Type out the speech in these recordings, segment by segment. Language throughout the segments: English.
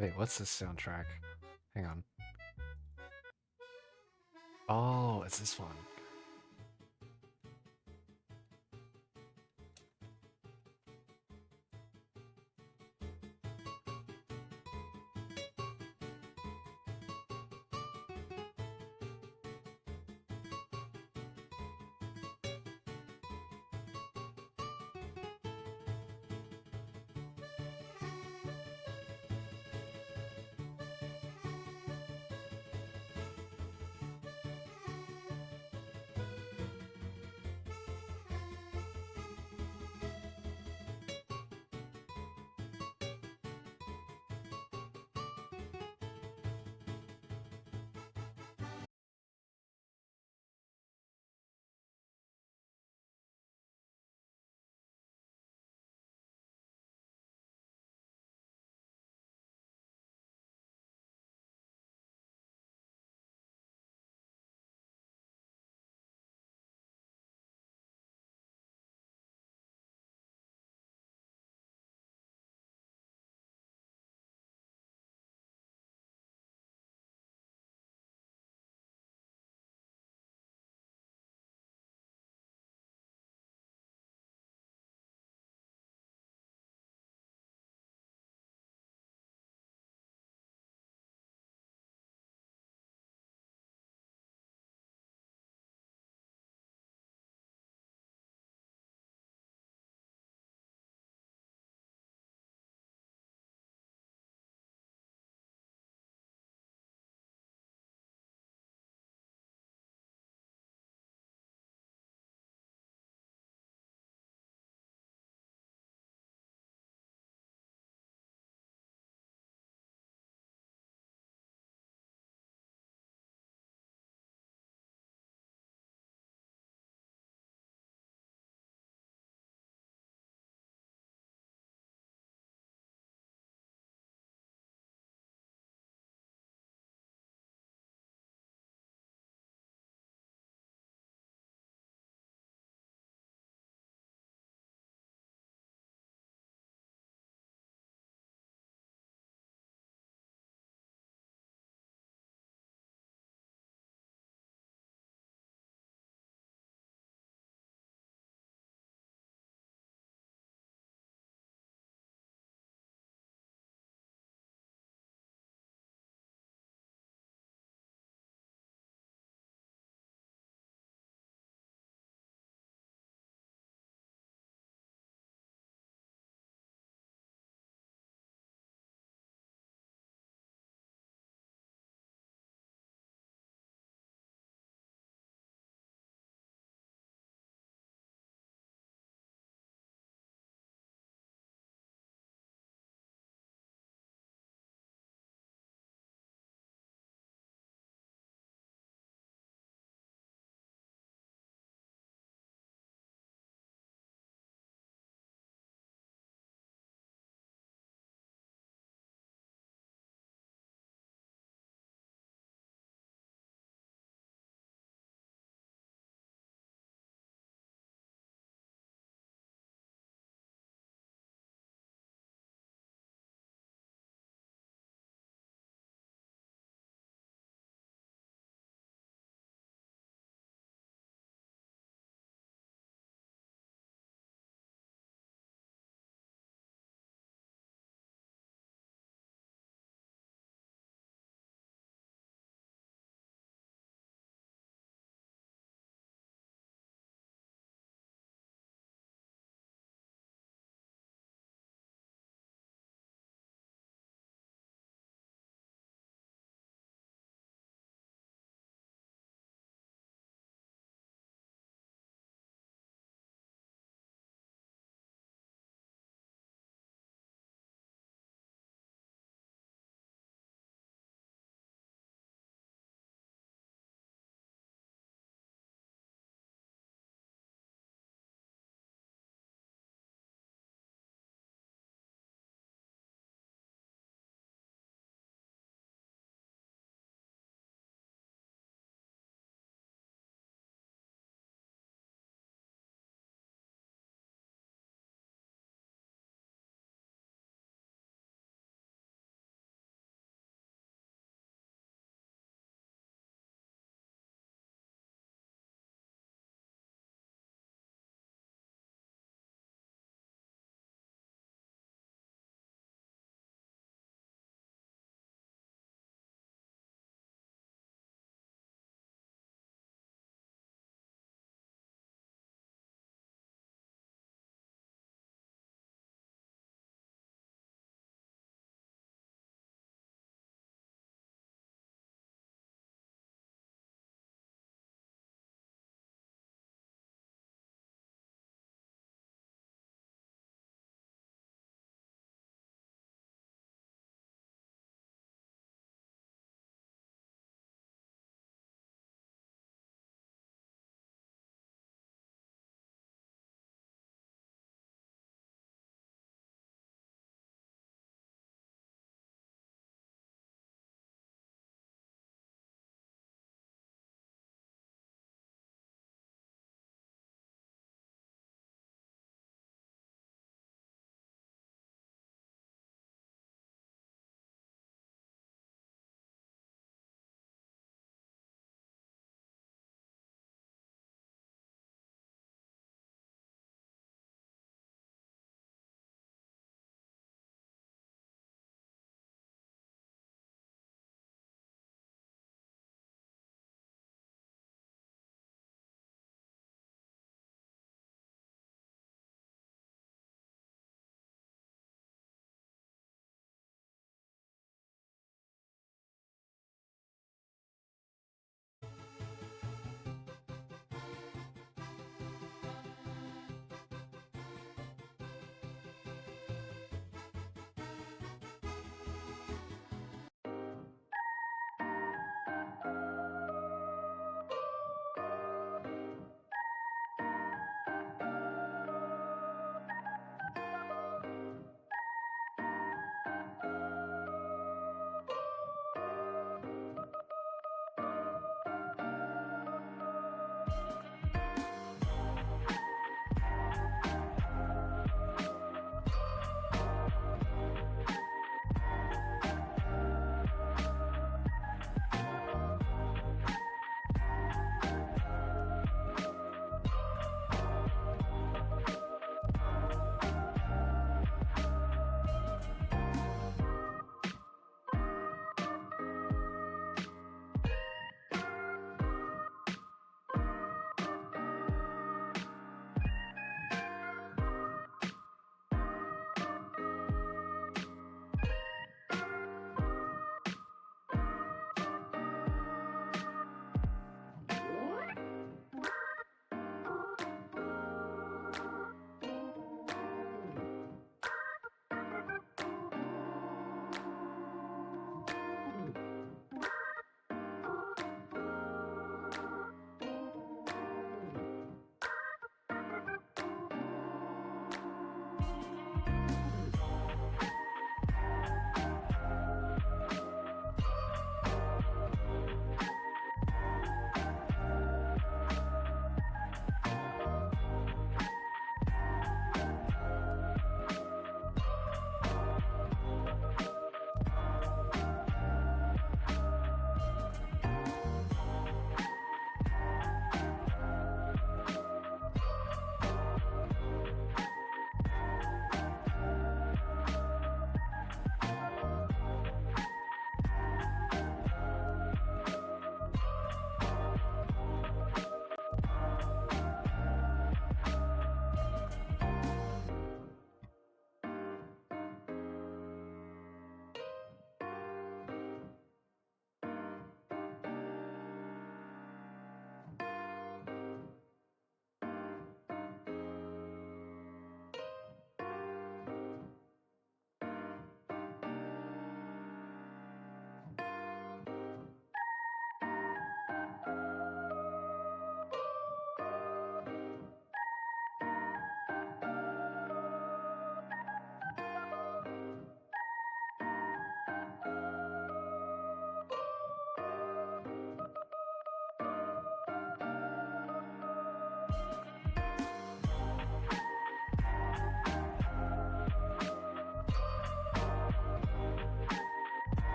Wait, what's this soundtrack? Hang on. Oh, it's this one.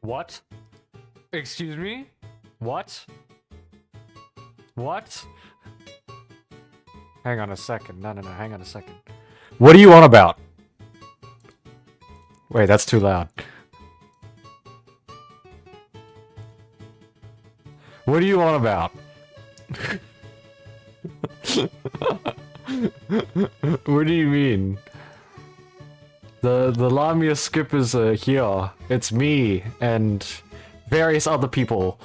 What? Excuse me? What? What? Hang on a second. No, hang on a second. What are you on about? Wait, that's too loud. What are you on about? What do you mean? The Lamia skippers are here. It's me and various other people.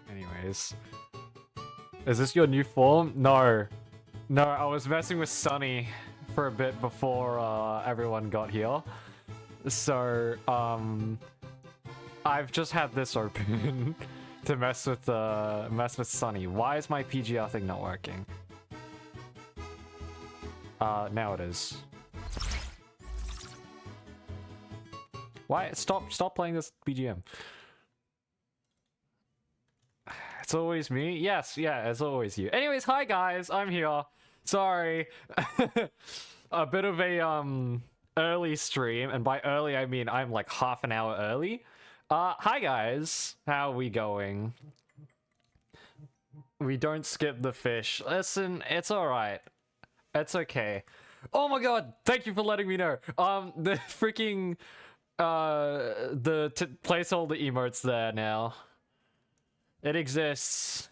Anyways. Is this your new form? No. No, I was messing with Sunny for a bit before everyone got here. So, I've just had this open to mess with Sunny. Why is my PGR thing not working? Now it is. Why? Stop playing this BGM. It's always me? Yes, yeah, it's always you. Anyways, hi guys, I'm here. Sorry. A bit of a, early stream, and by early I mean I'm like half an hour early. Hi guys, how are we going? We don't skip the fish. Listen, it's alright. It's okay. Oh my god, thank you for letting me know. The freaking, the placeholder emote's there now. It exists.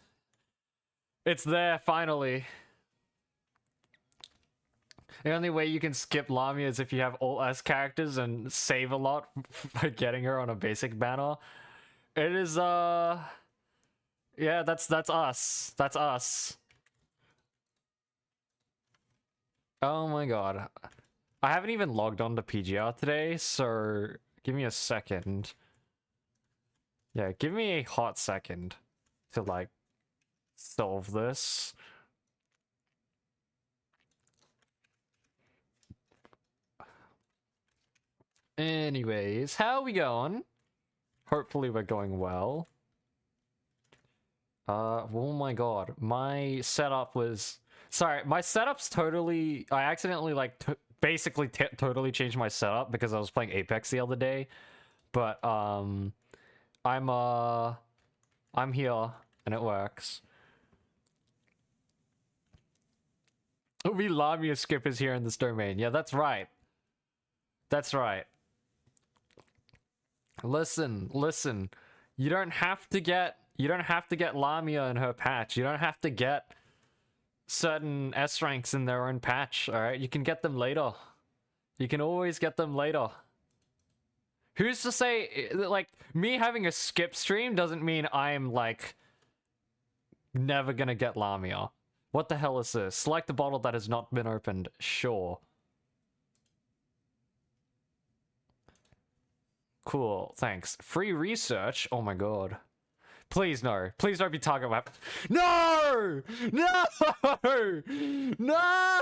It's there, finally. The only way you can skip Lamia is if you have all S characters and save a lot by getting her on a basic banner. It is, yeah, that's us. That's us. Oh my god. I haven't even logged on to PGR today, so give me a second. Yeah, give me a hot second to, like, solve this. Anyways, how are we going? Hopefully we're going well. Oh my god, my setup was... Sorry, my setup's totally... I accidentally, like, basically totally changed my setup because I was playing Apex the other day. But, I'm here, and it works. We Lamia skippers here in this domain. Yeah, that's right. That's right. Listen. You don't have to get Lamia in her patch. You don't have to get certain S ranks in their own patch, alright? You can get them later. You can always get them later. Who's to say, like, me having a skip stream doesn't mean I'm, like, never gonna get Lamia. What the hell is this? Select a bottle that has not been opened. Sure. Cool, thanks. Free research? Oh my god. Please no. Please don't be talking about... No! No! No!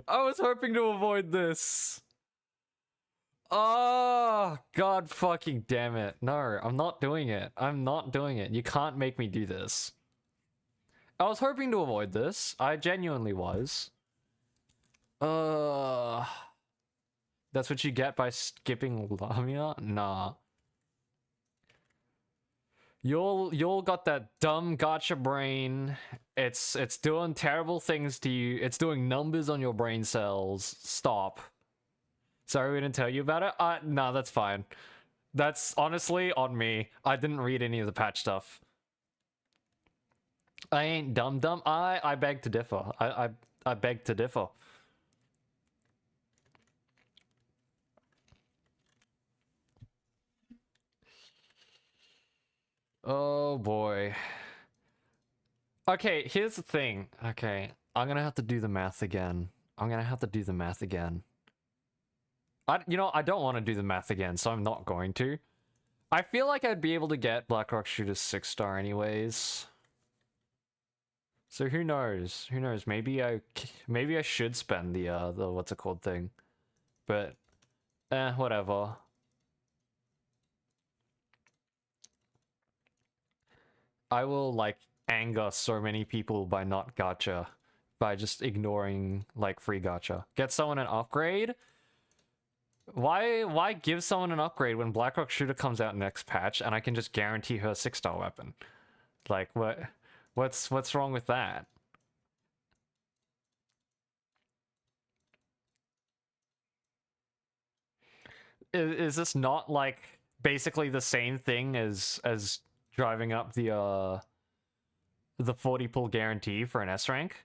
I was hoping to avoid this. Oh, god fucking damn it. No, I'm not doing it. I'm not doing it. You can't make me do this. I was hoping to avoid this. I genuinely was. That's what you get by skipping Lamia? Nah. You'll got that dumb gotcha brain. It's doing terrible things to you. It's doing numbers on your brain cells. Stop. Sorry we didn't tell you about it? No, that's fine. That's honestly on me. I didn't read any of the patch stuff. I ain't dumb. I beg to differ. I beg to differ. Oh boy. Okay, here's the thing. Okay, I'm gonna have to do the math again. I don't want to do the math again, so I'm not going to. I feel like I'd be able to get Blackrock Shooter's 6-star anyways. So who knows? Who knows? Maybe I should spend the what's it called thing. But whatever. I will like anger so many people by not gacha, by just ignoring like free gacha. Get someone an upgrade? Why give someone an upgrade when Blackrock Shooter comes out next patch and I can just guarantee her 6-star weapon? Like what's wrong with that? Is this not like basically the same thing as driving up the 40 pull guarantee for an S rank?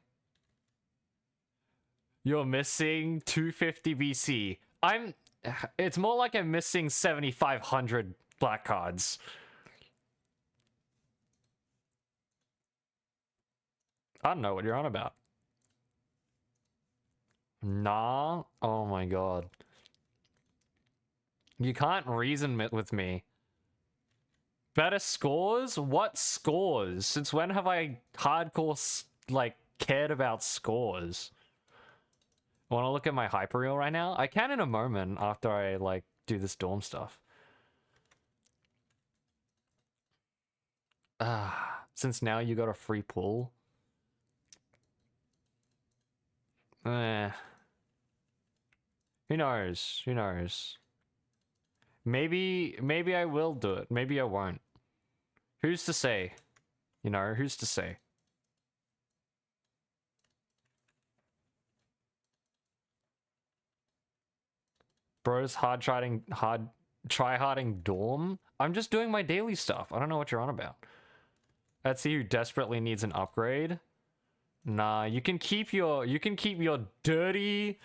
You're missing 250 BC. It's more like I'm missing 7,500 black cards. I don't know what you're on about. Nah. Oh my god. You can't reason with me. Better scores? What scores? Since when have I hardcore, like, cared about scores? Want to look at my hyperreal right now? I can in a moment after I, like, do this dorm stuff. Since now you got a free pull. Eh. Who knows? Who knows? Maybe I will do it. Maybe I won't. Who's to say? You know, who's to say? Bros try-harding dorm? I'm just doing my daily stuff. I don't know what you're on about. Let's see who desperately needs an upgrade. Nah, you can keep your dirty,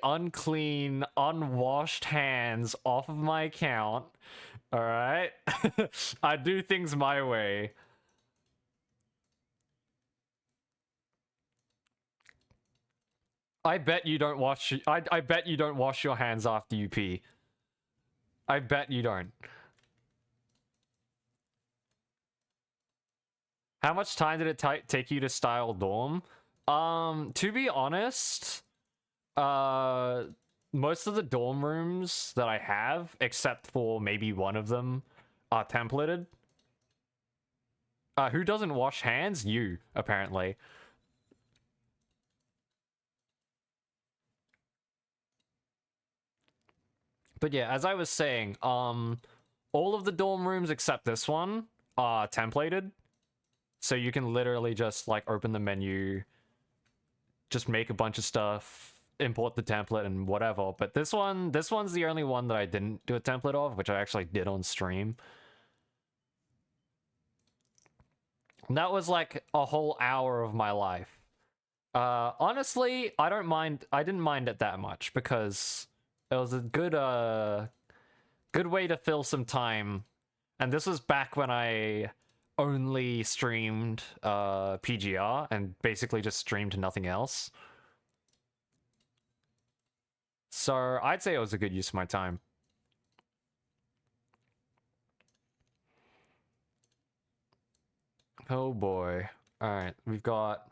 unclean, unwashed hands off of my account. Alright? I do things my way. I bet you don't wash I bet you don't wash your hands after you pee. I bet you don't. How much time did it take you to style dorm? To be honest, most of the dorm rooms that I have, except for maybe one of them, are templated. Who doesn't wash hands? You, apparently. But yeah, as I was saying, all of the dorm rooms except this one are templated. So you can literally just, like, open the menu, just make a bunch of stuff, import the template and whatever. But this one's the only one that I didn't do a template of, which I actually did on stream. And that was like a whole hour of my life. Honestly, I didn't mind it that much because it was a good way to fill some time. And this was back when I only streamed PGR and basically just streamed nothing else. So I'd say it was a good use of my time. Oh boy. Alright, we've got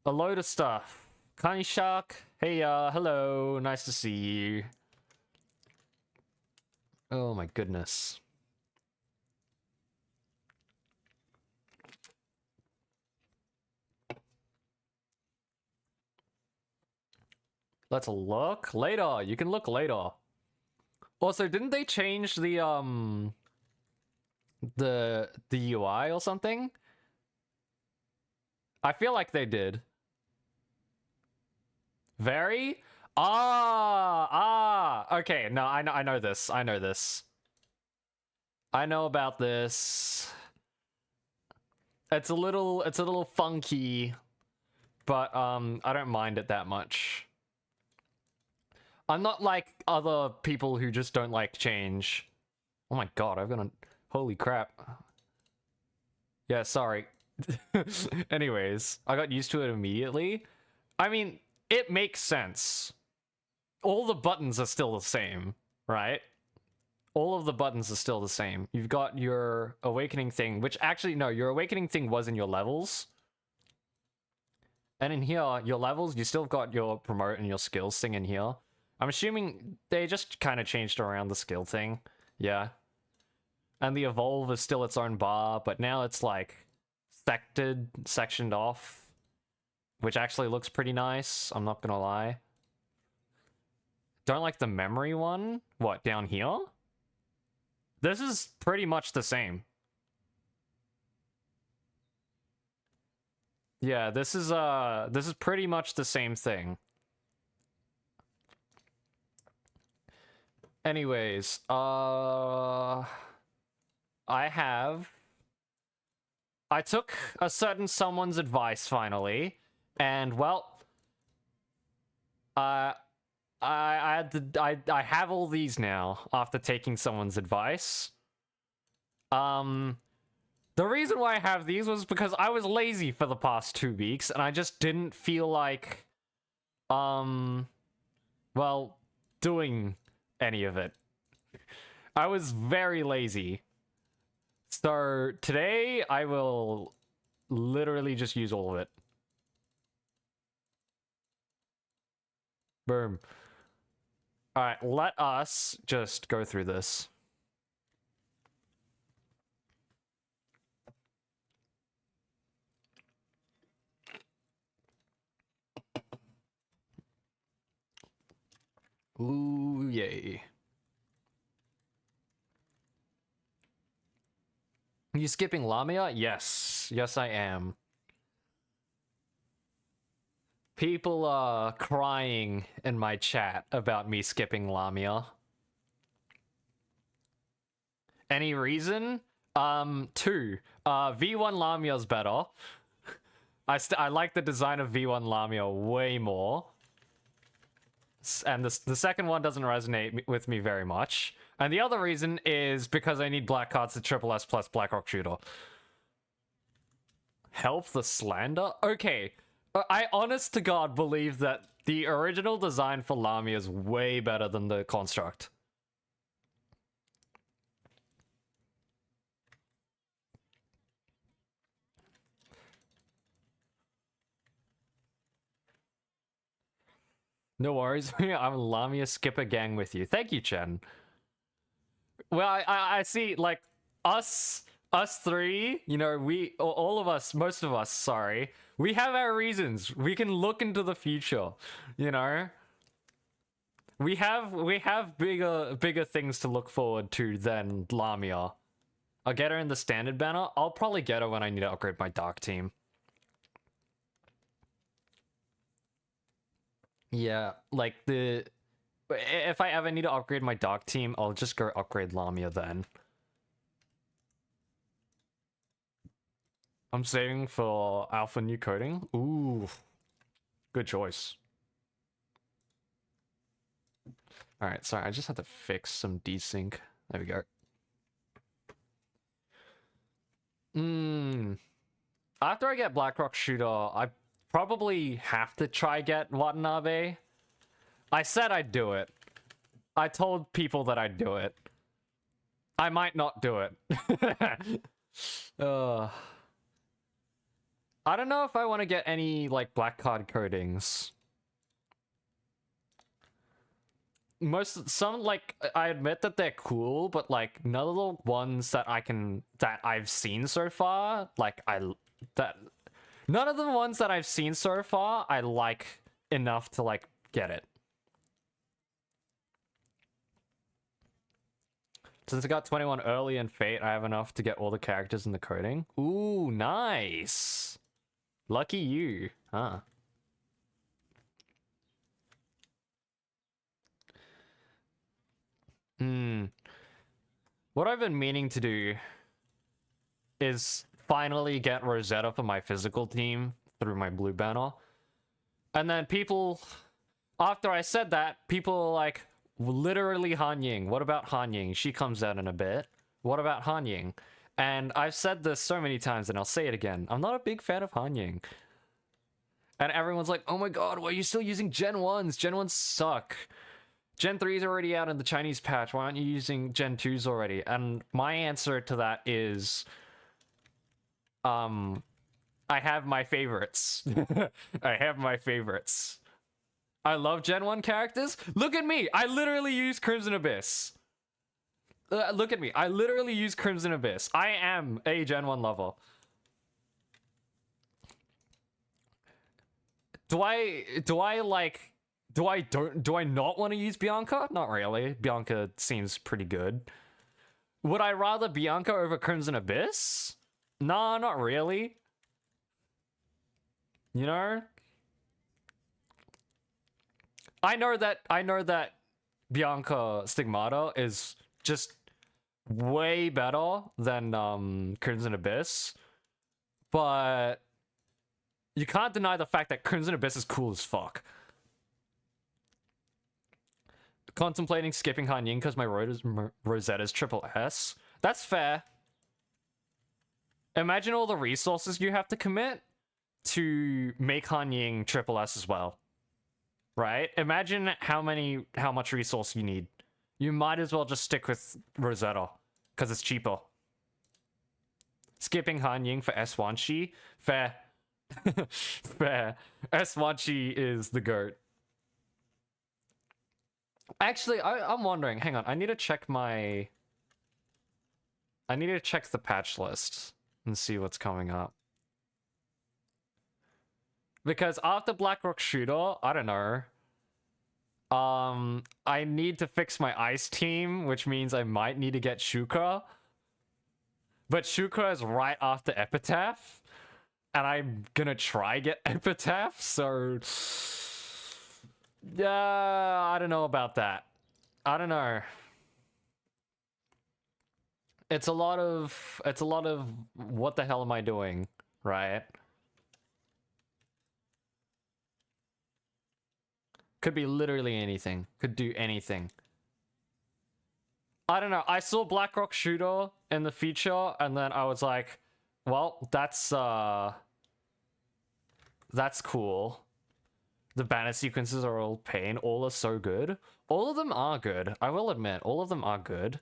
a load of stuff. Connie Shark, hey hello, nice to see you. Oh my goodness. Let's look later. You can look later. Also, didn't they change the UI or something? I feel like they did. Very? Okay, no, I know this. I know this. I know about this. It's a little funky, but I don't mind it that much. I'm not like other people who just don't like change. Oh my god, I've got a... Holy crap. Yeah, sorry. Anyways, I got used to it immediately. I mean, it makes sense. All the buttons are still the same, right? All of the buttons are still the same. You've got your awakening thing, which actually, no, your awakening thing was in your levels. And in here, your levels, you still got your promote and your skills thing in here. I'm assuming they just kind of changed around the skill thing. Yeah. And the evolve is still its own bar, but now it's like sectioned off, which actually looks pretty nice, I'm not gonna lie. Don't like the memory one? What, down here? This is pretty much the same. Yeah, this is pretty much the same thing. Anyways, I took a certain someone's advice finally, and well, I have all these now after taking someone's advice. The reason why I have these was because I was lazy for the past 2 weeks, and I just didn't feel like, well, doing any of it. I was very lazy. So today, I will literally just use all of it. Boom. Alright, let us just go through this. Ooh, yay. Are you skipping Lamia? Yes. Yes, I am. People are crying in my chat about me skipping Lamia. Any reason? 2. V1 Lamia's better. I like the design of V1 Lamia way more. And the second one doesn't resonate with me very much. And the other reason is because I need black cards to triple S plus Blackrock Shooter. Help the slander? Okay. I honest to God believe that the original design for Lamia is way better than the construct. No worries. I'm Lamia Skipper gang with you. Thank you, Chen. Well, I see, like, us three, you know, all of us, most of us, sorry, we have our reasons. We can look into the future, you know? We have bigger things to look forward to than Lamia. I'll get her in the standard banner. I'll probably get her when I need to upgrade my dark team. Yeah, like if I ever need to upgrade my dark team, I'll just go upgrade Lamia then. I'm saving for alpha new coding. Ooh, good choice. All right, sorry, I just had to fix some desync. There we go. After I get Blackrock Shooter, I probably have to try get Watanabe. I said I'd do it. I told people that I'd do it. I might not do it. I don't know if I want to get any, like, black card codings. Some, like, I admit that they're cool, but, like, none of the ones that I've seen so far, like, none of the ones that I've seen so far, I like enough to, like, get it. Since I got 21 early in Fate, I have enough to get all the characters in the coding. Ooh, nice! Lucky you, huh? What I've been meaning to do is finally get Rosetta for my physical team through my blue banner. And then people, after I said that, people are like, literally Han Ying. What about Han Ying? She comes out in a bit. What about Han Ying? And I've said this so many times, and I'll say it again. I'm not a big fan of Han Ying. And everyone's like, oh my god, why are you still using Gen 1s? Gen 1s suck. Gen 3 is already out in the Chinese patch. Why aren't you using Gen 2s already? And my answer to that is, I have my favorites. I have my favorites. I love Gen 1 characters. Look at me. I literally use Crimson Abyss. Look at me. I literally use Crimson Abyss. I am a Gen 1 lover. Do I like Do I not want to use Bianca? Not really. Bianca seems pretty good. Would I rather Bianca over Crimson Abyss? Nah, not really. You know? I know that Bianca Stigmata is just way better than Crimson Abyss, but you can't deny the fact that Crimson Abyss is cool as fuck. Contemplating skipping Han Ying because my Rosetta's triple S. That's fair. Imagine all the resources you have to commit to make Han Ying triple S as well. Right? Imagine how much resource you need. You might as well just stick with Rosetta, because it's cheaper. Skipping Han Ying for S1 Shi? Fair. Fair. S1 Shi is the GOAT. Actually, I'm wondering, hang on, I need to check the patch list and see what's coming up. Because after Blackrock Shooter, I don't know. I need to fix my ice team, which means I might need to get Shuka. But Shuka is right after Epitaph. And I'm gonna try get Epitaph, so... Yeah, I don't know about that. I don't know. It's a lot of what the hell am I doing, right? Could be literally anything. Could do anything. I don't know. I saw Blackrock Shooter in the feature, and then I was like, well, that's cool. The banner sequences are all pain. All are so good. All of them are good. I will admit, all of them are good.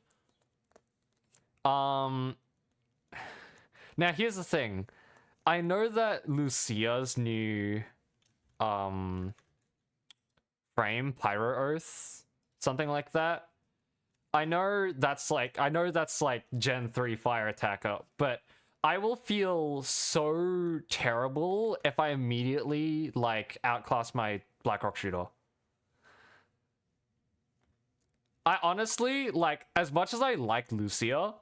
Now here's the thing. I know that Lucia's new frame, Pyro Earth, something like that. I know that's like Gen 3 fire attacker, but I will feel so terrible if I immediately like outclass my Blackrock Shooter. I honestly, like, as much as I like Lucia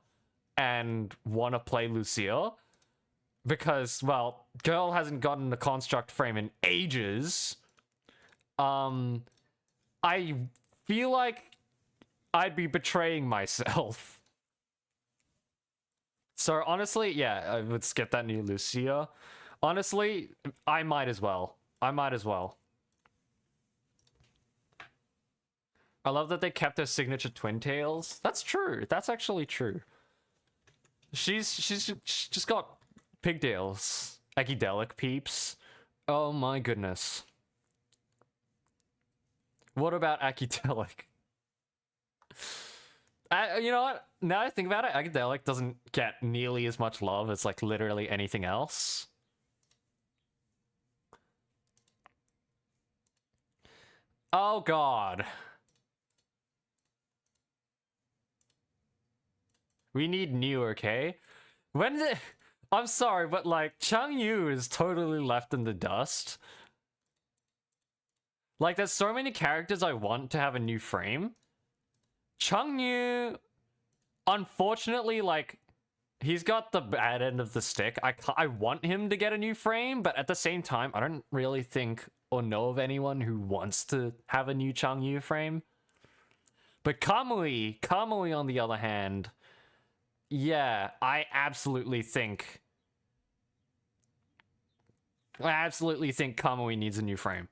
and want to play Lucia, because, well, girl hasn't gotten the construct frame in ages, I feel like I'd be betraying myself. So honestly, yeah, I would skip that new Lucia. Honestly, I might as well. I love that they kept her signature twin tails. That's true. That's actually true. She's just got pigtails. Echidelic peeps. Oh my goodness. What about Echidelic? You know what? Now I think about it, Echidelic doesn't get nearly as much love as like literally anything else. Oh god. We need new, okay? When did... I'm sorry, but like, Changyu is totally left in the dust. Like, there's so many characters I want to have a new frame. Changyu, unfortunately, like, he's got the bad end of the stick. I want him to get a new frame, but at the same time, I don't really think or know of anyone who wants to have a new Changyu frame. But Kamui on the other hand... Yeah, I absolutely think Kamui needs a new frame.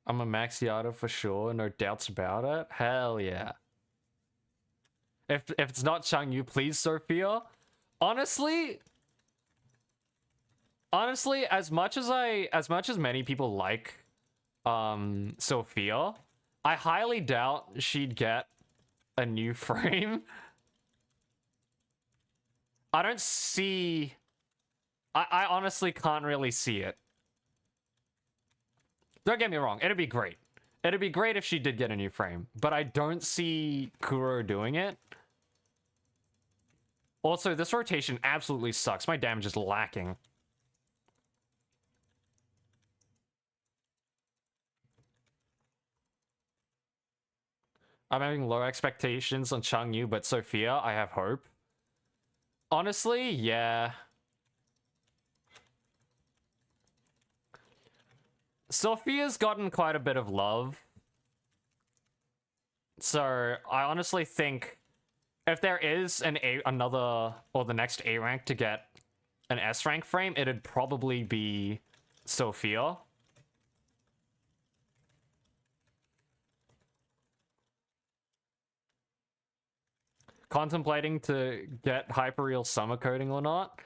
I'm a Maxiato for sure, no doubts about it. Hell yeah. If it's not Changyu, please, Sophia. Honestly, as much as many people like Sophia, I highly doubt she'd get a new frame. I don't see... I honestly can't really see it. Don't get me wrong, it'd be great. It'd be great if she did get a new frame, but I don't see Kuro doing it. Also, this rotation absolutely sucks. My damage is lacking. I'm having low expectations on Changyu, but Sophia, I have hope. Honestly, yeah. Sophia's gotten quite a bit of love. So, I honestly think if there is another or the next A rank to get an S rank frame, it'd probably be Sophia. Contemplating to get Hyperreal Summer Coding or not.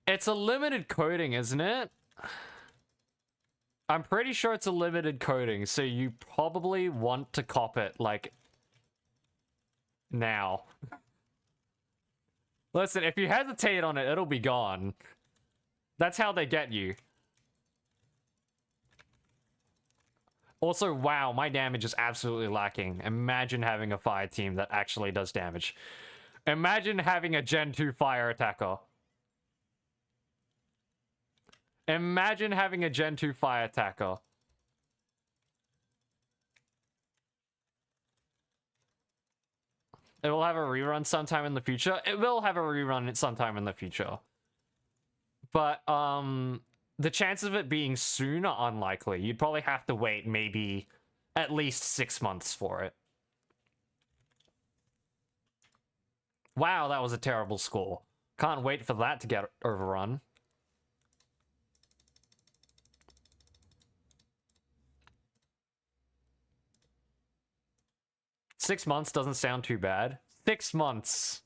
It's a limited coding, isn't it? I'm pretty sure it's a limited coding, so you probably want to cop it, like, now. Listen, if you hesitate on it, it'll be gone. That's how they get you. Also, wow, my damage is absolutely lacking. Imagine having a fire team that actually does damage. Imagine having a Gen 2 fire attacker. Imagine having a Gen 2 fire attacker. It will have a rerun sometime in the future. It will have a rerun sometime in the future. But, the chance of it being soon are unlikely. You'd probably have to wait maybe at least 6 months for it. Wow, that was a terrible score. Can't wait for that to get overrun. Six months doesn't sound too bad. 6 months.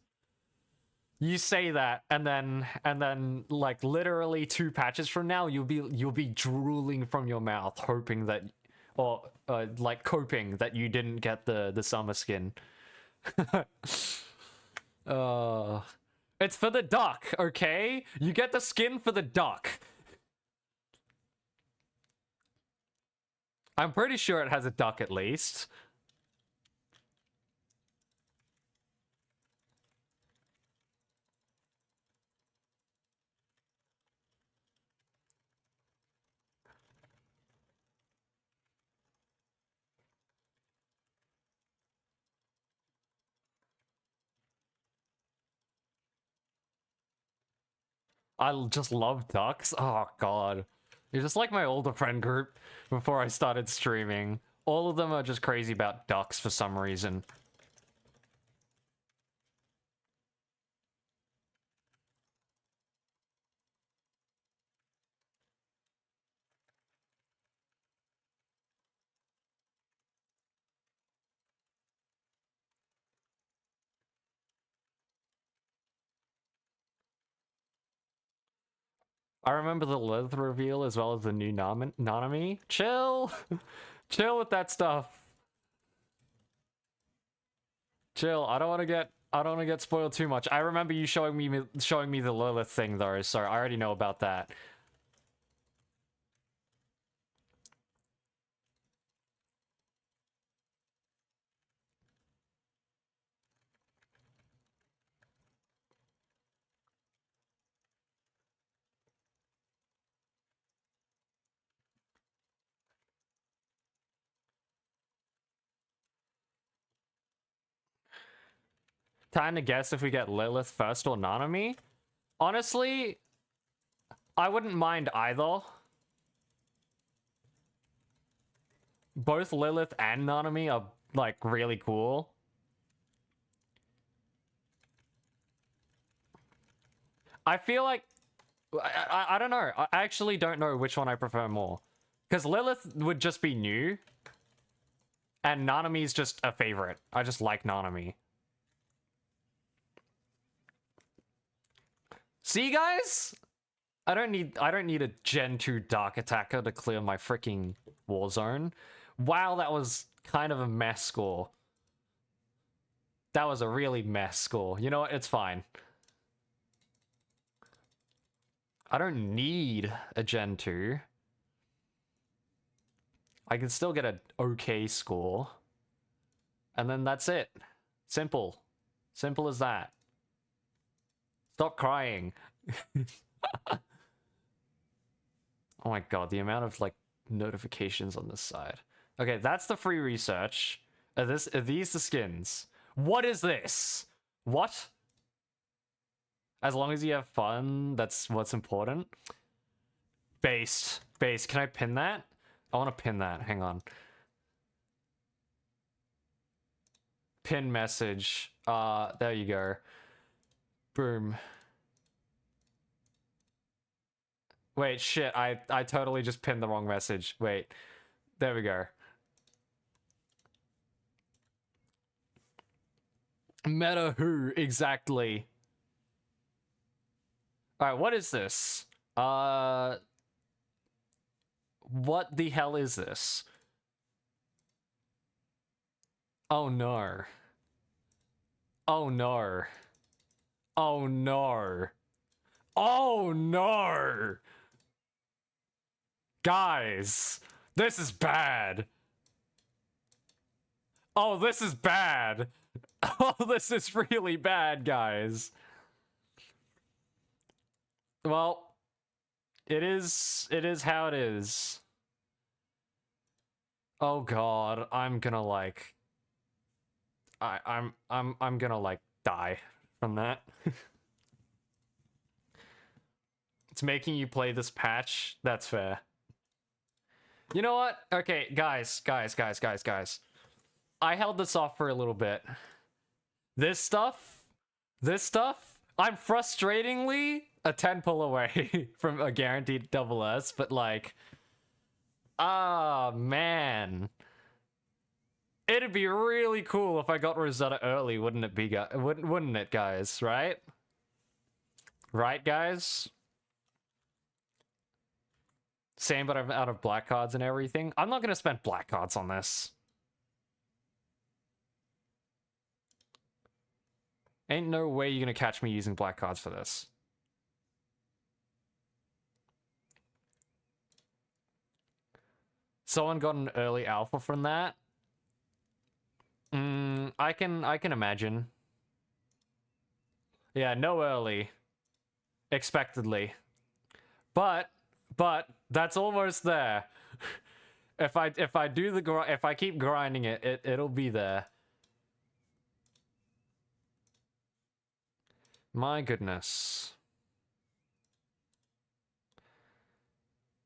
You say that, and then like literally 2 patches from now, you'll be drooling from your mouth, hoping that, or like coping that you didn't get the summer skin. It's for the duck, okay? You get the skin for the duck. I'm pretty sure it has a duck at least. I just love ducks. Oh god. You're just like my older friend group before I started streaming. All of them are just crazy about ducks for some reason. I remember the Lilith reveal as well as the new Nanami. Chill! Chill with that stuff. Chill. I don't want to get spoiled too much. I remember you showing me the Lilith thing though, so I already know about that. Time to guess if we get Lilith first or Nanami. Honestly, I wouldn't mind either. Both Lilith and Nanami are like really cool. I feel like I don't know. I actually don't know which one I prefer more. Because Lilith would just be new. And Nanami's just a favorite. I just like Nanami. See, guys? I don't need a Gen 2 Dark Attacker to clear my freaking war zone. Wow, that was kind of a mess score. That was a really mess score. You know what? It's fine. I don't need a Gen 2. I can still get an okay score. And then that's it. Simple. Simple as that. Stop crying. Oh my god, the amount of like notifications on this side. Okay, that's the free research. Are these the skins? What is this? What? As long as you have fun, that's what's important. Based. Based. Can I pin that? I want to pin that. Hang on. Pin message. There you go. Boom. Wait, shit. I totally just pinned the wrong message. Wait. There we go. Meta who exactly? Alright, what is this? What the hell is this? Oh no. Oh no. Oh no. Oh no! Guys, this is bad. Oh, this is bad. Oh, this is really bad, guys. Well, it is how it is. Oh god, I'm gonna like I'm gonna like die from that. It's making you play this patch. That's fair. You know what? Okay, guys. I held this off for a little bit. This stuff, I'm frustratingly a 10 pull away from a guaranteed double S, but like, ah, man. It'd be really cool if I got Rosetta early, wouldn't it be, wouldn't it, guys, right? Right, guys? Same, but I'm out of black cards and everything. I'm not gonna spend black cards on this. Ain't no way you're gonna catch me using black cards for this. Someone got an early alpha from that. I can imagine. Yeah, no early. Expectedly. But that's almost there. If I do the if I keep grinding it, it'll be there. My goodness.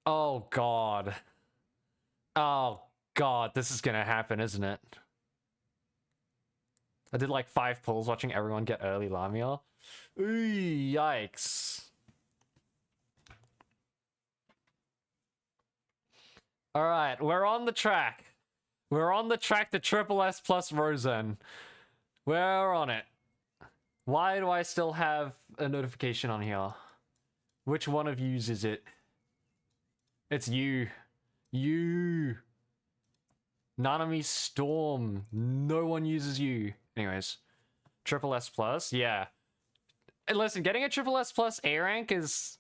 Oh god. Oh god, this is gonna happen, isn't it? I did like 5 pulls watching everyone get early Lamia. Ooh, yikes. Alright, we're on the track. We're on the track to Triple S plus Rosen. We're on it. Why do I still have a notification on here? Which one of yous is it? It's you. You. Nanami Storm. No one uses you. Anyways. Triple S plus? Yeah. And listen, getting a Triple S plus A rank is,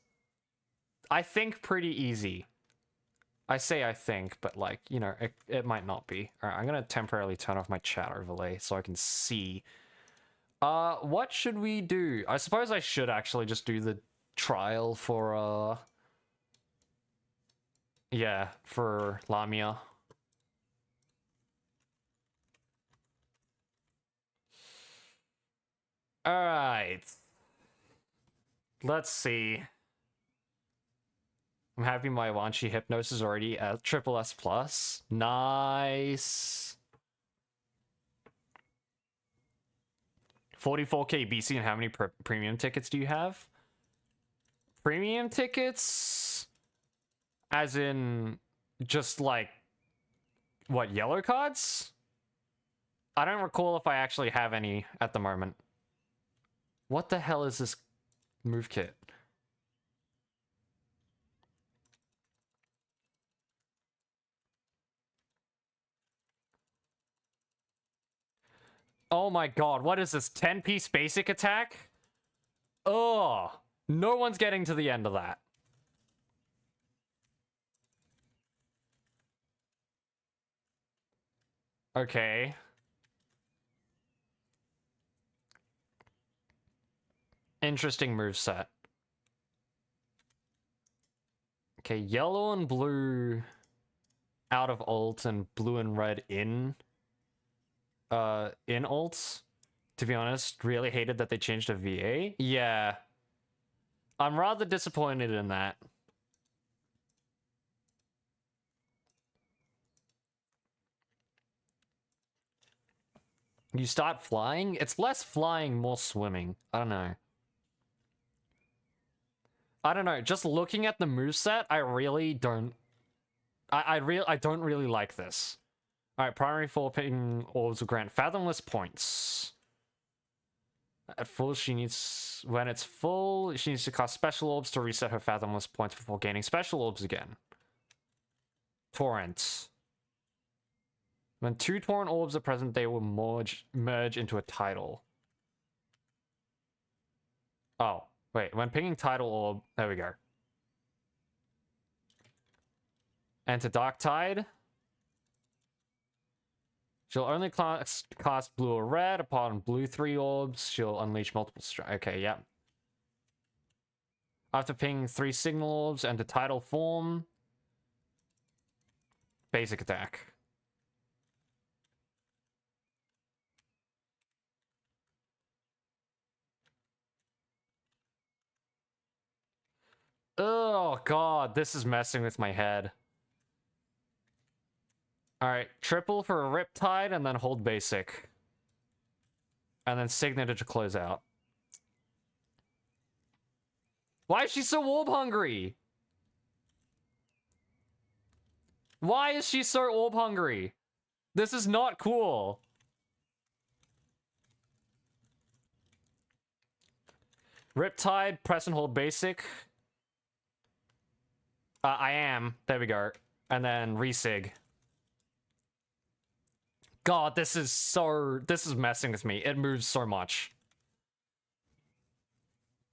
I think, pretty easy. I say I think, but like, you know, it might not be. Alright, I'm gonna temporarily turn off my chat overlay so I can see. What should we do? I suppose I should actually just do the trial for, yeah, for Lamia. Alright. Let's see. I'm happy my Wanshi Hypnos is already at Triple S plus. Nice. 44k BC, and how many premium tickets do you have? Premium tickets? As in, just like, what, yellow cards? I don't recall if I actually have any at the moment. What the hell is this move kit? Oh my god, what is this? 10-piece basic attack? Ugh. No one's getting to the end of that. Okay. Interesting moveset. Okay, yellow and blue out of ult and blue and red in ults. To be honest, really hated that they changed a VA. Yeah. I'm rather disappointed in that. You start flying? It's less flying, more swimming. I don't know. I don't know. Just looking at the moveset, I really don't... I don't really like this. Alright, primary 4 ping orbs will grant fathomless points. At full, she needs... When it's full, she needs to cast special orbs to reset her fathomless points before gaining special orbs again. Torrent. When 2 torrent orbs are present, they will merge into a tidal. Oh, wait. When pinging tidal orb... There we go. Enter Dark Tide. She'll only cast blue or red. Upon blue 3 orbs, she'll unleash multiple strikes. Okay, yeah. After pinging 3 signal orbs, enter tidal form. Basic attack. Oh god, this is messing with my head. Alright, triple for a Riptide and then hold basic. And then Signature to close out. Why is she so orb hungry? Why is she so orb hungry? This is not cool. Riptide, press and hold basic. I am. There we go. And then resig. God, this is messing with me. It moves so much.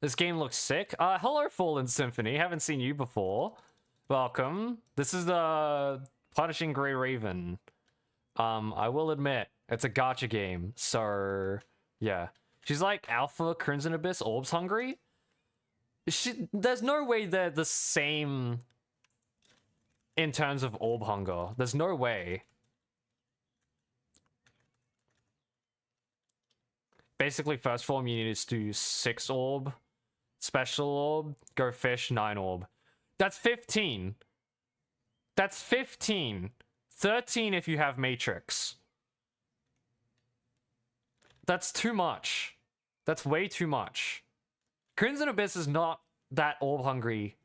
This game looks sick. Hello, Fallen Symphony. Haven't seen you before. Welcome. This is the Punishing Grey Raven. I will admit, it's a gacha game, so yeah. She's like Alpha Crimson Abyss Orbs hungry. There's no way they're the same in terms of orb hunger. There's no way. Basically, first form you need to do 6 orb, special orb, go fish, 9 orb. That's 15. That's 15. 13 if you have Matrix. That's too much. That's way too much. Crimson Abyss is not that orb hungry,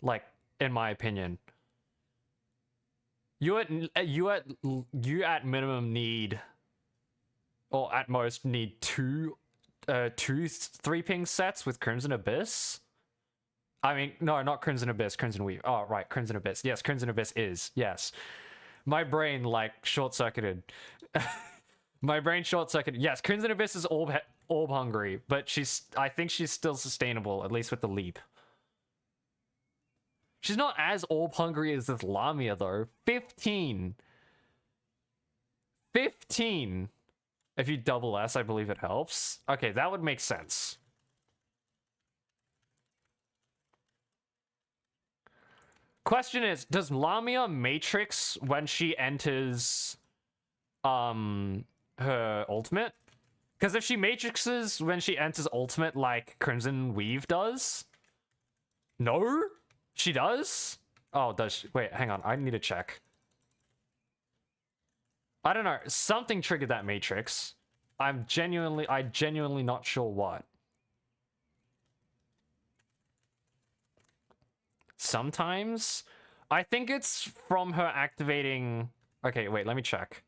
like, in my opinion. You at minimum need, or at most need two 3-ping sets with Crimson Abyss. I mean, no, not Crimson Abyss, Crimson Weave. Oh, right, Crimson Abyss. Yes, Crimson Abyss is, yes. My brain, like, short-circuited. My brain short-circuited. Yes, Crimson Abyss is orb hungry, but I think she's still sustainable, at least with the leap. She's not as orb hungry as this Lamia, though. 15. 15. If you double S, I believe it helps. Okay, that would make sense. Question is, does Lamia Matrix when she enters her ultimate? Because if she matrixes when she enters ultimate like Crimson Weave does? No? She does? Oh, does she? Wait, hang on. I need to check. I don't know. Something triggered that matrix. I'm genuinely not sure what. Sometimes? I think it's from her activating... Okay, wait, let me check.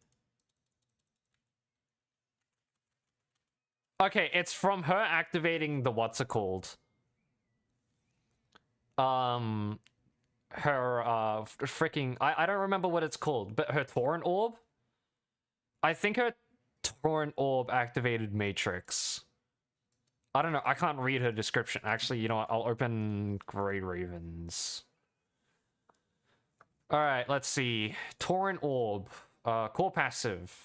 Okay, it's from her activating the what's-it-called? Her, freaking... I don't remember what it's called, but her Torrent Orb? I think her Torrent Orb activated Matrix. I don't know, I can't read her description. Actually, you know what, I'll open Grey Ravens. Alright, let's see. Torrent Orb. Core passive.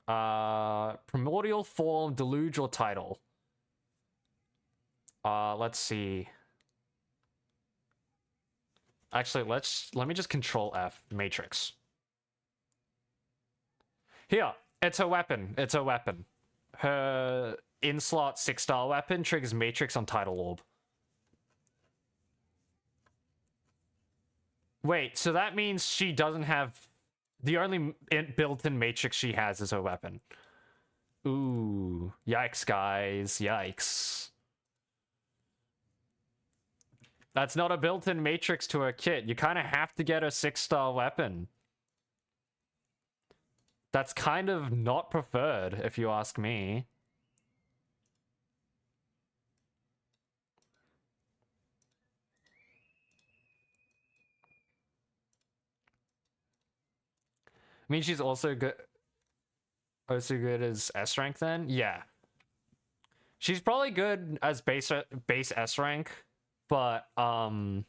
Primordial Form, Deluge, or Title. Let's see. Actually, let me just control F, matrix. Here, it's a weapon. It's a weapon. Her in-slot 6-star weapon triggers matrix on title orb. Wait, so that means she doesn't have... The only built-in matrix she has is her weapon. Ooh, yikes, guys, yikes. That's not a built-in matrix to her kit. You kind of have to get a 6-star weapon. That's kind of not preferred, if you ask me. I mean, she's also good as S rank then? Yeah. She's probably good as base S rank, but don't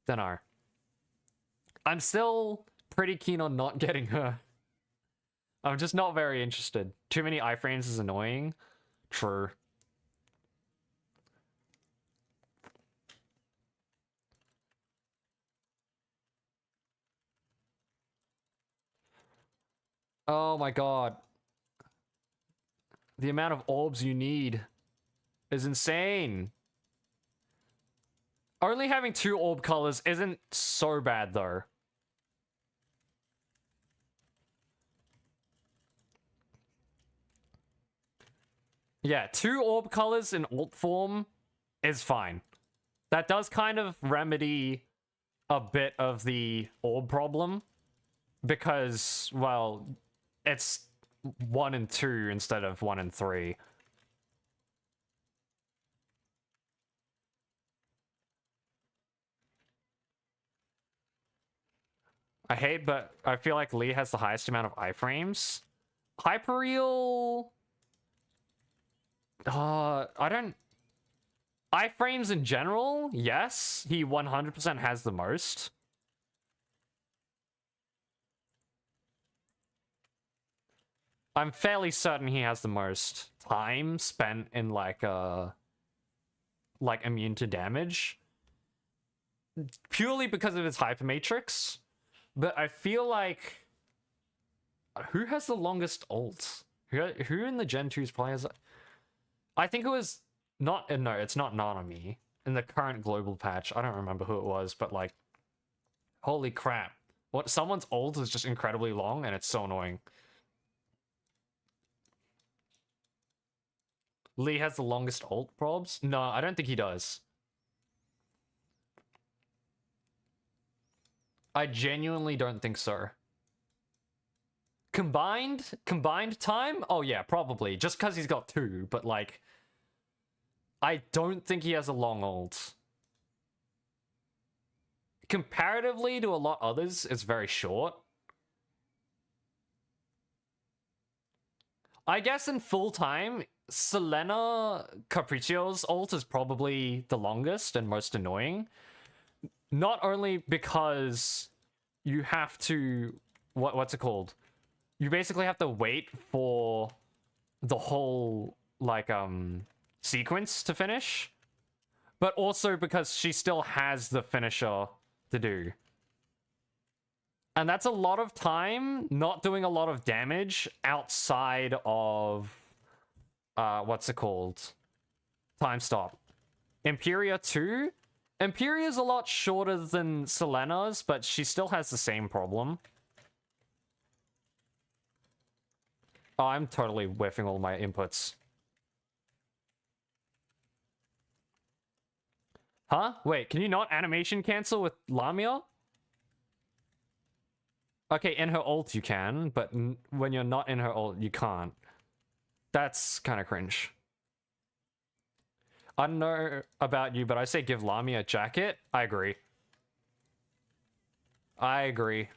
know. I'm still pretty keen on not getting her. I'm just not very interested. Too many iframes is annoying. True. Oh my god. The amount of orbs you need is insane. Only having 2 orb colors isn't so bad though. Yeah, 2 orb colors in alt form is fine. That does kind of remedy a bit of the orb problem. Because, well, it's 1 and 2 instead of 1 and 3. I hate, but I feel like Lee has the highest amount of iframes. Hyperreal... I don't... Iframes in general, yes. He 100% has the most. I'm fairly certain he has the most time spent in, like immune to damage. Purely because of his hypermatrix. But I feel like... Who has the longest ult? Who in the Gen 2's probably has... I think it was not... No, it's not Nanami. In the current global patch. I don't remember who it was, but like... Holy crap. What? Someone's ult is just incredibly long, and it's so annoying. Lee has the longest ult, probs? No, I don't think he does. I genuinely don't think so. Combined time? Oh yeah, probably. Just because he's got 2, but like... I don't think he has a long ult. Comparatively to a lot others, it's very short. I guess in full time, Selena Capriccio's ult is probably the longest and most annoying. Not only because you have to... What's it called? You basically have to wait for the whole, like, sequence to finish. But also because she still has the finisher to do. And that's a lot of time not doing a lot of damage outside of... what's it called? Time stop. Imperia 2? Imperia's a lot shorter than Selena's, but she still has the same problem. Oh, I'm totally whiffing all my inputs. Huh? Wait, can you not animation cancel with Lamia? Okay, in her ult you can, but when you're not in her ult, you can't. That's kind of cringe. I don't know about you, but I say give Lamia a jacket. I agree. I agree.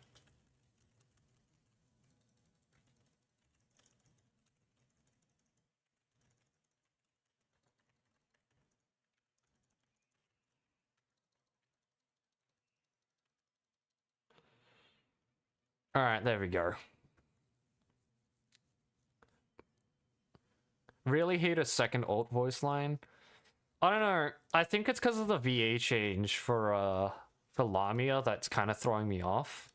Alright, there we go. Really hate a second alt voice line. I don't know. I think it's because of the VA change for Lamia that's kind of throwing me off.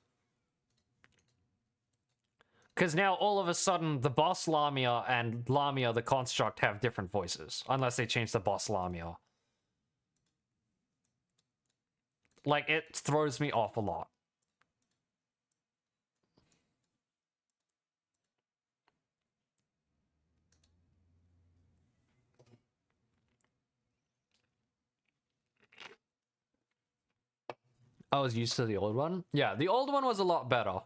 Because now all of a sudden the boss Lamia and Lamia the construct have different voices, unless they change the boss Lamia. Like, it throws me off a lot. I was used to the old one. Yeah, the old one was a lot better.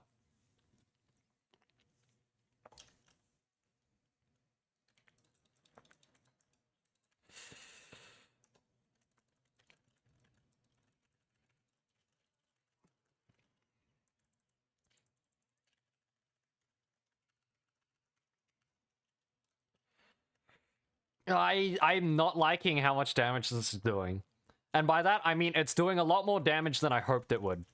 I'm not liking how much damage this is doing. And by that, I mean it's doing a lot more damage than I hoped it would.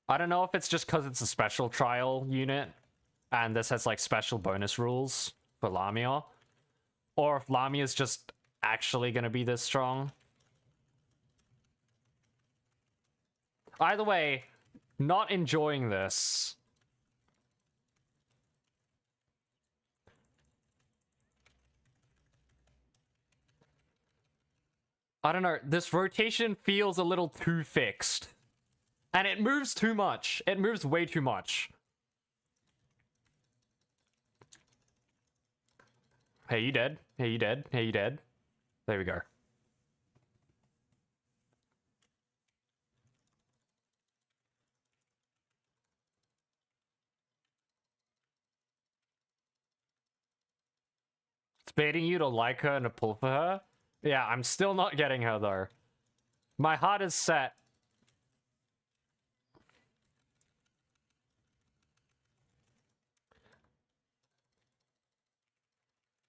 I don't know if it's just because it's a special trial unit, and this has like special bonus rules for Lamia, or if Lamia is just actually gonna be this strong. Either way, not enjoying this. I don't know, this rotation feels a little too fixed. And it moves too much. It moves way too much. Hey, you dead? Hey, you dead? Hey, you dead? There we go. It's baiting you to like her and to pull for her? Yeah, I'm still not getting her, though. My heart is set.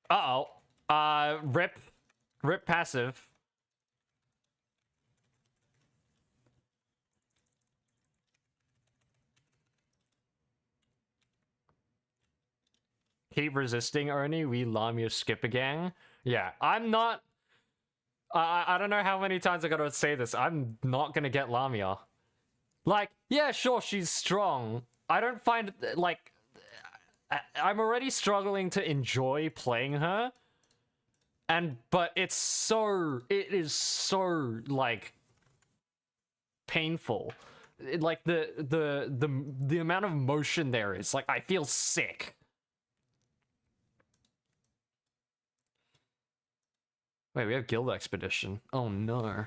Uh-oh. Rip. Rip passive. Keep resisting, Ernie. We Lamia skip a gang. Yeah, I'm not... I don't know how many times I gotta say this. I'm not gonna get Lamia. Like, yeah, sure, she's strong. I don't find, like... I'm already struggling to enjoy playing her. But it is so, like, painful. Like, the amount of motion there is, like, I feel sick. Wait, we have Guild Expedition. Oh no.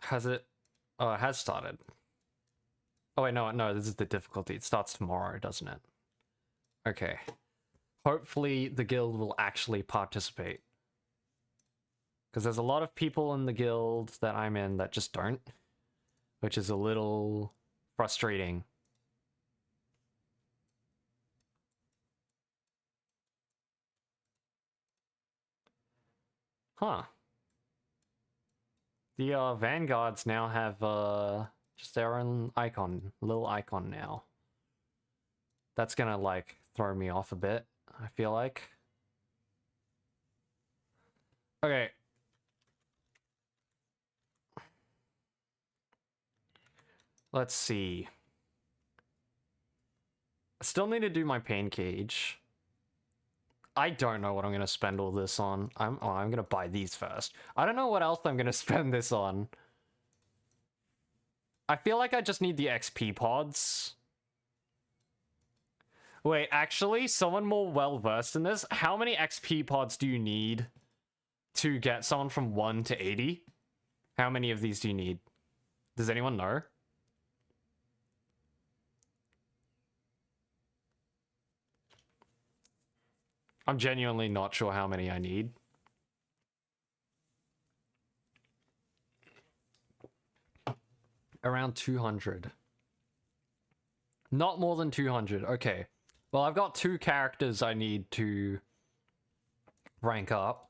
Has it? Oh, it has started. Oh wait, no, this is the difficulty. It starts tomorrow, doesn't it? Okay. Hopefully the guild will actually participate. Because there's a lot of people in the guild that I'm in that just don't. Which is a little frustrating. Huh. The Vanguards now have just their own icon, little icon now. That's gonna like throw me off a bit, I feel like. Okay. Let's see. I still need to do my pain cage. I don't know what I'm gonna spend all this on. I'm gonna buy these first. I don't know what else I'm gonna spend this on. I feel like I just need the XP pods. Wait, actually, someone more well-versed in this, how many XP pods do you need to get someone from 1 to 80? How many of these do you need? Does anyone know? I'm genuinely not sure how many I need. Around 200. Not more than 200. Okay. Well, I've got 2 characters I need to rank up.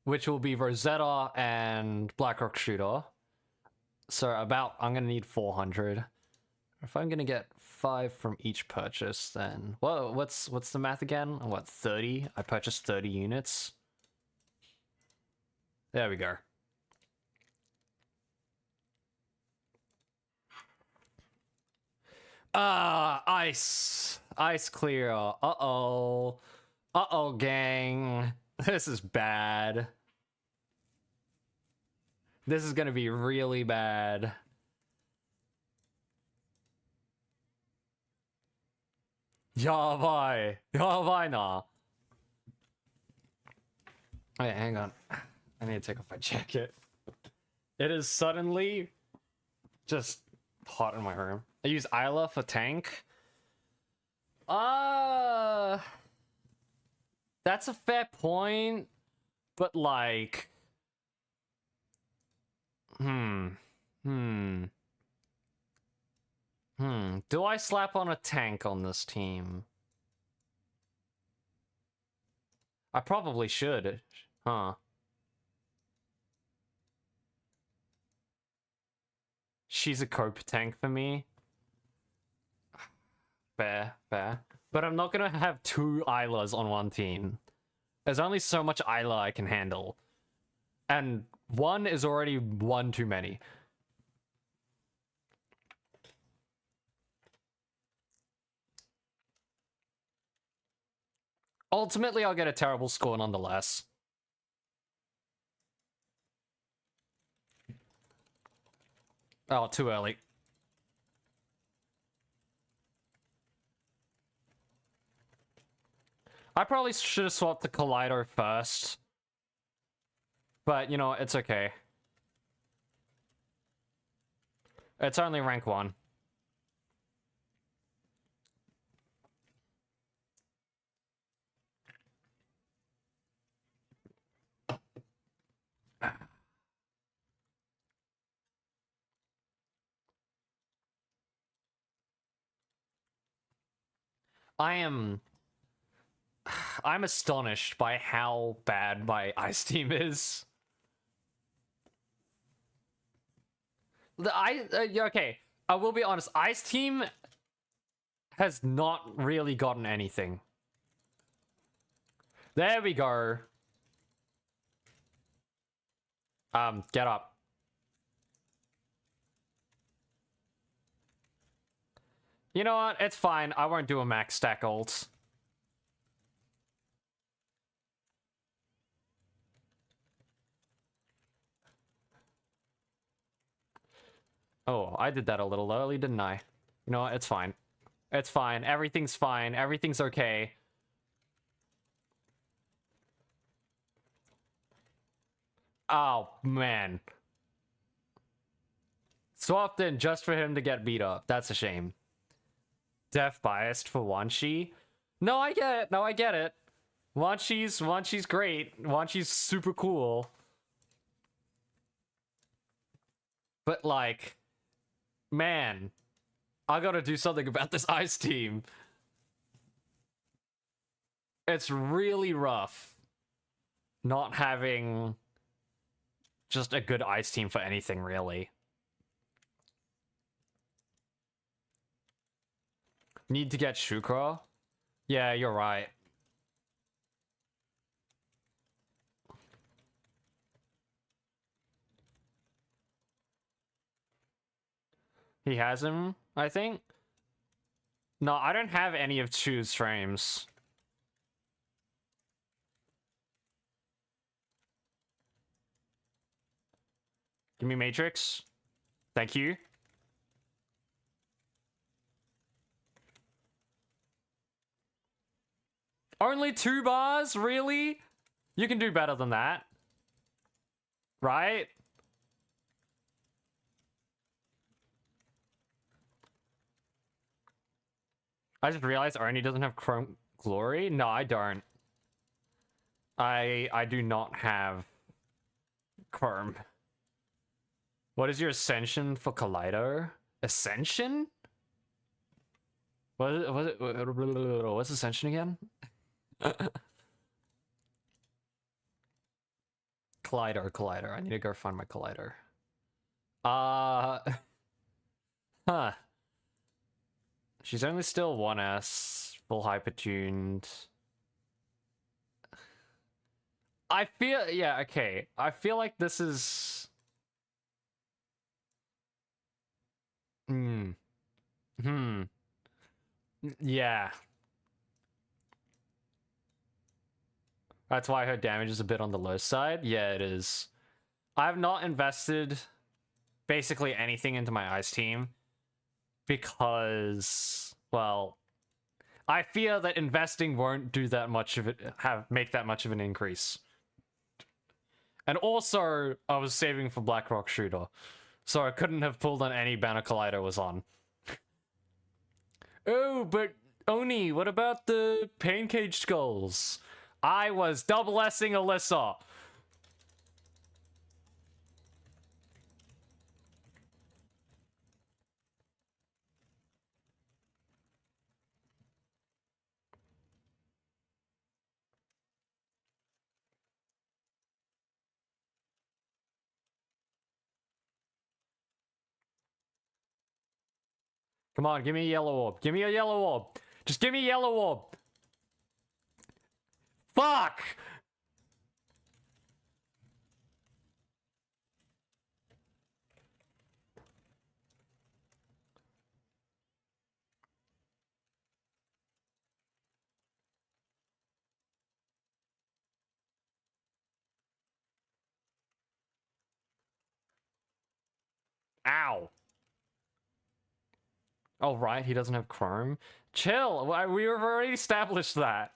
which will be Rosetta and Blackrock Shooter. So I'm gonna need 400. If I'm gonna get 5 from each purchase, then what's the math again? What, 30? I purchased 30 units. There we go. Ice clear. Uh-oh, gang. This is bad. This is gonna be really bad. Yabai na. Wait, hang on. I need to take off my jacket. It is suddenly just hot in my room. I use Isla for tank. That's a fair point, but like, do I slap on a tank on this team? I probably should, huh? She's a cope tank for me. Fair. But I'm not gonna have 2 Islas on one team. There's only so much Isla I can handle. And 1 is already 1 too many. Ultimately, I'll get a terrible score nonetheless. Oh, too early. I probably should have swapped the Collider first. But, you know, it's okay. It's only rank 1. I'm astonished by how bad my ice team is. Okay, I will be honest, ice team has not really gotten anything. There we go. Get up. You know what? It's fine. I won't do a max stack ult. Oh, I did that a little early, didn't I? You know what? It's fine. It's fine. Everything's fine. Everything's okay. Oh, man. Swapped in just for him to get beat up. That's a shame. Def biased for Wanshi? No, I get it. No, I get it. Wanshi's great. Wanshi's super cool. But like, man, I gotta do something about this ice team. It's really rough not having just a good ice team for anything, really. Need to get Shukra? Yeah, you're right. He has him, I think? No, I don't have any of Chu's frames. Give me Matrix. Thank you. Only 2 bars? Really? You can do better than that. Right? I just realized Arnie doesn't have Chrome Glory? No, I don't. I do not have Chrome. What is your Ascension for Kaleido? Ascension? What's Ascension again? Collider. I need to go find my Collider. Huh. She's only still 1S, full hyper-tuned. I feel, yeah, okay. I feel like this is... Yeah. That's why her damage is a bit on the low side. Yeah, it is. I've not invested basically anything into my ice team because, well, I fear that investing won't do that much of it, make that much of an increase. And also, I was saving for Blackrock Shooter, so I couldn't have pulled on any banner Collider was on. Oh, but Oni, what about the Pain Cage Skulls? I was double S-ing Alyssa. Come on, give me a yellow orb. Give me a yellow orb. Just give me a yellow orb. Fuck! Ow. Oh, right, he doesn't have Chrome. Chill, we've already established that.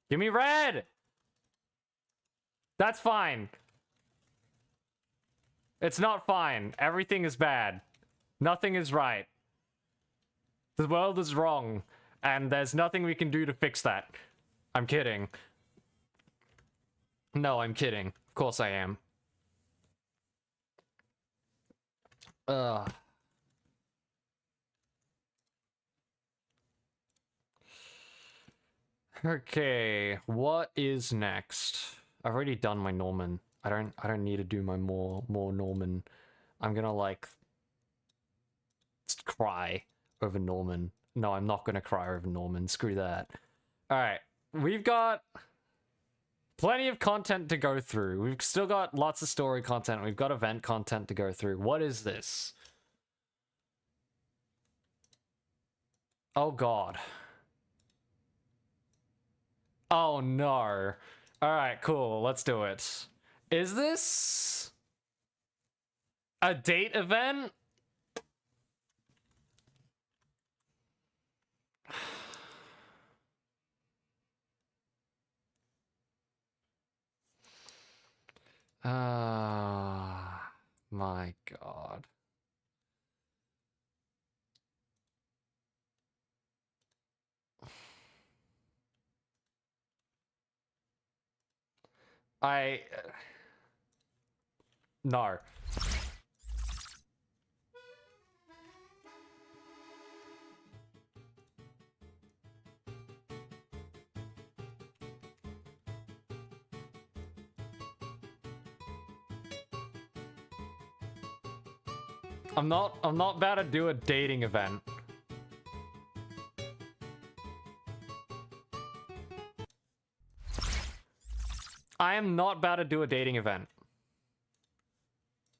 Give me red! That's fine. It's not fine. Everything is bad. Nothing is right. The world is wrong, and there's nothing we can do to fix that. I'm kidding. No, I'm kidding. Of course I am. Ugh. Okay, what is next? I've already done my Norman. I don't need to do my more Norman. I'm gonna like cry over Norman. No, I'm not gonna cry over Norman. Screw that. Alright, we've got plenty of content to go through. We've still got lots of story content. We've got event content to go through. What is this? Oh god. Oh no. Alright, cool. Let's do it. Is this a date event? Ah, my god. No. I'm not about to do a dating event. I am not about to do a dating event.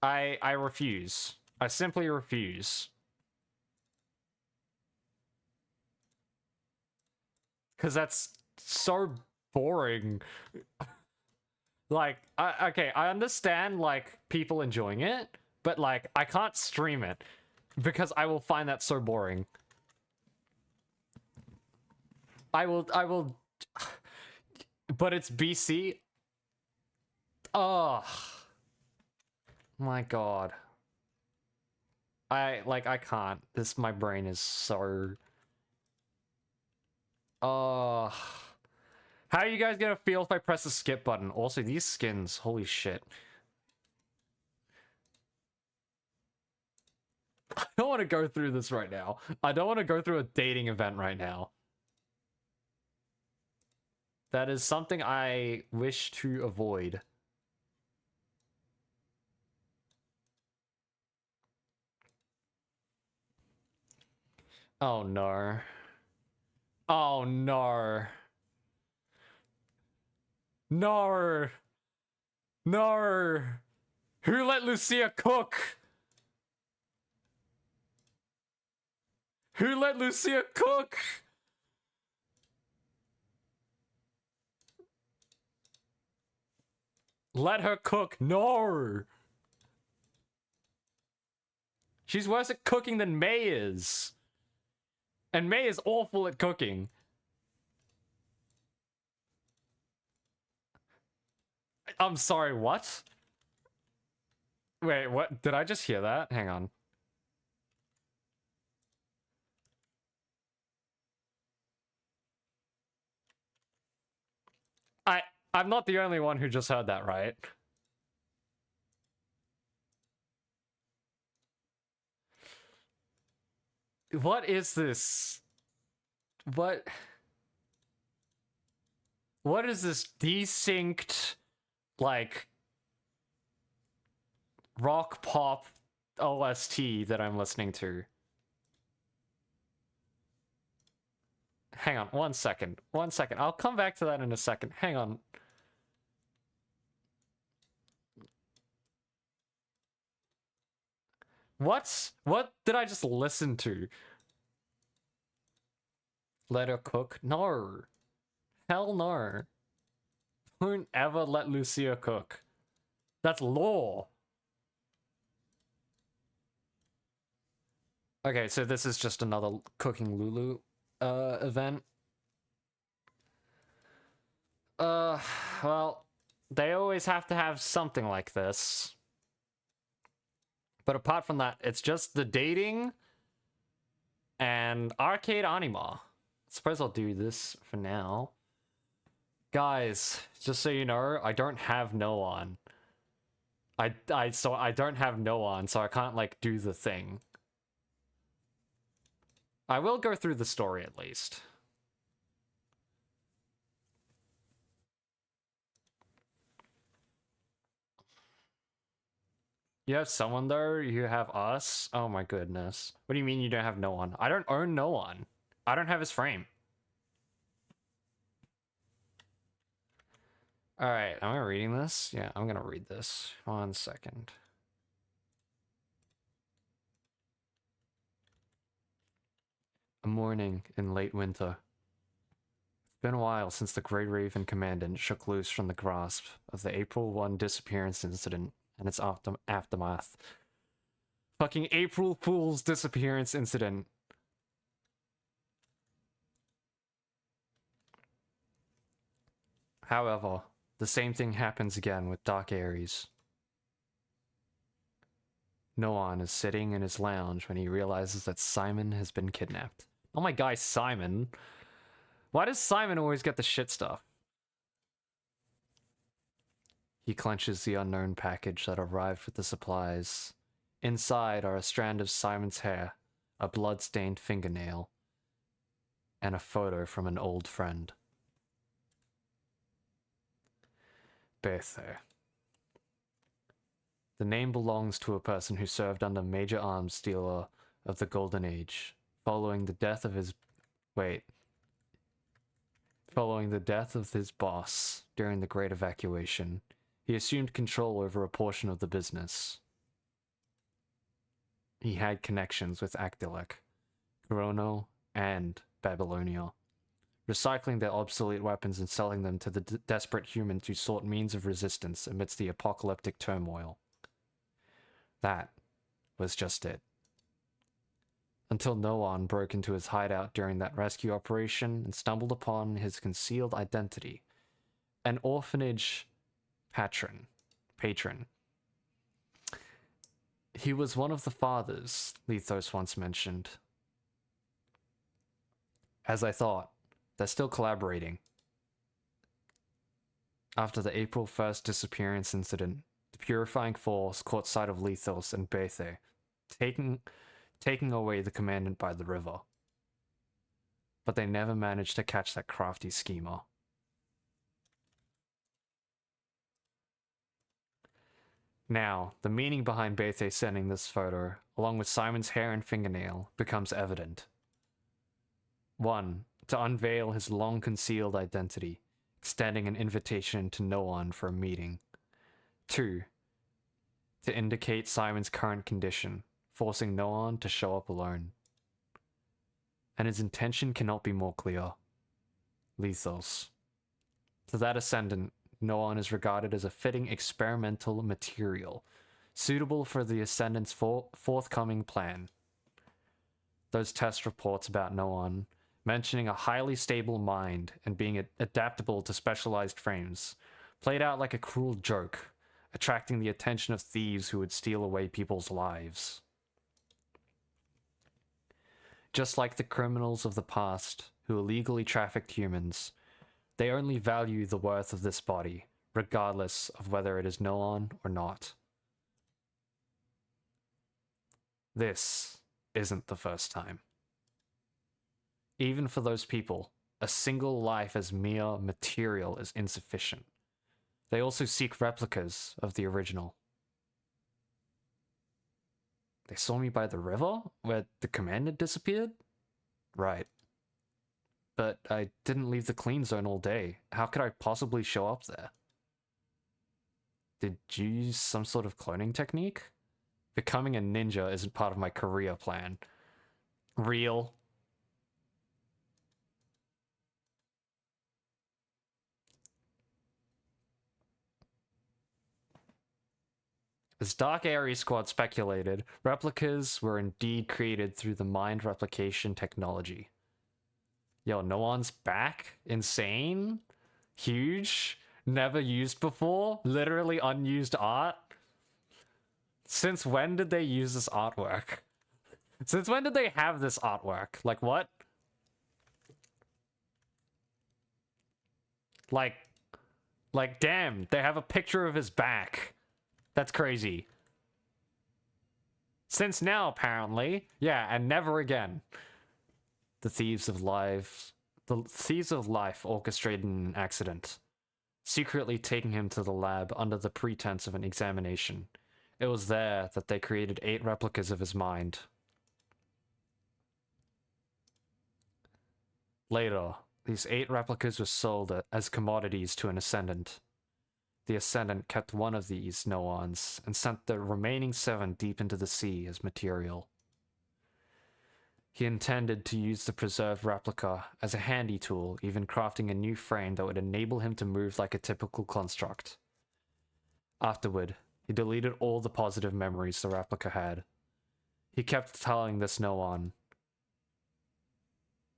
I refuse. I simply refuse. Cause that's so boring. Like, okay, I understand like people enjoying it, but like I can't stream it because I will find that so boring. I will but it's BC. Oh my god. I can't. My brain is so... Oh. How are you guys gonna feel if I press the skip button? Also, these skins, holy shit. I don't want to go through this right now. I don't want to go through a dating event right now. That is something I wish to avoid. Oh no. Oh no. No. No. Who let Lucia cook? Who let Lucia cook? Let her cook. No. She's worse at cooking than May is. And May is awful at cooking. I'm sorry, what? Wait, what? Did I just hear that? Hang on. I'm not the only one who just heard that, right? What is this? What is this desynced, like, rock pop OST that I'm listening to? Hang on, 1 second. 1 second. I'll come back to that in a second. Hang on. What did I just listen to? Let her cook? No. Hell no. Don't ever let Lucia cook. That's law. Okay, so this is just another Cooking Lulu event. Well, they always have to have something like this. But apart from that, it's just the dating and arcade Anima. I suppose I'll do this for now. Guys, just so you know, I don't have Noan. I don't have Noan, so I can't, like, do the thing. I will go through the story at least. You have someone though? You have us? Oh my goodness. What do you mean you don't have Noan? I don't own Noan. I don't have his frame. Alright, am I reading this? Yeah, I'm gonna read this. 1 second. A morning in late winter. It's been a while since the Grey Raven Commandant shook loose from the grasp of the April 1 disappearance incident and its aftermath. Fucking April Fool's disappearance incident. However, the same thing happens again with Dark Aries. Noan is sitting in his lounge when he realizes that Simon has been kidnapped. Oh my guy, Simon. Why does Simon always get the shit stuff? He clenches the unknown package that arrived with the supplies. Inside are a strand of Simon's hair, a blood-stained fingernail, and a photo from an old friend. Bethe. The name belongs to a person who served under Major Arms Dealer of the Golden Age. Following the death of his boss during the Great Evacuation, he assumed control over a portion of the business. He had connections with Agdilec, Corono, and Babylonia, recycling their obsolete weapons and selling them to the desperate humans who sought means of resistance amidst the apocalyptic turmoil. That was just it. Until Noan broke into his hideout during that rescue operation and stumbled upon his concealed identity, an orphanage patron. He was one of the fathers, Lethos once mentioned. As I thought, they're still collaborating. After the April 1st disappearance incident, the Purifying Force caught sight of Lethos and Bethe, taking away the commandant by the river. But they never managed to catch that crafty schemer. Now, the meaning behind Bethe sending this photo, along with Simon's hair and fingernail, becomes evident. 1. To unveil his long-concealed identity, extending an invitation to Noan for a meeting. 2. To indicate Simon's current condition, forcing Noan to show up alone. And his intention cannot be more clear. Lethos. To that ascendant, Noan is regarded as a fitting experimental material, suitable for the Ascendant's forthcoming plan. Those test reports about Noan, mentioning a highly stable mind and being adaptable to specialized frames, played out like a cruel joke, attracting the attention of thieves who would steal away people's lives. Just like the criminals of the past who illegally trafficked humans, they only value the worth of this body, regardless of whether it is Noan or not. This isn't the first time. Even for those people, a single life as mere material is insufficient. They also seek replicas of the original. They saw me by the river, where the commandant disappeared? Right. But I didn't leave the clean zone all day. How could I possibly show up there? Did you use some sort of cloning technique? Becoming a ninja isn't part of my career plan. Real. As Dark Ares Squad speculated, replicas were indeed created through the mind replication technology. Yo, Noan's back? Insane? Huge? Never used before? Literally unused art? Since when did they use this artwork? Since when did they have this artwork? Like, what? Like, damn, they have a picture of his back. That's crazy. Since now, apparently. Yeah, and never again. The thieves of life orchestrated an accident, secretly taking him to the lab under the pretense of an examination. It was there that they created 8 replicas of his mind. Later, these 8 replicas were sold as commodities to an Ascendant. The Ascendant kept one of these Noans and sent the remaining 7 deep into the sea as material. He intended to use the preserved replica as a handy tool, even crafting a new frame that would enable him to move like a typical construct. Afterward, he deleted all the positive memories the replica had. He kept telling this Noan,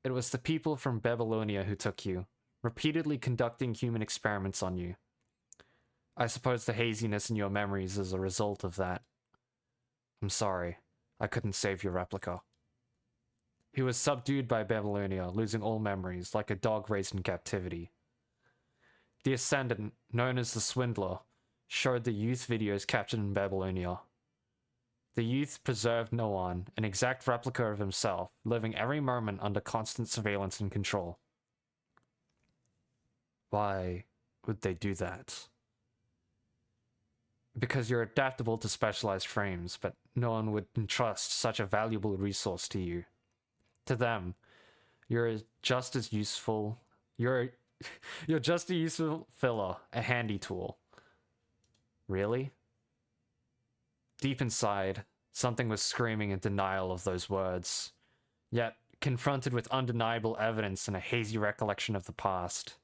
"It was the people from Babylonia who took you, repeatedly conducting human experiments on you. I suppose the haziness in your memories is a result of that. I'm sorry, I couldn't save your replica." He was subdued by Babylonia, losing all memories, like a dog raised in captivity. The Ascendant, known as the Swindler, showed the youth videos captured in Babylonia. The youth preserved Noan, an exact replica of himself, living every moment under constant surveillance and control. Why would they do that? Because you're adaptable to specialized frames, but no one would entrust such a valuable resource to you. To them, you're just as useful. You're just a useful filler, a handy tool. Really? Deep inside, something was screaming in denial of those words. Yet, confronted with undeniable evidence and a hazy recollection of the past,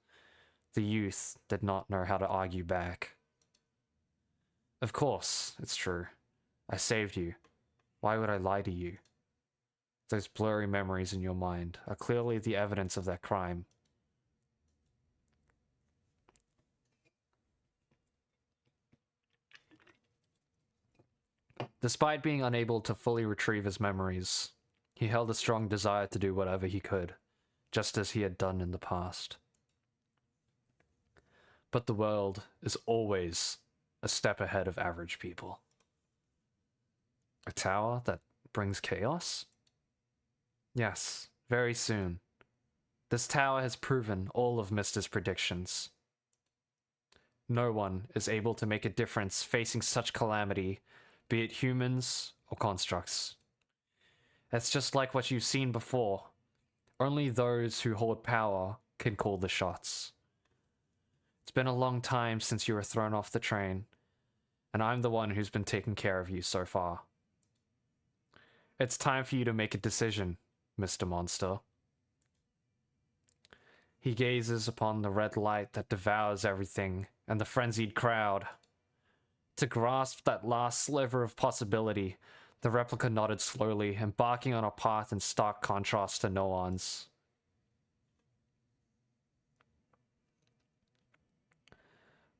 the youth did not know how to argue back. Of course, it's true. I saved you. Why would I lie to you? Those blurry memories in your mind are clearly the evidence of that crime. Despite being unable to fully retrieve his memories, he held a strong desire to do whatever he could, just as he had done in the past. But the world is always a step ahead of average people. A tower that brings chaos? Yes, very soon. This tower has proven all of Mister's predictions. No one is able to make a difference facing such calamity, be it humans or constructs. It's just like what you've seen before. Only those who hold power can call the shots. It's been a long time since you were thrown off the train, and I'm the one who's been taking care of you so far. It's time for you to make a decision, Mr. Monster. He gazes upon the red light that devours everything and the frenzied crowd. To grasp that last sliver of possibility, the replica nodded slowly, embarking on a path in stark contrast to Noan's.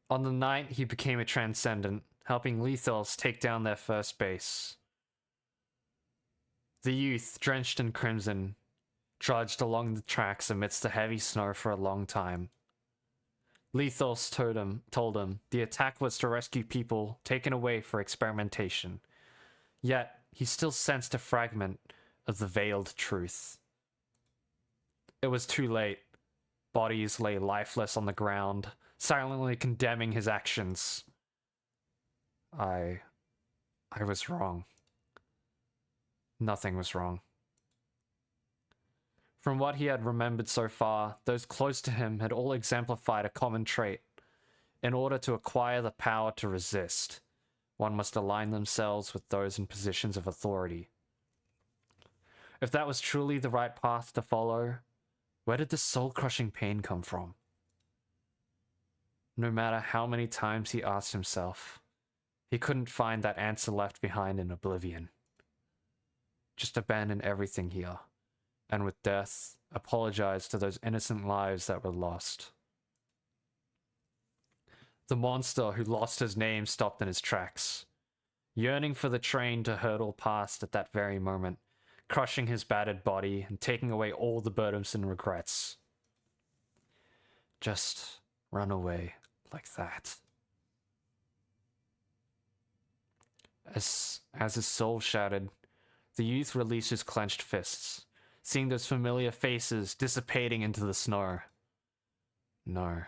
On the night, he became a transcendent, helping Lethals take down their first base. The youth, drenched in crimson, trudged along the tracks amidst the heavy snow for a long time. Lethals told him the attack was to rescue people taken away for experimentation. Yet, he still sensed a fragment of the veiled truth. It was too late. Bodies lay lifeless on the ground, silently condemning his actions. I was wrong. Nothing was wrong. From what he had remembered so far, those close to him had all exemplified a common trait. In order to acquire the power to resist, one must align themselves with those in positions of authority. If that was truly the right path to follow, where did this soul-crushing pain come from? No matter how many times he asked himself, he couldn't find that answer left behind in oblivion. Just abandon everything here, and with death, apologize to those innocent lives that were lost. The monster who lost his name stopped in his tracks, yearning for the train to hurtle past at that very moment, crushing his battered body and taking away all the burdensome regrets. Just run away like that. As his soul shattered, the youth released his clenched fists, seeing those familiar faces dissipating into the snow. No,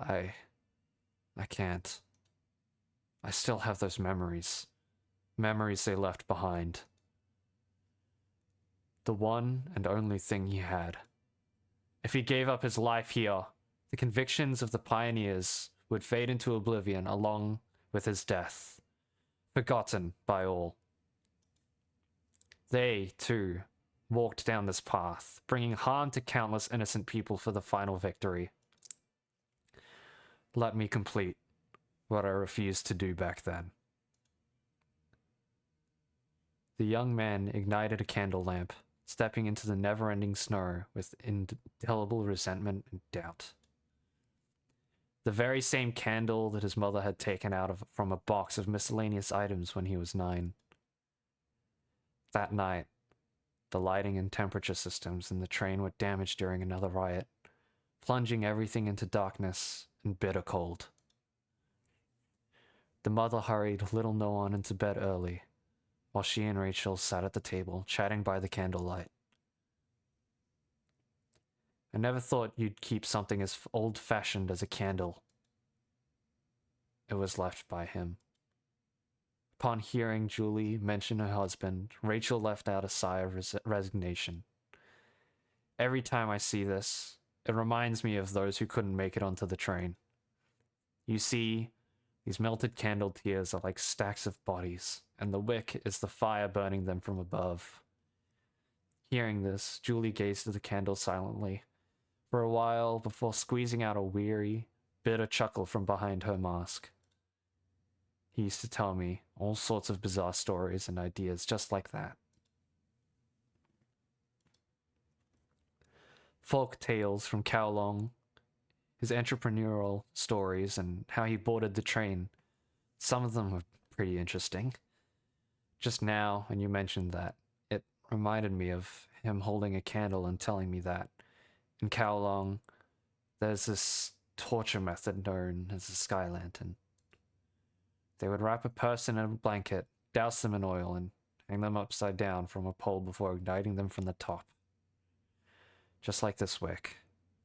I can't. I still have those memories. Memories they left behind. The one and only thing he had. If he gave up his life here, the convictions of the pioneers would fade into oblivion along with his death, forgotten by all. They, too, walked down this path, bringing harm to countless innocent people for the final victory. Let me complete what I refused to do back then. The young man ignited a candle lamp, stepping into the never-ending snow with indelible resentment and doubt. The very same candle that his mother had taken from a box of miscellaneous items when he was 9. That night, the lighting and temperature systems in the train were damaged during another riot, plunging everything into darkness and bitter cold. The mother hurried little Noan into bed early, while she and Rachel sat at the table, chatting by the candlelight. I never thought you'd keep something as old-fashioned as a candle. It was left by him. Upon hearing Julie mention her husband, Rachel let out a sigh of resignation. Every time I see this, it reminds me of those who couldn't make it onto the train. You see, these melted candle tears are like stacks of bodies, and the wick is the fire burning them from above. Hearing this, Julie gazed at the candle silently, for a while before squeezing out a weary, bitter chuckle from behind her mask. He used to tell me all sorts of bizarre stories and ideas just like that. Folk tales from Kowloon, his entrepreneurial stories, and how he boarded the train. Some of them were pretty interesting. Just now, when you mentioned that, it reminded me of him holding a candle and telling me that in Kowloon, there's this torture method known as the sky lantern. They would wrap a person in a blanket, douse them in oil, and hang them upside down from a pole before igniting them from the top. Just like this wick,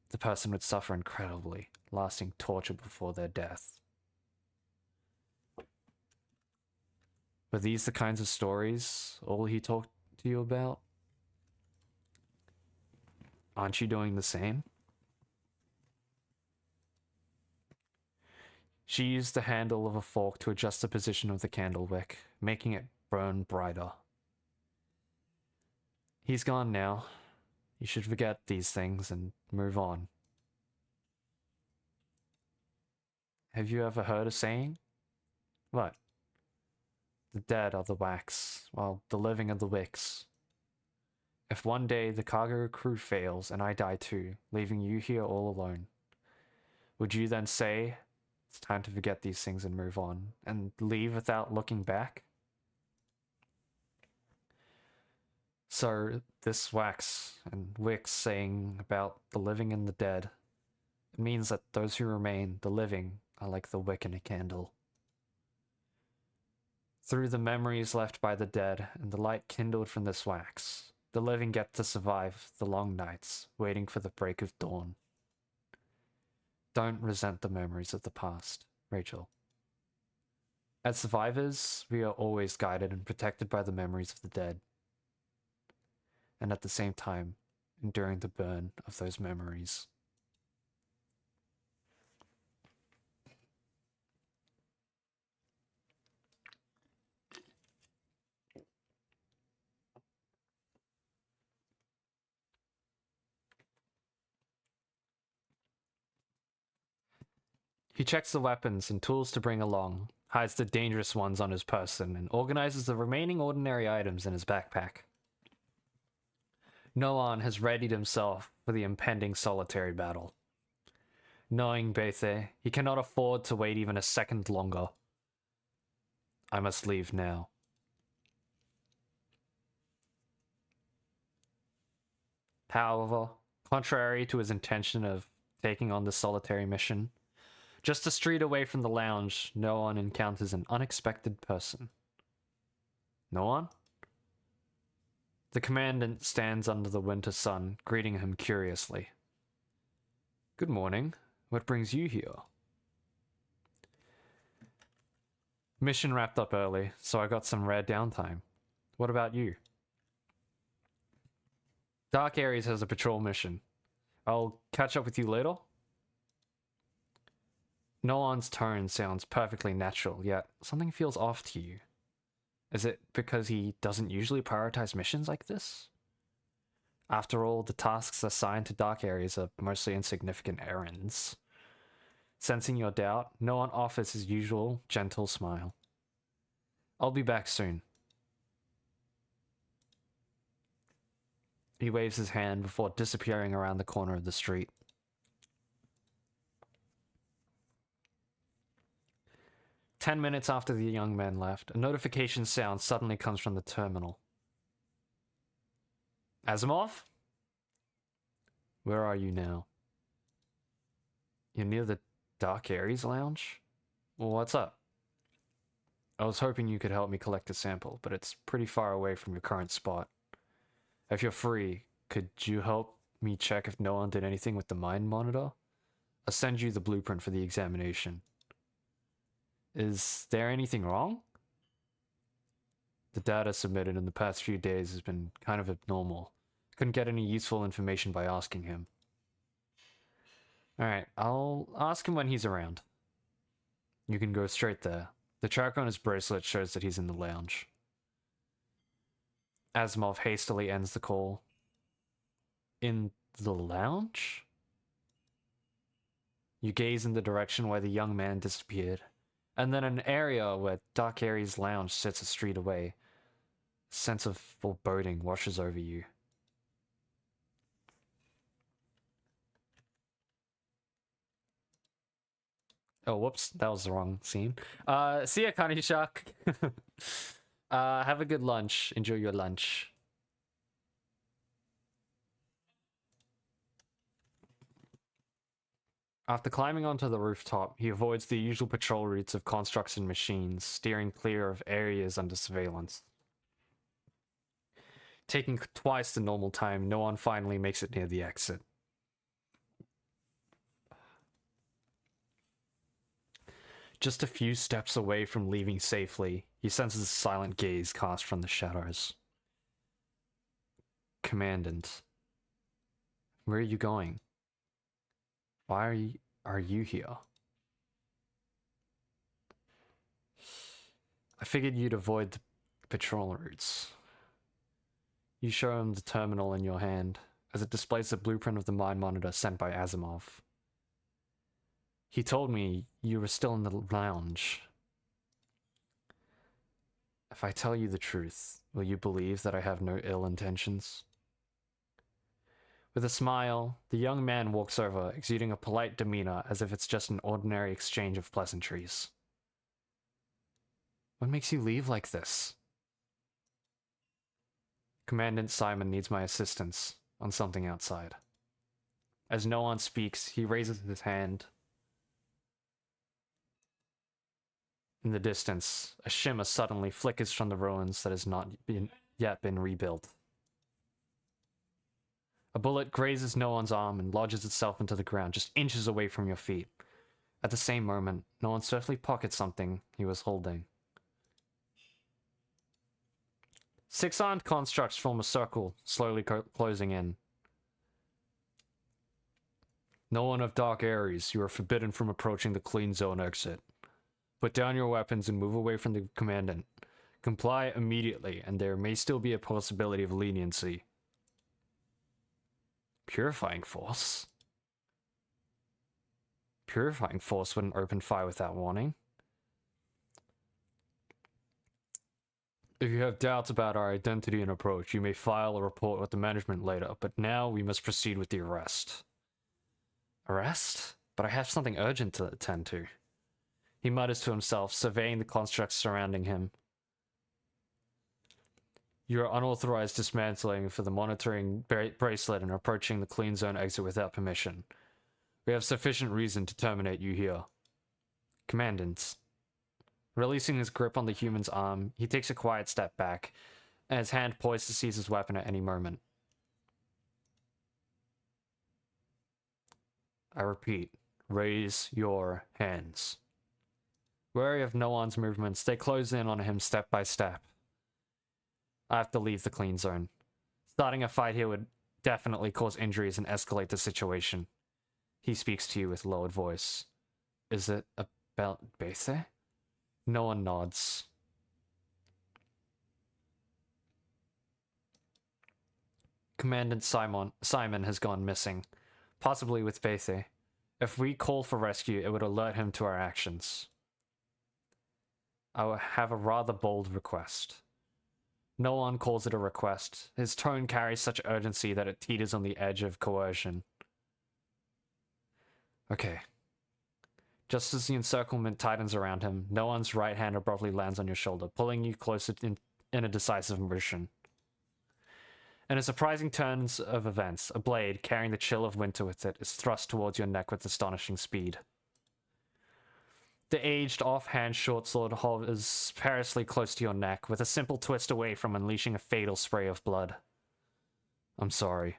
the person would suffer incredibly, lasting torture before their death. Were these the kinds of stories all he talked to you about? Aren't you doing the same? She used the handle of a fork to adjust the position of the candle wick, making it burn brighter. He's gone now. You should forget these things and move on. Have you ever heard a saying? What? The dead are the wax, while the living are the wicks. If one day the cargo crew fails and I die too, leaving you here all alone, would you then say, it's time to forget these things and move on, and leave without looking back? So, this wax and wicks saying about the living and the dead, it means that those who remain, the living, are like the wick in a candle. Through the memories left by the dead and the light kindled from this wax, the living get to survive the long nights, waiting for the break of dawn. Don't resent the memories of the past, Rachel. As survivors, we are always guided and protected by the memories of the dead. And at the same time, enduring the burn of those memories. He checks the weapons and tools to bring along, hides the dangerous ones on his person, and organizes the remaining ordinary items in his backpack. Noan has readied himself for the impending solitary battle. Knowing Bethe, he cannot afford to wait even a second longer. I must leave now. However, contrary to his intention of taking on this solitary mission, just a street away from the lounge, Noan encounters an unexpected person. Noan? The commandant stands under the winter sun, greeting him curiously. Good morning. What brings you here? Mission wrapped up early, so I got some rare downtime. What about you? Dark Ares has a patrol mission. I'll catch up with you later. Nolan's tone sounds perfectly natural, yet something feels off to you. Is it because he doesn't usually prioritize missions like this? After all, the tasks assigned to Dark Ares are mostly insignificant errands. Sensing your doubt, Nolan offers his usual gentle smile. I'll be back soon. He waves his hand before disappearing around the corner of the street. Ten minutes after the young man left, a notification sound suddenly comes from the terminal. Asimov? Where are you now? You're near the Dark Ares lounge? Well, what's up? I was hoping you could help me collect a sample, but it's pretty far away from your current spot. If you're free, could you help me check if no one did anything with the mind monitor? I'll send you the blueprint for the examination. Is there anything wrong? The data submitted in the past few days has been kind of abnormal. Couldn't get any useful information by asking him. Alright, I'll ask him when he's around. You can go straight there. The tracker on his bracelet shows that he's in the lounge. Asimov hastily ends the call. In the lounge? You gaze in the direction where the young man disappeared, and then an area where Dark Ares lounge sits a street away. A sense of foreboding washes over you. Oh, whoops, that was the wrong scene. See ya, Kanishak. Have a good lunch. Enjoy your lunch. After climbing onto the rooftop, he avoids the usual patrol routes of constructs and machines, steering clear of areas under surveillance. Taking twice the normal time, Noan finally makes it near the exit. Just a few steps away from leaving safely, he senses a silent gaze cast from the shadows. Commandant, where are you going? Why are you here? I figured you'd avoid the patrol routes. You show him the terminal in your hand, as it displays the blueprint of the mind monitor sent by Asimov. He told me you were still in the lounge. If I tell you the truth, will you believe that I have no ill intentions? With a smile, the young man walks over, exuding a polite demeanor as if it's just an ordinary exchange of pleasantries. What makes you leave like this? Commandant Simon needs my assistance on something outside. As Noan speaks, he raises his hand. In the distance, a shimmer suddenly flickers from the ruins that has not yet been rebuilt. A bullet grazes Noan's arm and lodges itself into the ground just inches away from your feet. At the same moment, Noan swiftly pockets something he was holding. 6 armed constructs form a circle, slowly closing in. Noan of Dark Ares, you are forbidden from approaching the clean zone exit. Put down your weapons and move away from the commandant. Comply immediately, and there may still be a possibility of leniency. Purifying Force? Purifying Force wouldn't open fire without warning. If you have doubts about our identity and approach, you may file a report with the management later, but now we must proceed with the arrest. Arrest? But I have something urgent to attend to. He mutters to himself, surveying the constructs surrounding him. You are unauthorized dismantling for the monitoring bracelet and approaching the clean zone exit without permission. We have sufficient reason to terminate you here. Commandant. Releasing his grip on the human's arm, he takes a quiet step back, and his hand poised to seize his weapon at any moment. I repeat, raise your hands. Wary of Noan's movements, they close in on him step by step. I have to leave the clean zone. Starting a fight here would definitely cause injuries and escalate the situation. He speaks to you with lowered voice. Is it about Bethe? Noan nods. Commandant Simon has gone missing, possibly with Bethe. If we call for rescue, it would alert him to our actions. I will have a rather bold request. Noan calls it a request. His tone carries such urgency that it teeters on the edge of coercion. Okay. Just as the encirclement tightens around him, Noan's right hand abruptly lands on your shoulder, pulling you closer in a decisive motion. In a surprising turn of events, a blade, carrying the chill of winter with it, is thrust towards your neck with astonishing speed. The aged, offhand short sword hovers perilously close to your neck, with a simple twist away from unleashing a fatal spray of blood. I'm sorry.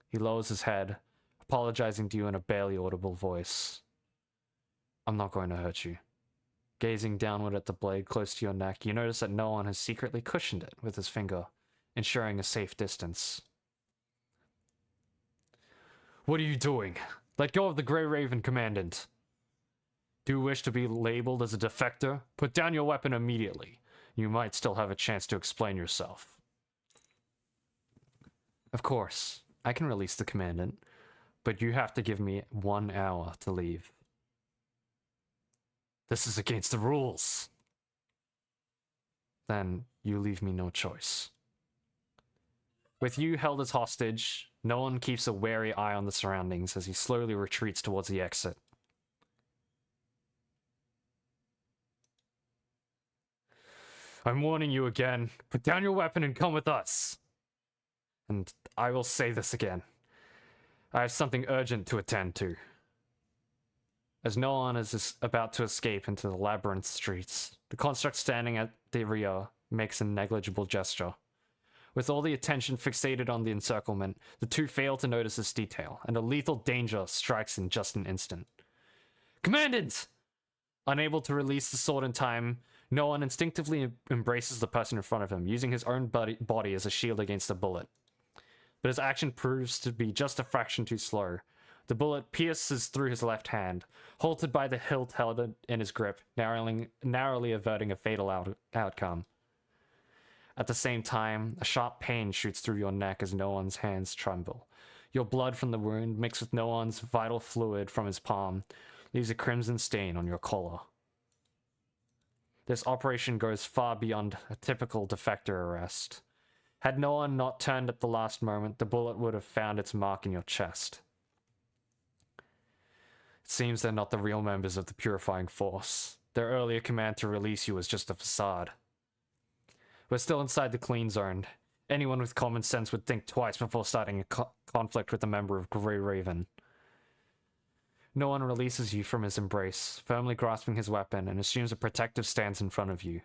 He lowers his head, apologizing to you in a barely audible voice. I'm not going to hurt you. Gazing downward at the blade close to your neck, you notice that Noan has secretly cushioned it with his finger, ensuring a safe distance. What are you doing? Let go of the Grey Raven, Commandant. Do you wish to be labeled as a defector? Put down your weapon immediately. You might still have a chance to explain yourself. Of course, I can release the Commandant, but you have to give me 1 hour to leave. This is against the rules. Then you leave me no choice. With you held as hostage, Noan keeps a wary eye on the surroundings as he slowly retreats towards the exit. I'm warning you again. Put down your weapon and come with us. And I will say this again. I have something urgent to attend to. As Noan is about to escape into the labyrinth streets, the construct standing at the rear makes a negligible gesture. With all the attention fixated on the encirclement, the two fail to notice this detail, and a lethal danger strikes in just an instant. Commandant! Unable to release the sword in time, Noan instinctively embraces the person in front of him, using his own body as a shield against the bullet. But his action proves to be just a fraction too slow. The bullet pierces through his left hand, halted by the hilt held in his grip, narrowly averting a fatal outcome. At the same time, a sharp pain shoots through your neck as Noan's hands tremble. Your blood from the wound, mixed with Noan's vital fluid from his palm, leaves a crimson stain on your collar. This operation goes far beyond a typical defector arrest. Had Noan not turned at the last moment, the bullet would have found its mark in your chest. It seems they're not the real members of the Purifying Force. Their earlier command to release you was just a facade. We're still inside the clean zone. Anyone with common sense would think twice before starting a conflict with a member of Grey Raven. Noan releases you from his embrace, firmly grasping his weapon, and assumes a protective stance in front of you.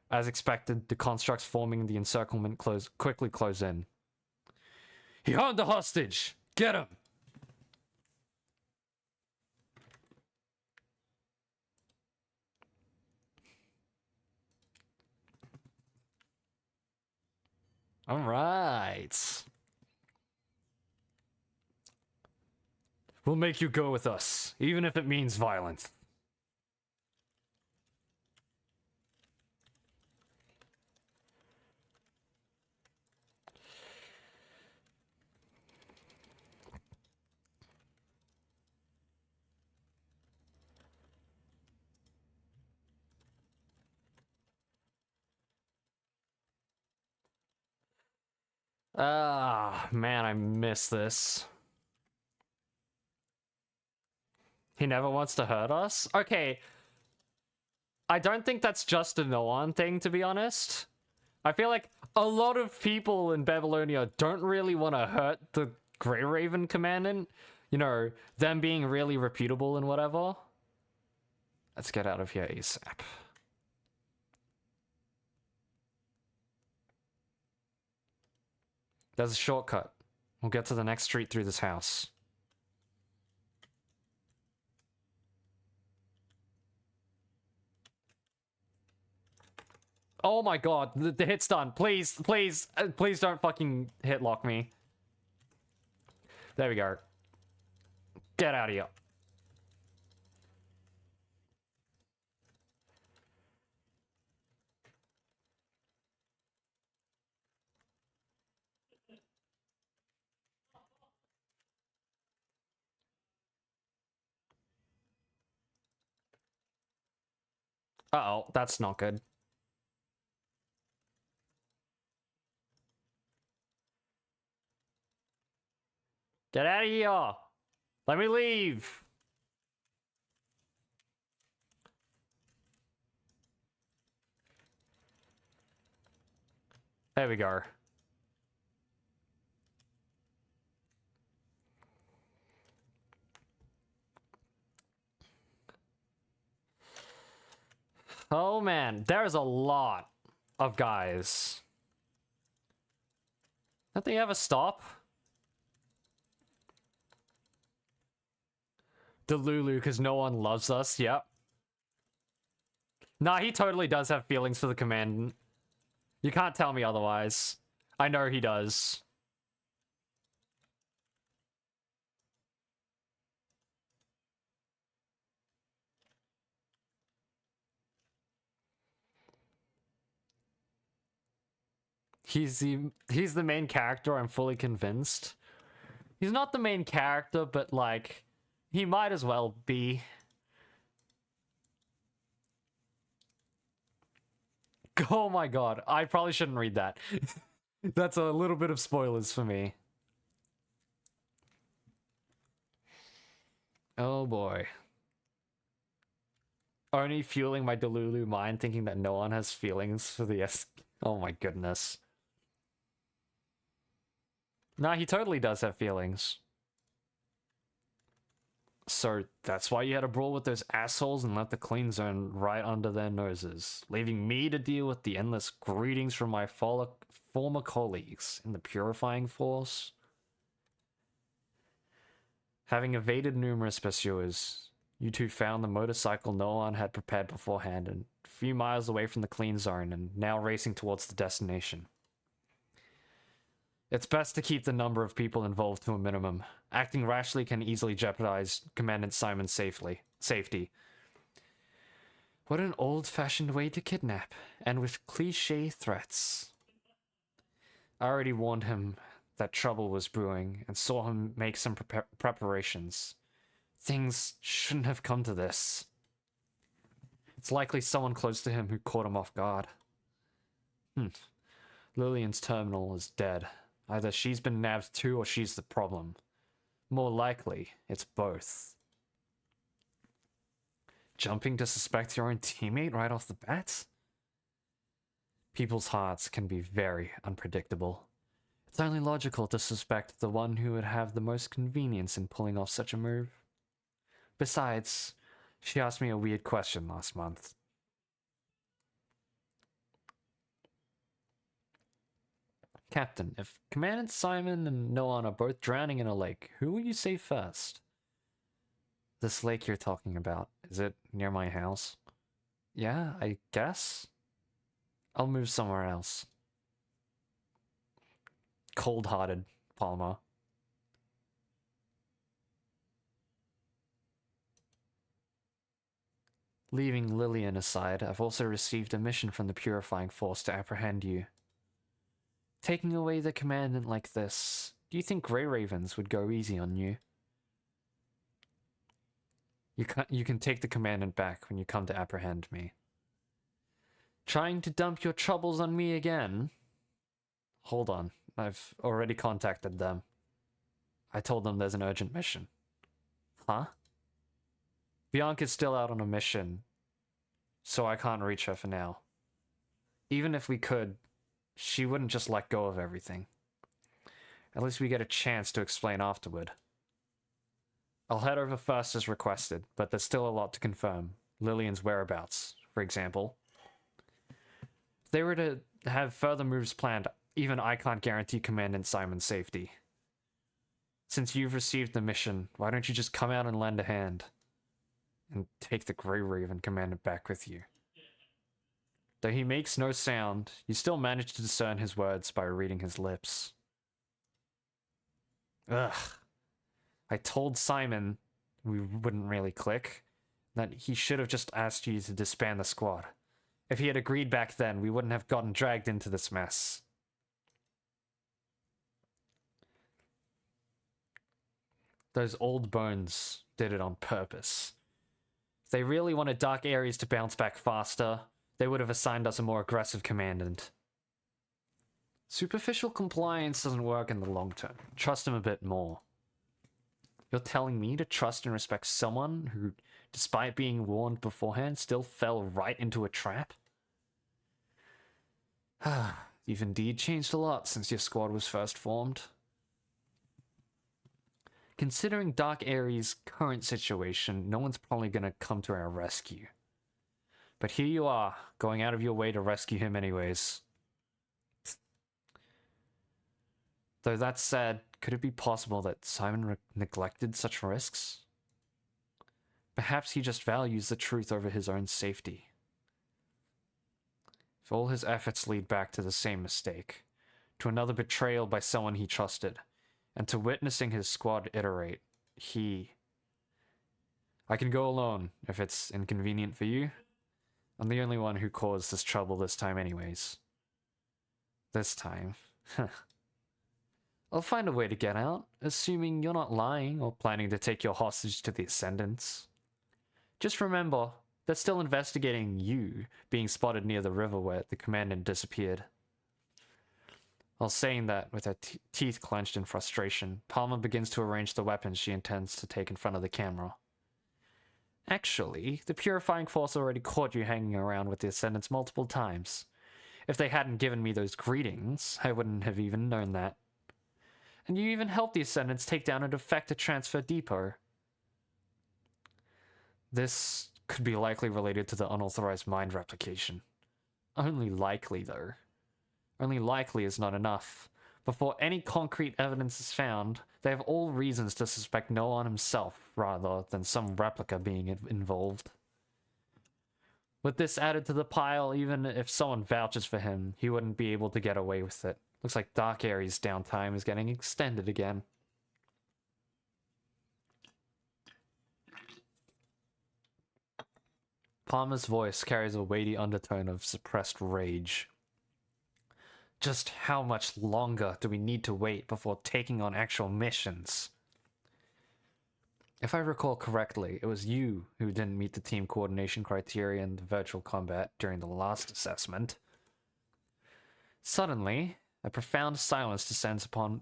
As expected, the constructs forming the encirclement quickly close in. He harmed the hostage! Get him! All right. We'll make you go with us, even if it means violence. Ah, man, I miss this. He never wants to hurt us? Okay. I don't think that's just a Noan thing, to be honest. I feel like a lot of people in Babylonia don't really want to hurt the Grey Raven Commandant. You know, them being really reputable and whatever. Let's get out of here ASAP. There's a shortcut. We'll get to the next street through this house. Oh my god, the hit's done. Please, please, please don't fucking hit lock me. There we go. Get out of here. Uh-oh, that's not good. Get out of here! Let me leave! There we go. Oh man, there's a lot of guys. Don't they ever stop? Delulu, because no one loves us, yep. Nah, he totally does have feelings for the commandant. You can't tell me otherwise. I know he does. He's the main character, I'm fully convinced. He's not the main character, but like, he might as well be. Oh my god, I probably shouldn't read that. That's a little bit of spoilers for me. Oh boy. Only fueling my Delulu mind thinking that no one has feelings for the Oh my goodness. Nah, he totally does have feelings. So that's why you had a brawl with those assholes and left the clean zone right under their noses, leaving me to deal with the endless greetings from my former colleagues in the purifying force. Having evaded numerous pursuers, you two found the motorcycle Noan had prepared beforehand and a few miles away from the clean zone and now racing towards the destination. It's best to keep the number of people involved to a minimum. Acting rashly can easily jeopardize Commandant Simon's safety. What an old-fashioned way to kidnap, and with cliché threats. I already warned him that trouble was brewing and saw him make some preparations. Things shouldn't have come to this. It's likely someone close to him who caught him off guard. Lillian's terminal is dead. Either she's been nabbed too or she's the problem. More likely, it's both. Jumping to suspect your own teammate right off the bat? People's hearts can be very unpredictable. It's only logical to suspect the one who would have the most convenience in pulling off such a move. Besides, she asked me a weird question last month. Captain, if Commandant Simon and Noan are both drowning in a lake, who will you save first? This lake you're talking about, is it near my house? Yeah, I guess. I'll move somewhere else. Cold-hearted, Palmer. Leaving Lillian aside, I've also received a mission from the Purifying Force to apprehend you. Taking away the Commandant like this, do you think Grey Ravens would go easy on you? You can take the Commandant back when you come to apprehend me. Trying to dump your troubles on me again? Hold on, I've already contacted them. I told them there's an urgent mission. Huh? Bianca's still out on a mission, so I can't reach her for now. Even if we could, she wouldn't just let go of everything. At least we get a chance to explain afterward. I'll head over first as requested, but there's still a lot to confirm. Lillian's whereabouts, for example. If they were to have further moves planned, even I can't guarantee Commandant Simon's safety. Since you've received the mission, why don't you just come out and lend a hand? And take the Grey Raven Commandant back with you. Though he makes no sound, you still manage to discern his words by reading his lips. Ugh. I told Simon we wouldn't really click, that he should have just asked you to disband the squad. If he had agreed back then, we wouldn't have gotten dragged into this mess. Those old bones did it on purpose. If they really wanted Dark Ares to bounce back faster, they would have assigned us a more aggressive commandant. Superficial compliance doesn't work in the long term. Trust him a bit more. You're telling me to trust and respect someone who, despite being warned beforehand, still fell right into a trap? You've indeed changed a lot since your squad was first formed. Considering Dark Ares' current situation, no one's probably gonna come to our rescue. But here you are, going out of your way to rescue him anyways. Though that said, could it be possible that Simon neglected such risks? Perhaps he just values the truth over his own safety. If all his efforts lead back to the same mistake, to another betrayal by someone he trusted, and to witnessing his squad iterate, I can go alone if it's inconvenient for you. I'm the only one who caused this trouble this time anyways. This time. I'll find a way to get out, assuming you're not lying or planning to take your hostage to the Ascendants. Just remember, they're still investigating you being spotted near the river where the Commandant disappeared. While saying that, with her teeth clenched in frustration, Palmer begins to arrange the weapons she intends to take in front of the camera. Actually, the Purifying Force already caught you hanging around with the Ascendants multiple times. If they hadn't given me those greetings, I wouldn't have even known that. And you even helped the Ascendants take down a defector transfer depot. This could be likely related to the unauthorized mind replication. Only likely, though. Only likely is not enough. Before any concrete evidence is found, they have all reasons to suspect Noan himself rather than some replica being involved. With this added to the pile, even if someone vouches for him, he wouldn't be able to get away with it. Looks like Dark Aries' downtime is getting extended again. Palmer's voice carries a weighty undertone of suppressed rage. Just how much longer do we need to wait before taking on actual missions? If I recall correctly, it was you who didn't meet the team coordination criteria in the virtual combat during the last assessment. Suddenly, a profound silence descends upon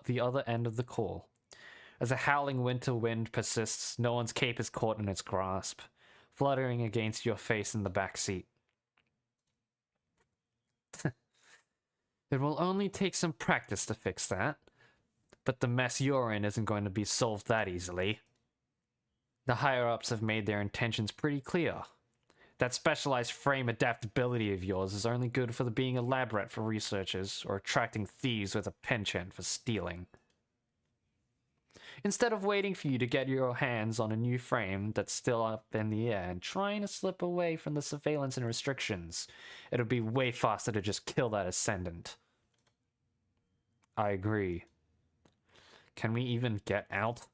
the other end of the call. As a howling winter wind persists, no one's cape is caught in its grasp, fluttering against your face in the back seat. It will only take some practice to fix that, but the mess you're in isn't going to be solved that easily. The higher-ups have made their intentions pretty clear. That specialized frame adaptability of yours is only good for being elaborate for researchers or attracting thieves with a penchant for stealing. Instead of waiting for you to get your hands on a new frame that's still up in the air and trying to slip away from the surveillance and restrictions, it'll be way faster to just kill that ascendant. I agree. Can we even get out?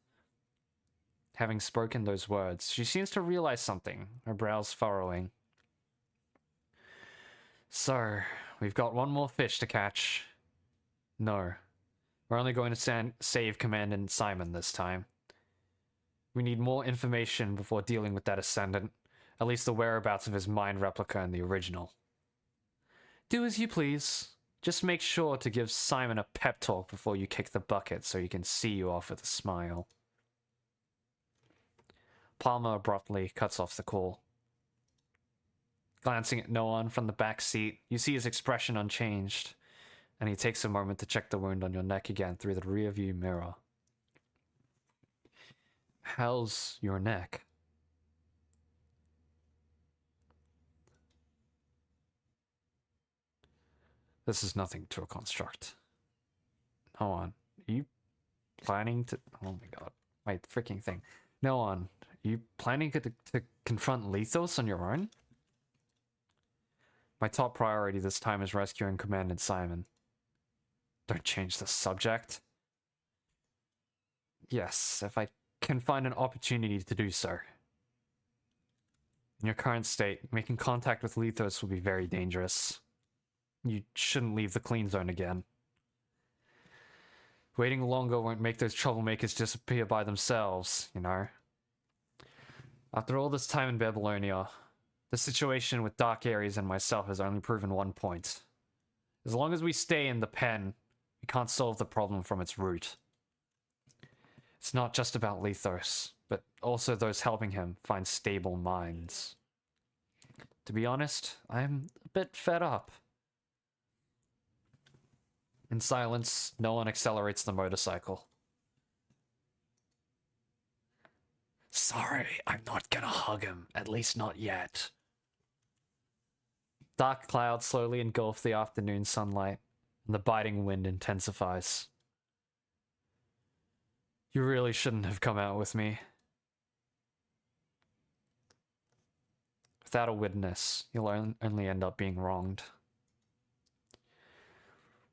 Having spoken those words, she seems to realize something, her brows furrowing. So, we've got one more fish to catch. No. We're only going to save Commandant Simon this time. We need more information before dealing with that Ascendant, at least the whereabouts of his mind replica in the original. Do as you please. Just make sure to give Simon a pep talk before you kick the bucket so he can see you off with a smile. Palmer abruptly cuts off the call. Glancing at Noan from the back seat, you see his expression unchanged, and he takes a moment to check the wound on your neck again through the rearview mirror. How's your neck? This is nothing to reconstruct. Noan, are you planning to... Oh my god. My freaking thing. Noan, are you planning to confront Lethos on your own? My top priority this time is rescuing Commandant Simon. Don't change the subject. Yes, if I can find an opportunity to do so. In your current state, making contact with Lethos will be very dangerous. You shouldn't leave the clean zone again. Waiting longer won't make those troublemakers disappear by themselves, you know. After all this time in Babylonia, the situation with Dark Aries and myself has only proven one point. As long as we stay in the pen, we can't solve the problem from its root. It's not just about Lethos, but also those helping him find stable minds. To be honest, I'm a bit fed up. In silence, Noan accelerates the motorcycle. Sorry, I'm not gonna hug him, at least not yet. Dark clouds slowly engulf the afternoon sunlight, and the biting wind intensifies. You really shouldn't have come out with me. Without a witness, you'll only end up being wronged.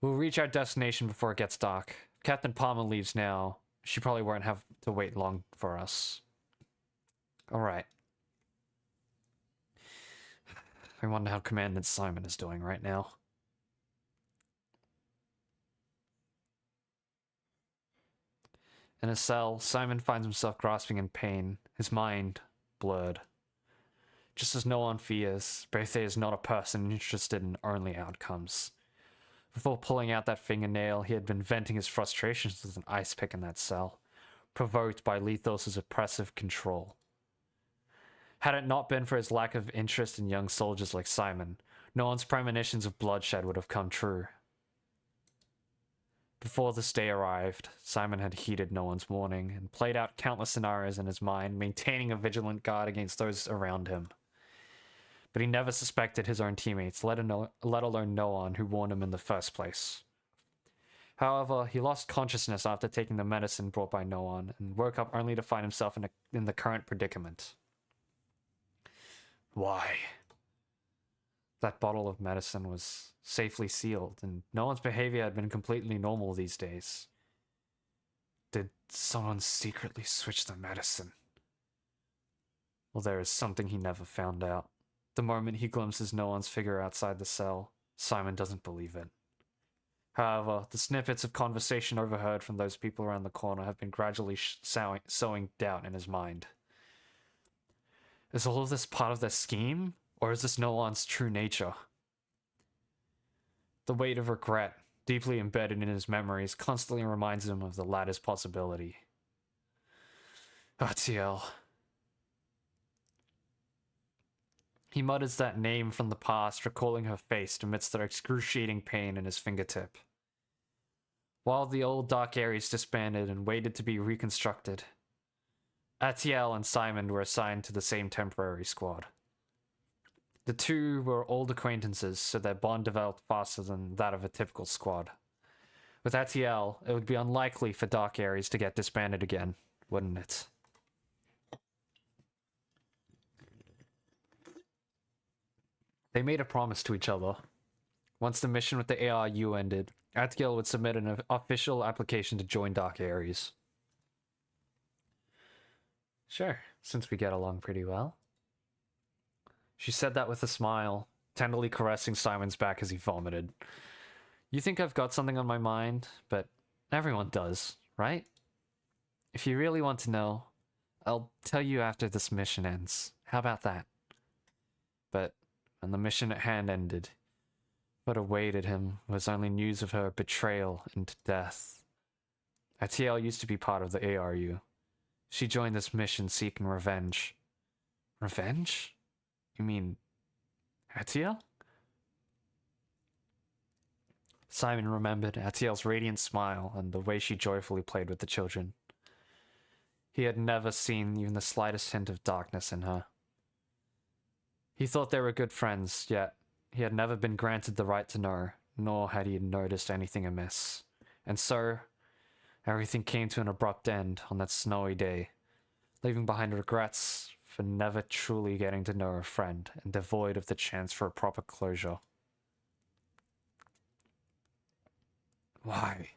We'll reach our destination before it gets dark. If Captain Palmer leaves now, she probably won't have to wait long for us. Alright. I wonder how Commandant Simon is doing right now. In a cell, Simon finds himself grasping in pain, his mind blurred. Just as Noan fears, Berthe is not a person interested in only outcomes. Before pulling out that fingernail, he had been venting his frustrations with an ice pick in that cell, provoked by Lethos' oppressive control. Had it not been for his lack of interest in young soldiers like Simon, Noan's premonitions of bloodshed would have come true. Before this day arrived, Simon had heeded Noan's warning and played out countless scenarios in his mind, maintaining a vigilant guard against those around him. But he never suspected his own teammates, let alone Noan, who warned him in the first place. However, he lost consciousness after taking the medicine brought by Noan and woke up only to find himself in the current predicament. Why? That bottle of medicine was safely sealed, and Noan's behavior had been completely normal these days. Did someone secretly switch the medicine? Well, there is something he never found out. The moment he glimpses Noan's figure outside the cell, Simon doesn't believe it. However, the snippets of conversation overheard from those people around the corner have been gradually sowing doubt in his mind. Is all of this part of their scheme, or is this Noan's true nature? The weight of regret, deeply embedded in his memories, constantly reminds him of the latter's possibility. Atiel. He mutters that name from the past, recalling her face amidst the excruciating pain in his fingertip. While the old Dark Ares disbanded and waited to be reconstructed, Atiel and Simon were assigned to the same temporary squad. The two were old acquaintances, so their bond developed faster than that of a typical squad. With Atiel, it would be unlikely for Dark Ares to get disbanded again, wouldn't it? They made a promise to each other. Once the mission with the ARU ended, Atiel would submit an official application to join Dark Ares. Sure, since we get along pretty well. She said that with a smile, tenderly caressing Simon's back as he vomited. You think I've got something on my mind, but everyone does, right? If you really want to know, I'll tell you after this mission ends. How about that? But when the mission at hand ended, what awaited him was only news of her betrayal and death. Atiel used to be part of the ARU. She joined this mission seeking revenge. Revenge? You mean Atiel? Simon remembered Atiel's radiant smile and the way she joyfully played with the children. He had never seen even the slightest hint of darkness in her. He thought they were good friends, yet he had never been granted the right to know, nor had he noticed anything amiss. And so, everything came to an abrupt end on that snowy day, leaving behind regrets for never truly getting to know a friend and devoid of the chance for a proper closure. Why?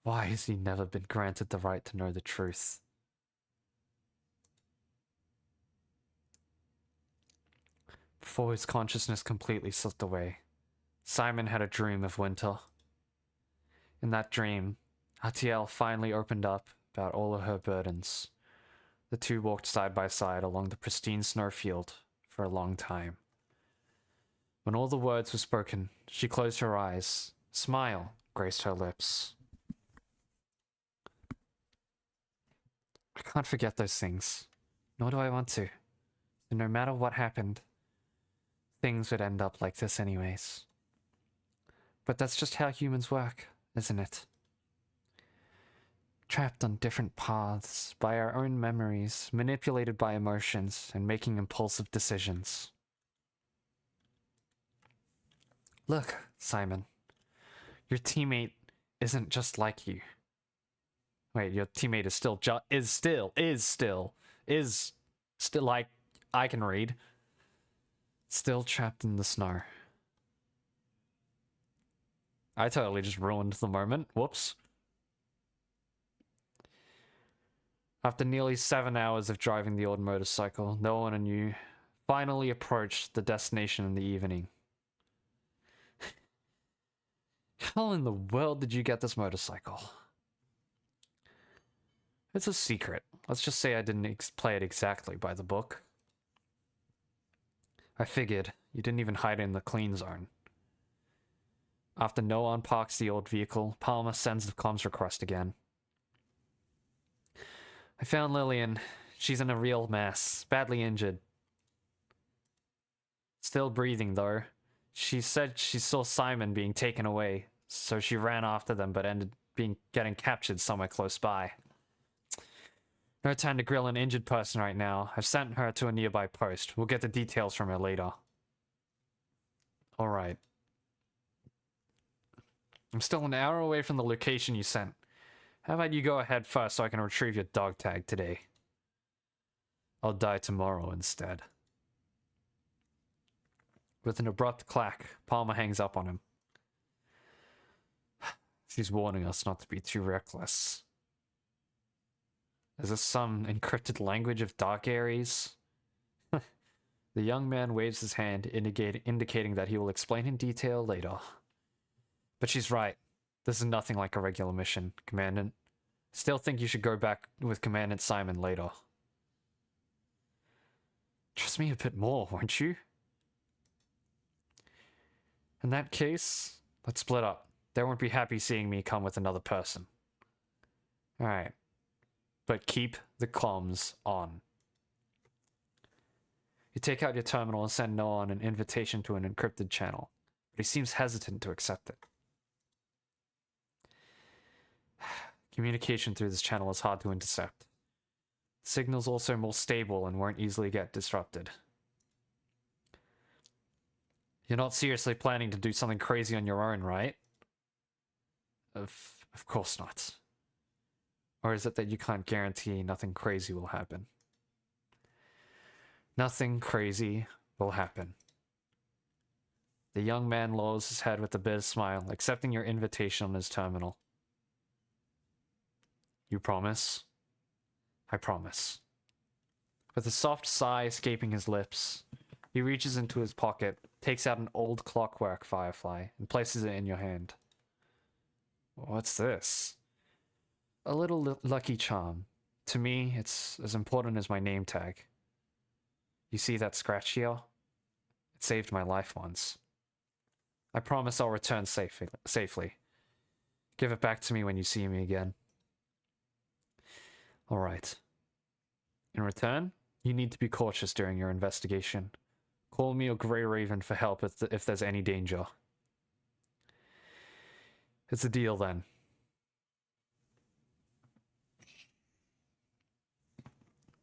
Why has he never been granted the right to know the truth? Before his consciousness completely slipped away, Simon had a dream of winter. In that dream, Atiel finally opened up about all of her burdens. The two walked side by side along the pristine snowfield for a long time. When all the words were spoken, she closed her eyes. A smile graced her lips. I can't forget those things, nor do I want to. And no matter what happened, things would end up like this anyways. But that's just how humans work, isn't it? Trapped on different paths by our own memories, manipulated by emotions, and making impulsive decisions. Look, Simon, your teammate isn't just like you. Wait, your teammate is still like I can read. Still trapped in the snow. I totally just ruined the moment. Whoops. After nearly 7 hours of driving the old motorcycle, Noan and you finally approached the destination in the evening. How in the world did you get this motorcycle? It's a secret. Let's just say I didn't play it exactly by the book. I figured you didn't even hide it in the clean zone. After Noan parks the old vehicle, Palmer sends the comms request again. I found Lillian. She's in a real mess, badly injured. Still breathing, though. She said she saw Simon being taken away, so she ran after them but ended getting captured somewhere close by. No time to grill an injured person right now. I've sent her to a nearby post. We'll get the details from her later. Alright. I'm still an hour away from the location you sent. How about you go ahead first so I can retrieve your dog tag today? I'll die tomorrow instead. With an abrupt clack, Palmer hangs up on him. She's warning us not to be too reckless. Is this some encrypted language of dark Aries? The young man waves his hand, indicating that he will explain in detail later. But she's right. This is nothing like a regular mission, Commandant. Still think you should go back with Commandant Simon later. Trust me a bit more, won't you? In that case, let's split up. They won't be happy seeing me come with another person. Alright. But keep the comms on. You take out your terminal and send Noan an invitation to an encrypted channel, but he seems hesitant to accept it. Communication through this channel is hard to intercept. Signals also more stable and won't easily get disrupted. You're not seriously planning to do something crazy on your own, right? Of course not. Or is it that you can't guarantee nothing crazy will happen? Nothing crazy will happen. The young man lowers his head with a bit of smile, accepting your invitation on his terminal. You promise? I promise. With a soft sigh escaping his lips, he reaches into his pocket, takes out an old clockwork firefly, and places it in your hand. What's this? A little lucky charm. To me, it's as important as my name tag. You see that scratch here? It saved my life once. I promise I'll return safely. Give it back to me when you see me again. Alright. In return, you need to be cautious during your investigation. Call me or Grey Raven for help if there's any danger. It's a deal then.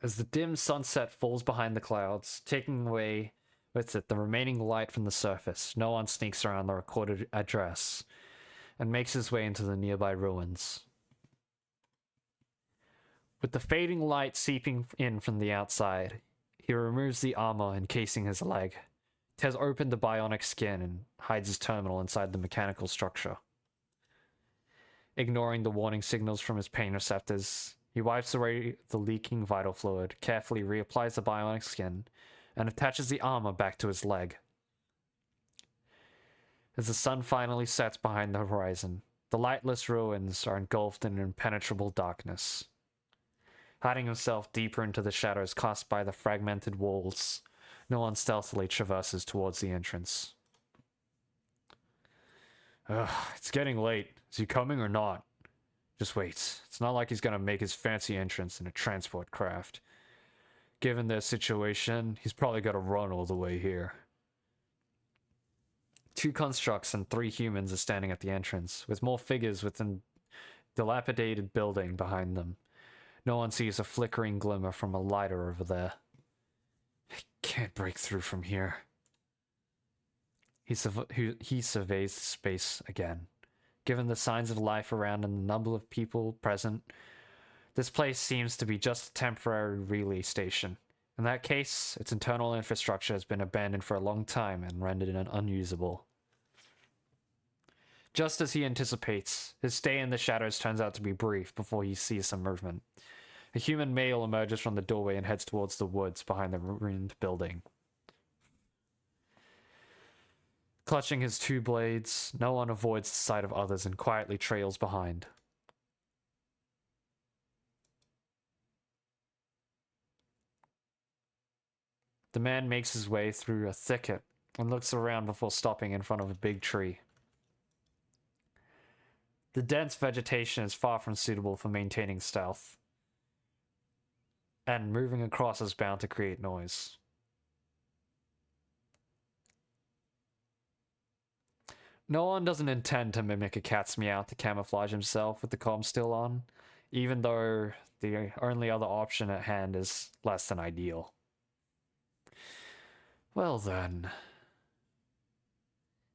As the dim sunset falls behind the clouds, taking away with it the remaining light from the surface, Noan sneaks around the recorded address and makes his way into the nearby ruins. With the fading light seeping in from the outside, he removes the armor encasing his leg, tears open the bionic skin, and hides his terminal inside the mechanical structure. Ignoring the warning signals from his pain receptors, he wipes away the leaking vital fluid, carefully reapplies the bionic skin, and attaches the armor back to his leg. As the sun finally sets behind the horizon, the lightless ruins are engulfed in impenetrable darkness. Hiding himself deeper into the shadows cast by the fragmented walls, Noan stealthily traverses towards the entrance. It's getting late. Is he coming or not? Just wait. It's not like he's gonna make his fancy entrance in a transport craft. Given their situation, he's probably gotta run all the way here. 2 constructs and 3 humans are standing at the entrance, with more figures within dilapidated building behind them. No one sees a flickering glimmer from a lighter over there. I can't break through from here. He surveys the space again. Given the signs of life around and the number of people present, this place seems to be just a temporary relay station. In that case, its internal infrastructure has been abandoned for a long time and rendered unusable. Just as he anticipates, his stay in the shadows turns out to be brief before he sees some movement. A human male emerges from the doorway and heads towards the woods behind the ruined building. Clutching his 2 blades, Noan avoids the sight of others and quietly trails behind. The man makes his way through a thicket and looks around before stopping in front of a big tree. The dense vegetation is far from suitable for maintaining stealth, and moving across is bound to create noise. No one doesn't intend to mimic a cat's meow to camouflage himself with the comm still on, even though the only other option at hand is less than ideal. Well then.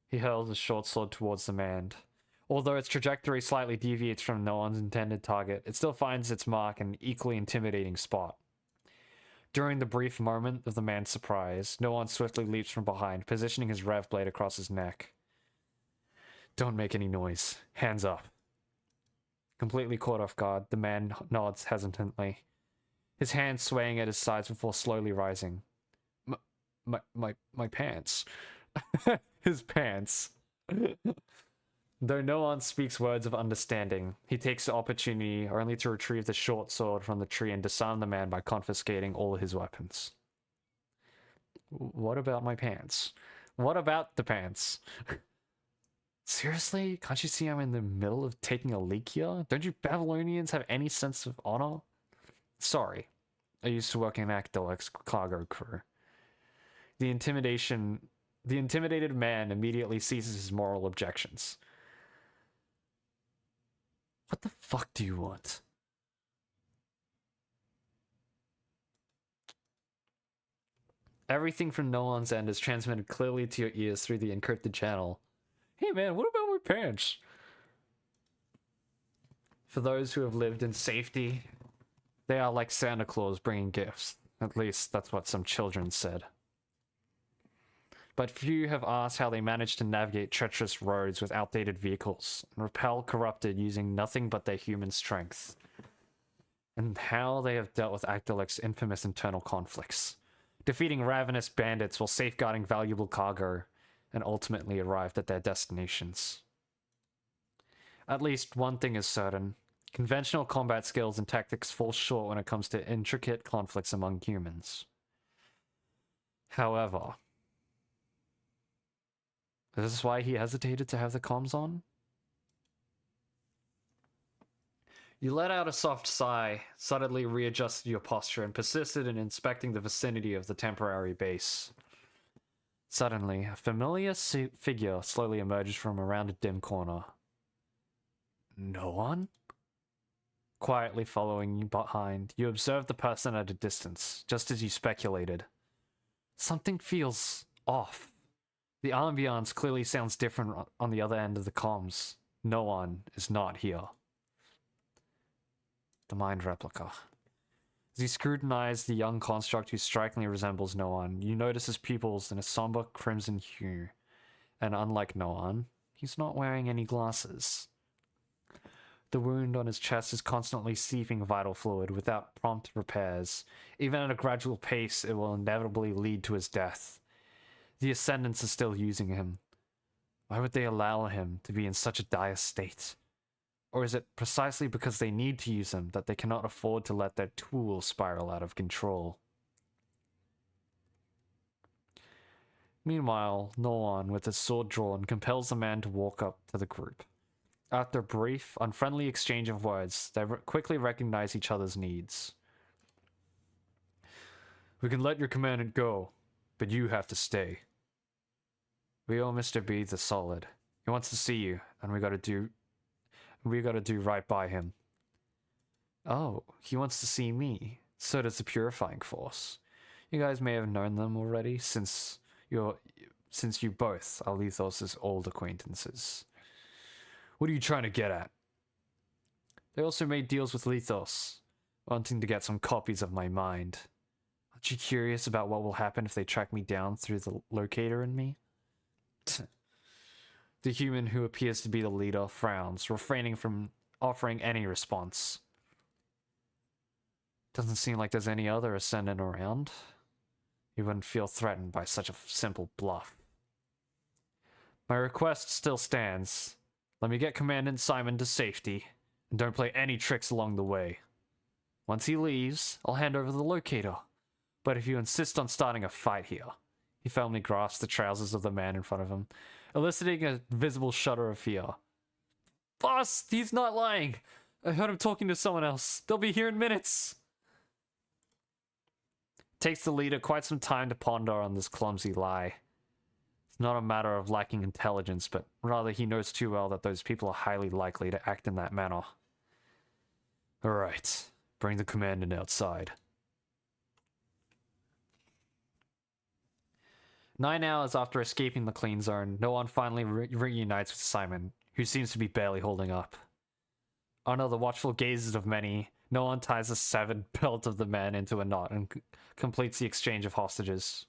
He hurls his short sword towards the man. Although its trajectory slightly deviates from Noan's intended target, it still finds its mark in an equally intimidating spot. During the brief moment of the man's surprise, Noan swiftly leaps from behind, positioning his rev blade across his neck. Don't make any noise. Hands up. Completely caught off guard, the man nods hesitantly, his hands swaying at his sides before slowly rising. My pants. His pants. Though no one speaks words of understanding, he takes the opportunity only to retrieve the short sword from the tree and disarm the man by confiscating all his weapons. What about my pants? What about the pants? Seriously? Can't you see I'm in the middle of taking a leak here? Don't you Babylonians have any sense of honor? Sorry. I used to work in Actilex cargo crew. The intimidated man immediately ceases his moral objections. What the fuck do you want? Everything from Noan's end is transmitted clearly to your ears through the encrypted channel. Hey man, what about my pants? For those who have lived in safety, they are like Santa Claus bringing gifts. At least that's what some children said. But few have asked how they managed to navigate treacherous roads with outdated vehicles and repel corrupted using nothing but their human strength. And how they have dealt with Actilec's infamous internal conflicts, defeating ravenous bandits while safeguarding valuable cargo, and ultimately arrived at their destinations. At least one thing is certain. Conventional combat skills and tactics fall short when it comes to intricate conflicts among humans. However, is this why he hesitated to have the comms on? You let out a soft sigh, suddenly readjusted your posture, and persisted in inspecting the vicinity of the temporary base. Suddenly, a familiar figure slowly emerges from around a dim corner. No one? Quietly following you behind, you observe the person at a distance, just as you speculated. Something feels off. The ambiance clearly sounds different on the other end of the comms. No one is not here. The mind replica. As you scrutinize the young construct who strikingly resembles Noan, you notice his pupils in a somber crimson hue. And unlike Noan, he's not wearing any glasses. The wound on his chest is constantly seeping vital fluid without prompt repairs. Even at a gradual pace, it will inevitably lead to his death. The Ascendants are still using him. Why would they allow him to be in such a dire state? Or is it precisely because they need to use him that they cannot afford to let their tool spiral out of control? Meanwhile, Noan, with his sword drawn, compels the man to walk up to the group. After a brief, unfriendly exchange of words, they quickly recognize each other's needs. We can let your commandant go, but you have to stay. We owe Mr. B the solid. He wants to see you, and we gotta do right by him. Oh, he wants to see me. So does the Purifying Force. You guys may have known them already, since you both are Lethos' old acquaintances. What are you trying to get at? They also made deals with Lethos, wanting to get some copies of my mind. Aren't you curious about what will happen if they track me down through the locator in me? The human who appears to be the leader frowns, refraining from offering any response. Doesn't seem like there's any other Ascendant around. You wouldn't feel threatened by such a simple bluff. My request still stands. Let me get Commandant Simon to safety, and don't play any tricks along the way. Once he leaves, I'll hand over the locator. But if you insist on starting a fight here... He firmly grasps the trousers of the man in front of him, eliciting a visible shudder of fear. Boss, he's not lying. I heard him talking to someone else. They'll be here in minutes. Takes the leader quite some time to ponder on this clumsy lie. It's not a matter of lacking intelligence, but rather he knows too well that those people are highly likely to act in that manner. Alright, bring the commandant outside. 9 hours after escaping the clean zone, Noan finally reunites with Simon, who seems to be barely holding up. Under the watchful gazes of many, Noan ties the severed belt of the man into a knot and completes the exchange of hostages.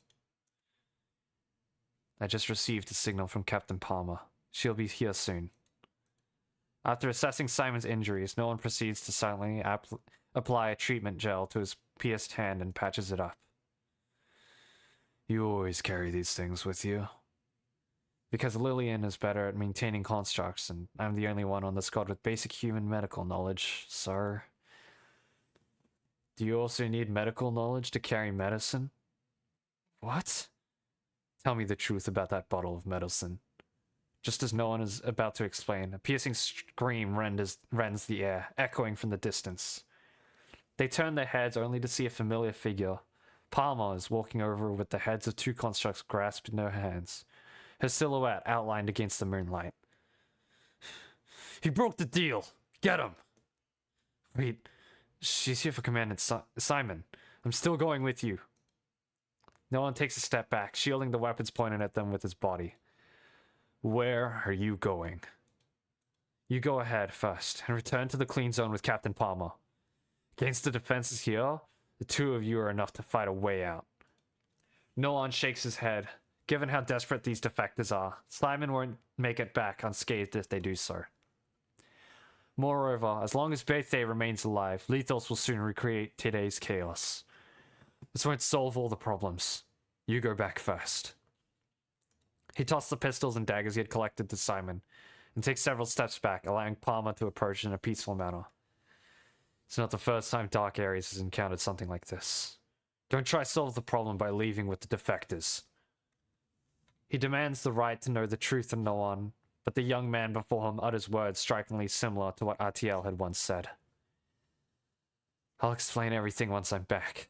I just received a signal from Captain Palmer. She'll be here soon. After assessing Simon's injuries, Noan proceeds to silently apply a treatment gel to his pierced hand and patches it up. You always carry these things with you. Because Lillian is better at maintaining constructs, and I'm the only one on the squad with basic human medical knowledge, sir. Do you also need medical knowledge to carry medicine? What? Tell me the truth about that bottle of medicine. Just as Noan is about to explain, a piercing scream rends the air, echoing from the distance. They turn their heads only to see a familiar figure. Palmer is walking over with the heads of 2 constructs grasped in her hands, her silhouette outlined against the moonlight. He broke the deal! Get him! Wait, she's here for Commandant Simon. I'm still going with you. Noan takes a step back, shielding the weapons pointed at them with his body. Where are you going? You go ahead first, and return to the clean zone with Captain Palmer. Against the defenses here, the 2 of you are enough to fight a way out. Noan shakes his head. Given how desperate these defectors are, Simon won't make it back unscathed if they do so. Moreover, as long as Bethe remains alive, Lethos will soon recreate today's chaos. This won't solve all the problems. You go back first. He tossed the pistols and daggers he had collected to Simon, and takes several steps back, allowing Palmer to approach in a peaceful manner. It's not the first time Dark Ares has encountered something like this. Don't try to solve the problem by leaving with the defectors. He demands the right to know the truth of Noan, but the young man before him utters words strikingly similar to what Atiel had once said. I'll explain everything once I'm back.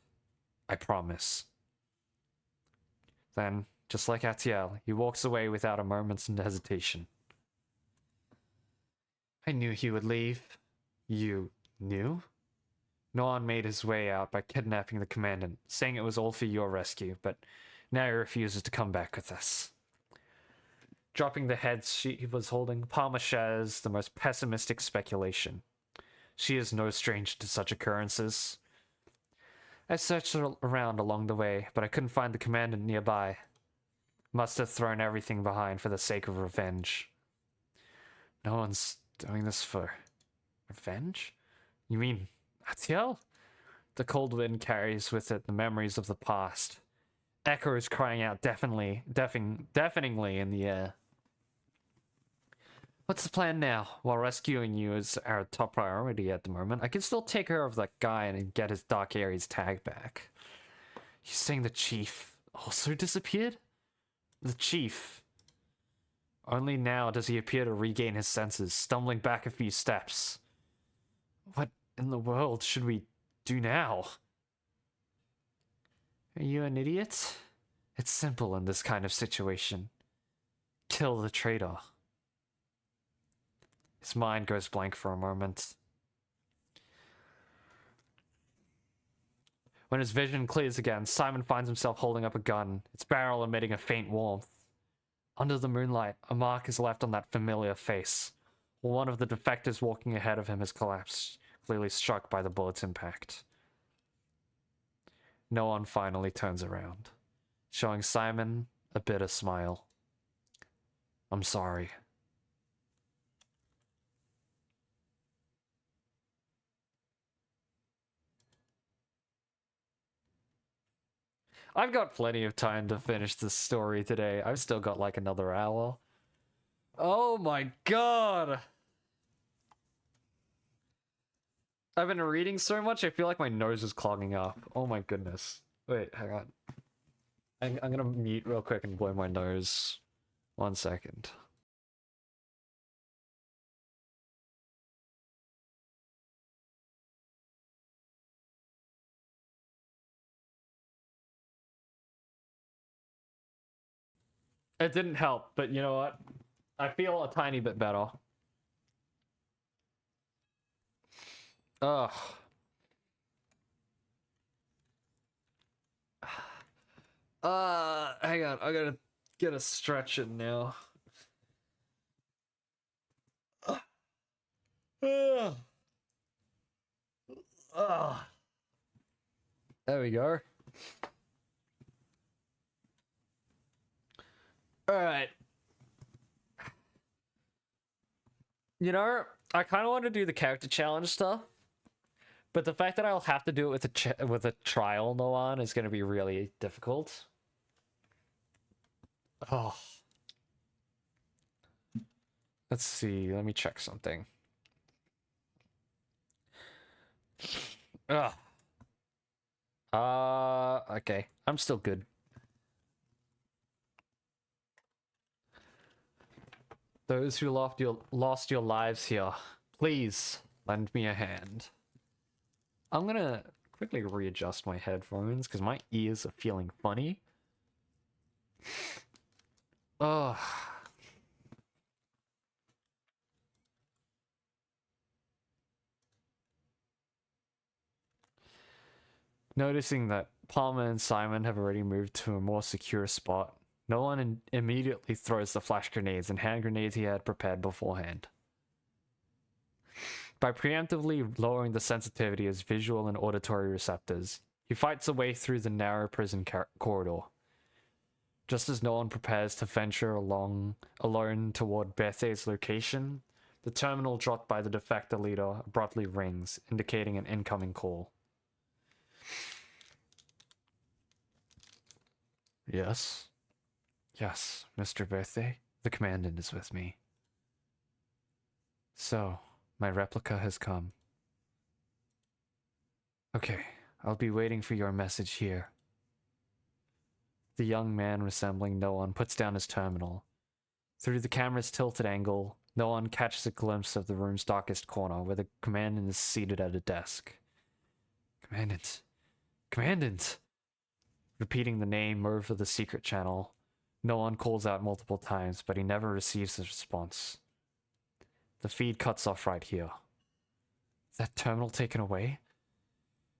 I promise. Then, just like Atiel, he walks away without a moment's hesitation. I knew he would leave. You knew? Noan made his way out by kidnapping the commandant, saying it was all for your rescue, but now he refuses to come back with us. Dropping the heads she was holding, Palmer shares the most pessimistic speculation. She is no stranger to such occurrences. I searched around along the way, but I couldn't find the commandant nearby. Must have thrown everything behind for the sake of revenge. No one's doing this for revenge? You mean Atiel? The cold wind carries with it the memories of the past. Echoes crying out deafeningly in the air. What's the plan now? While rescuing you is our top priority at the moment, I can still take care of that guy and get his Dark Ares tag back. You saying the chief also disappeared? The chief. Only now does he appear to regain his senses, stumbling back a few steps. What in the world should we do now? Are you an idiot? It's simple in this kind of situation. Kill the traitor. His mind goes blank for a moment. When his vision clears again, Simon finds himself holding up a gun, its barrel emitting a faint warmth. Under the moonlight, a mark is left on that familiar face, while one of the defectors walking ahead of him has collapsed, clearly struck by the bullet's impact. Noan finally turns around, showing Simon a bitter smile. I'm sorry. I've got plenty of time to finish this story today. I've still got like another hour. Oh my god! I've been reading so much, I feel like my nose is clogging up. Oh my goodness. Wait, hang on. I'm gonna mute real quick and blow my nose. 1 second. It didn't help, but you know what? I feel a tiny bit better. Ugh. Hang on. I gotta get a stretch in now. Ugh. Ugh. There we go. Alright. You know, I kind of want to do the character challenge stuff, but the fact that I'll have to do it with a trial Noan is going to be really difficult. Oh. Let's see. Let me check something. Ugh. Okay. I'm still good. Those who lost your lives here, please lend me a hand. I'm gonna quickly readjust my headphones because my ears are feeling funny. Ugh. Noticing that Palmer and Simon have already moved to a more secure spot, Noan immediately throws the flash grenades and hand grenades he had prepared beforehand. By preemptively lowering the sensitivity of his visual and auditory receptors, he fights a way through the narrow prison corridor. Just as Noan prepares to venture alone toward Bethe's location, the terminal dropped by the defector leader abruptly rings, indicating an incoming call. Yes? Yes, Mr. Bethe. The commandant is with me. So, my replica has come. Okay, I'll be waiting for your message here. The young man resembling Noan puts down his terminal. Through the camera's tilted angle, Noan catches a glimpse of the room's darkest corner where the commandant is seated at a desk. Commandant. Commandant! Repeating the name over the secret channel, Noan calls out multiple times, but he never receives a response. The feed cuts off right here. Is that terminal taken away?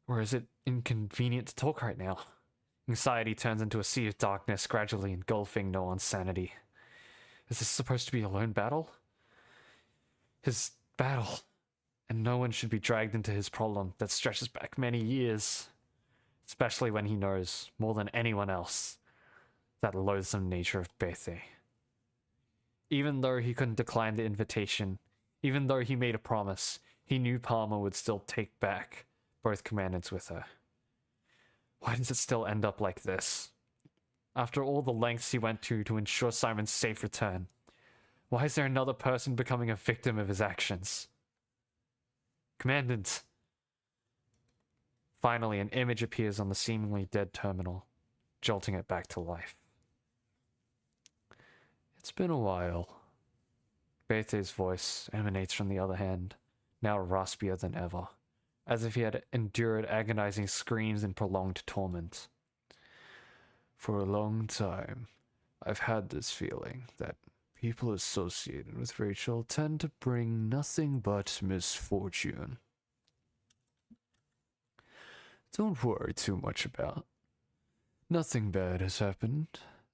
Or is it inconvenient to talk right now? Anxiety turns into a sea of darkness, gradually engulfing Noan's sanity. Is this supposed to be a lone battle? His battle. And no one should be dragged into his problem that stretches back many years. Especially when he knows, more than anyone else, that loathsome nature of Bethe. Even though he couldn't decline the invitation, even though he made a promise, he knew Palmer would still take back both commandants with her. Why does it still end up like this? After all the lengths he went to ensure Simon's safe return, why is there another person becoming a victim of his actions? Commandant! Finally, an image appears on the seemingly dead terminal, jolting it back to life. It's been a while. Bethe's voice emanates from the other hand, now raspier than ever, as if he had endured agonizing screams and prolonged torment. For a long time, I've had this feeling that people associated with Rachel tend to bring nothing but misfortune. Don't worry too much about. Nothing bad has happened.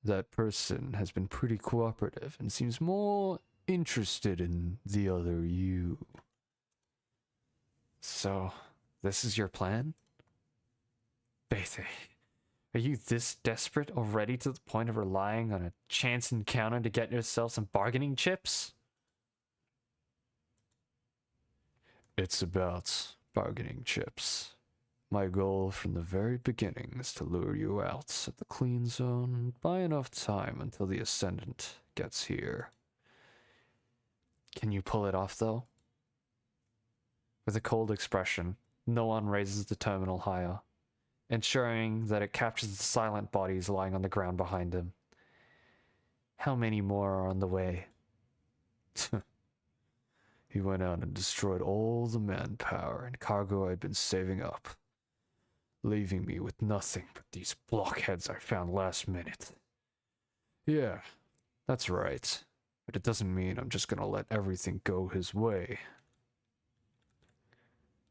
That person has been pretty cooperative and seems more interested in the other you. So, this is your plan? Bethe, are you this desperate already to the point of relying on a chance encounter to get yourself some bargaining chips? It's about bargaining chips. My goal from the very beginning is to lure you out at the clean zone and buy enough time until the Ascendant gets here. Can you pull it off, though? With a cold expression, Noan raises the terminal higher, ensuring that it captures the silent bodies lying on the ground behind him. How many more are on the way? He went out and destroyed all the manpower and cargo I'd been saving up, leaving me with nothing but these blockheads I found last minute. Yeah, That's right. But it doesn't mean I'm just gonna let everything go his way.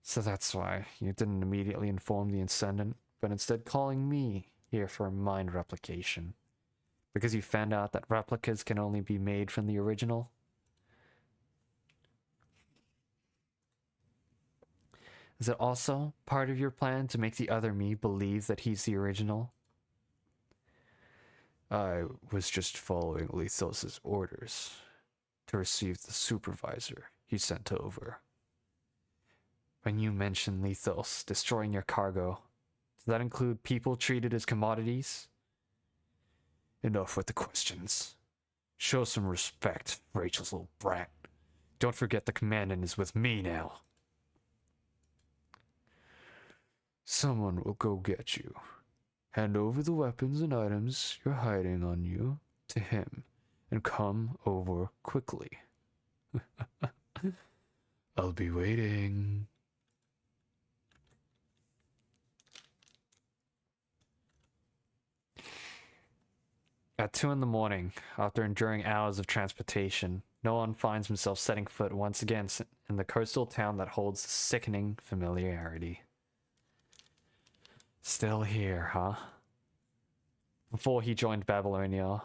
So that's why you didn't immediately inform the Ascendant, but instead calling me here for a mind replication. Because you found out that replicas can only be made from the original? Is it also part of your plan to make the other me believe that he's the original? I was just following Lethos's orders to receive the supervisor he sent over. When you mentioned Lethos destroying your cargo, does that include people treated as commodities? Enough with the questions. Show some respect, Rachel's little brat. Don't forget the commandant is with me now. Someone will go get you. Hand over the weapons and items you're hiding on you to him, and come over quickly. I'll be waiting. At 2 in the morning, after enduring hours of transportation, Noan finds himself setting foot once again in the coastal town that holds sickening familiarity. Still here, huh? Before he joined Babylonia,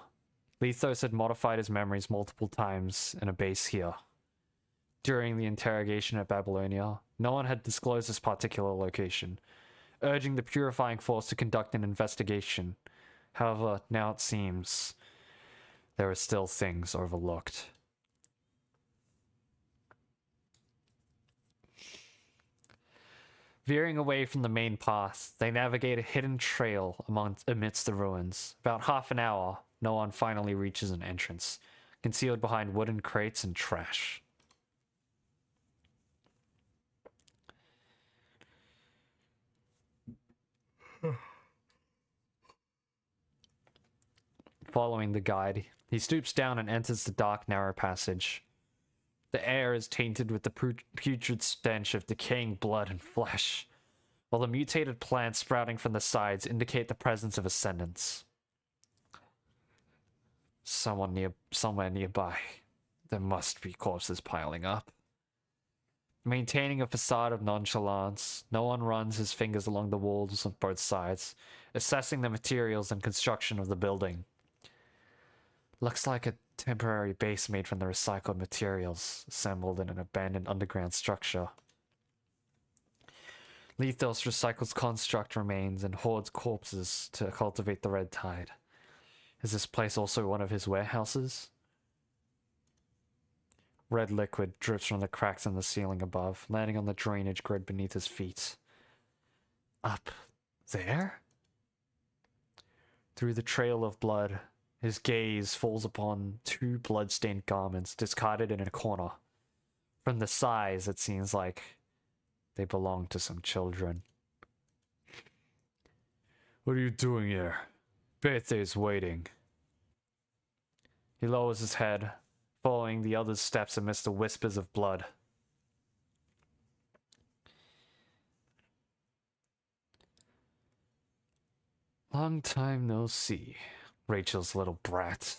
Lethos had modified his memories multiple times in a base here. During the interrogation at Babylonia, no one had disclosed this particular location, urging the Purifying Force to conduct an investigation. However, now it seems there are still things overlooked. Veering away from the main path, they navigate a hidden trail amidst the ruins. About half an hour, no one finally reaches an entrance, concealed behind wooden crates and trash. Following the guide, he stoops down and enters the dark, narrow passage. The air is tainted with the putrid stench of decaying blood and flesh, while the mutated plants sprouting from the sides indicate the presence of ascendants. Somewhere nearby, there must be corpses piling up. Maintaining a facade of nonchalance, no one runs his fingers along the walls on both sides, assessing the materials and construction of the building. Looks like a temporary base made from the recycled materials, assembled in an abandoned underground structure. Lethos recycles construct remains and hoards corpses to cultivate the red tide. Is this place also one of his warehouses? Red liquid drips from the cracks in the ceiling above, landing on the drainage grid beneath his feet. Up there? Through the trail of blood, his gaze falls upon two blood-stained garments discarded in a corner. From the size, it seems like they belong to some children. What are you doing here? Bethe's waiting. He lowers his head, following the other's steps amidst the whispers of blood. Long time no see, Rachel's little brat.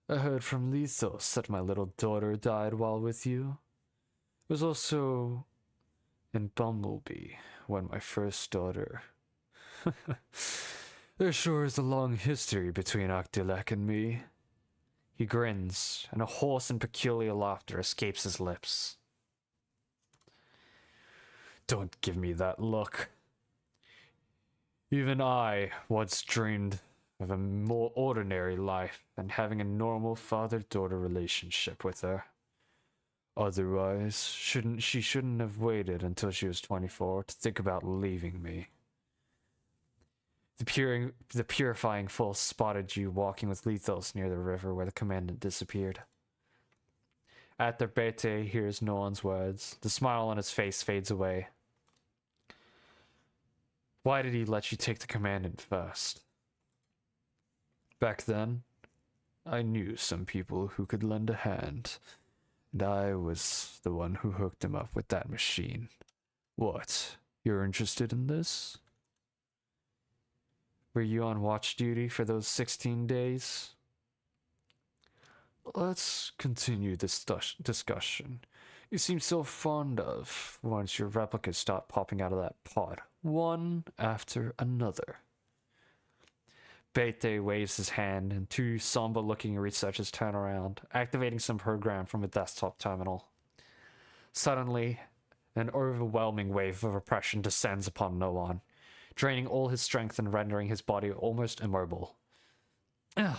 I heard from Lethos that my little daughter died while with you. It was also in Bumblebee when my first daughter... There sure is a long history between Akdilek and me. He grins, and a hoarse and peculiar laughter escapes his lips. Don't give me that look. Even I once dreamed of a more ordinary life and having a normal father-daughter relationship with her. Otherwise, she shouldn't have waited until she was 24 to think about leaving me. The Purifying Force spotted you walking with Lethos near the river where the commandant disappeared. After Bethe hears Noan's words, the smile on his face fades away. Why did he let you take the commandant first? Back then, I knew some people who could lend a hand, and I was the one who hooked him up with that machine. What, you're interested in this? Were you on watch duty for those 16 days? Let's continue this discussion. You seem so fond of once your replicas start popping out of that pod, one after another. Bete waves his hand, and two somber-looking researchers turn around, activating some program from a desktop terminal. Suddenly, an overwhelming wave of oppression descends upon Noan, draining all his strength and rendering his body almost immobile. Ugh.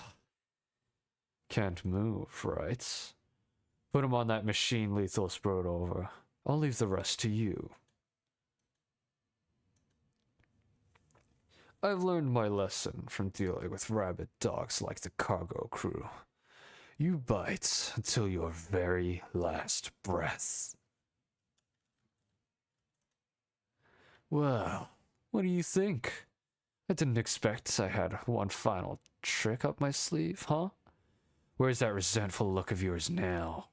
Can't move, right? Put him on that machine Lethal's brought over. I'll leave the rest to you. I've learned my lesson from dealing with rabid dogs like the cargo crew. You bite until your very last breath. Well, what do you think? I didn't expect I had one final trick up my sleeve, huh? Where's that resentful look of yours now?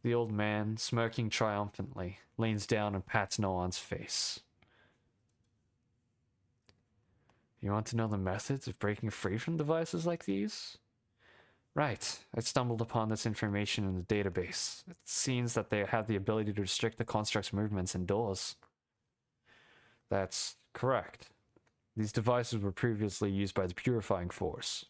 The old man, smirking triumphantly, leans down and pats Noan's face. You want to know the methods of breaking free from devices like these? Right, I stumbled upon this information in the database. It seems that they have the ability to restrict the construct's movements indoors. That's correct. These devices were previously used by the Purifying Force.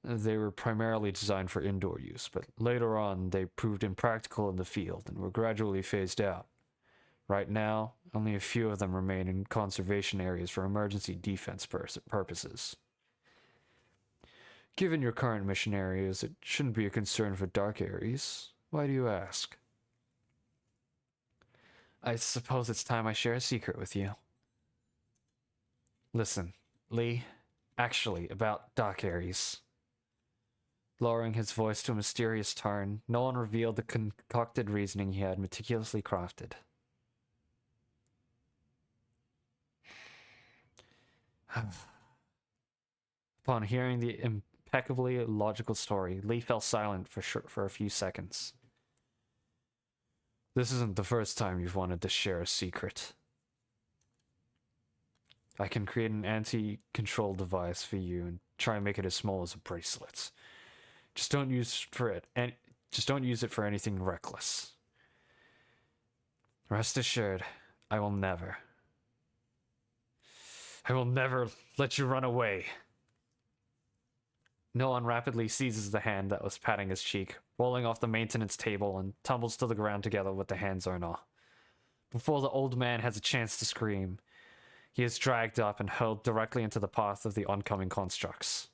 They were primarily designed for indoor use, but later on they proved impractical in the field and were gradually phased out. Right now, only a few of them remain in conservation areas for emergency defense purposes. Given your current mission areas, it shouldn't be a concern for Dark Ares. Why do you ask? I suppose it's time I share a secret with you. Listen, Lee, actually, about Dark Ares. Lowering his voice to a mysterious tone, Noan revealed the concocted reasoning he had meticulously crafted. Upon hearing the impeccably logical story, Lee fell silent for a few seconds. This isn't the first time you've wanted to share a secret. I can create an anti-control device for you and try and make it as small as a bracelet. Just don't use it for anything reckless. Rest assured, I will never let you run away. Noan rapidly seizes the hand that was patting his cheek, rolling off the maintenance table and tumbles to the ground together with the hand's owner. Before the old man has a chance to scream, he is dragged up and hurled directly into the path of the oncoming constructs.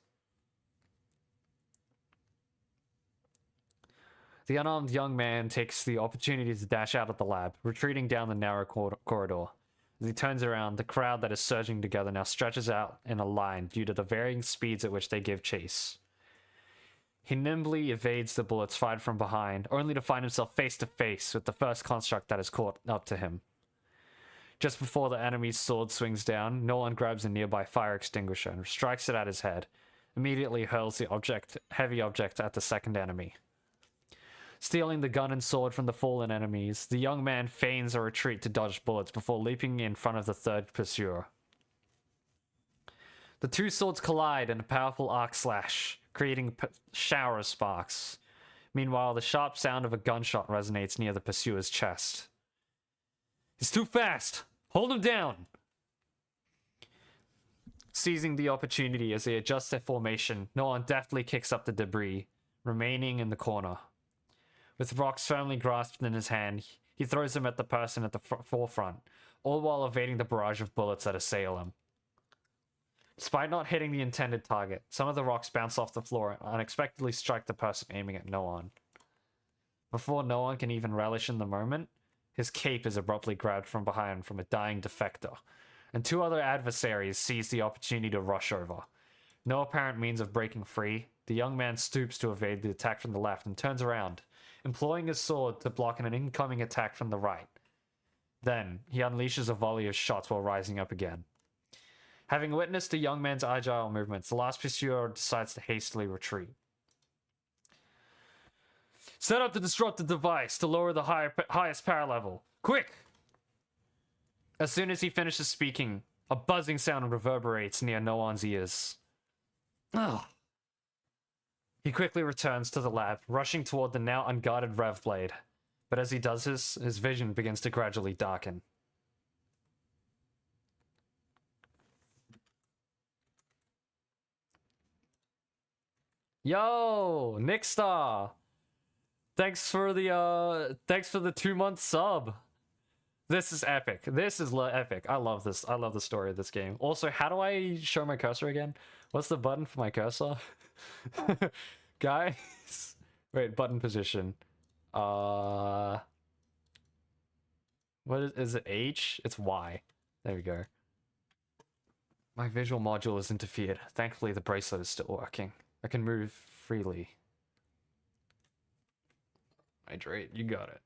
The unarmed young man takes the opportunity to dash out of the lab, retreating down the narrow corridor. As he turns around, the crowd that is surging together now stretches out in a line due to the varying speeds at which they give chase. He nimbly evades the bullets fired from behind, only to find himself face to face with the first construct that is caught up to him. Just before the enemy's sword swings down, Noan grabs a nearby fire extinguisher and strikes it at his head, immediately hurls the heavy object at the second enemy. Stealing the gun and sword from the fallen enemies, the young man feigns a retreat to dodge bullets before leaping in front of the third pursuer. The two swords collide in a powerful arc slash, creating a shower of sparks. Meanwhile, the sharp sound of a gunshot resonates near the pursuer's chest. He's too fast! Hold him down! Seizing the opportunity as they adjust their formation, Noan deftly kicks up the debris, remaining in the corner. With rocks firmly grasped in his hand, he throws them at the person at the forefront, all while evading the barrage of bullets that assail him. Despite not hitting the intended target, some of the rocks bounce off the floor and unexpectedly strike the person aiming at Noan. Before Noan can even relish in the moment, his cape is abruptly grabbed from behind from a dying defector, and two other adversaries seize the opportunity to rush over. No apparent means of breaking free, the young man stoops to evade the attack from the left and turns around, employing his sword to block an incoming attack from the right. Then, he unleashes a volley of shots while rising up again. Having witnessed the young man's agile movements, the last pursuer decides to hastily retreat. Set up the disruptive device to lower the highest power level. Quick! As soon as he finishes speaking, a buzzing sound reverberates near Noan's ears. Ugh. He quickly returns to the lab, rushing toward the now unguarded Rev Blade. But as he does this, his vision begins to gradually darken. Yo, Nickstar! Thanks for the 2-month sub. This is epic. This is epic. I love this. I love the story of this game. Also, how do I show my cursor again? What's the button for my cursor? Guys, wait, button position. What is it? H? It's Y. There we go. My visual module is interfered. Thankfully, the bracelet is still working. I can move freely. Hydrate, you got it.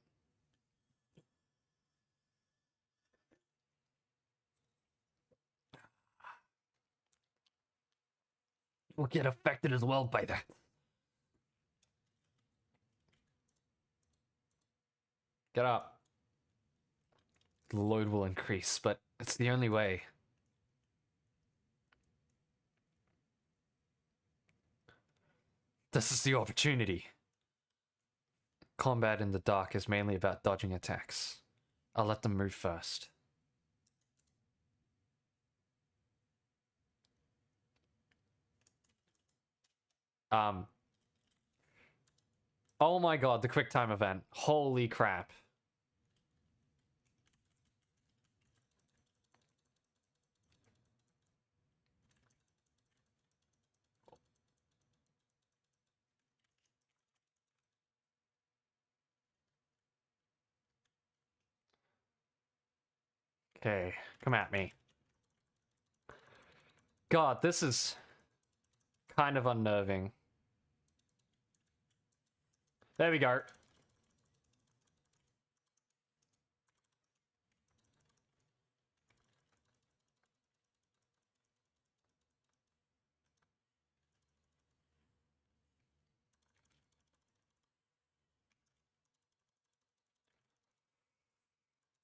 Will get affected as well by that. Get up. The load will increase, but it's the only way. This is the opportunity. Combat in the dark is mainly about dodging attacks. I'll let them move first. Oh my god, the quick time event. Holy crap. Okay, come at me. God, this is kind of unnerving. There we go.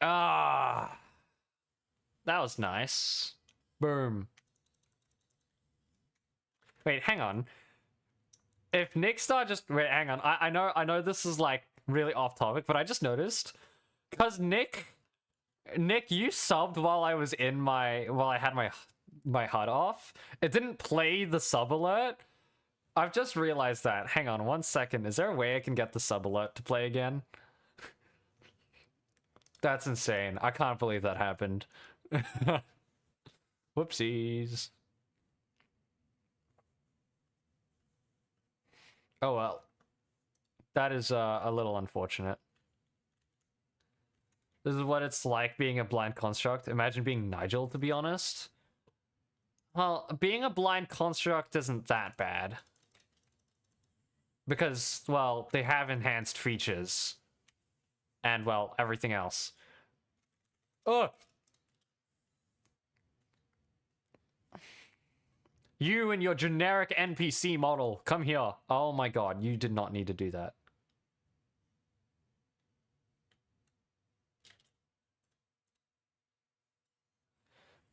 Ah, that was nice. Boom. Wait, hang on. If Nickstar just wait, hang on. I know this is like really off topic, but I just noticed because Nick, you subbed while I was in while I had my HUD off. It didn't play the sub alert. I've just realized that. Hang on 1 second. Is there a way I can get the sub alert to play again? That's insane. I can't believe that happened. Whoopsies. Oh well. That is a little unfortunate. This is what it's like being a blind construct. Imagine being Nigel, to be honest. Well, being a blind construct isn't that bad. Because, well, they have enhanced features. And, well, everything else. Ugh! You and your generic NPC model, come here. Oh my god, you did not need to do that.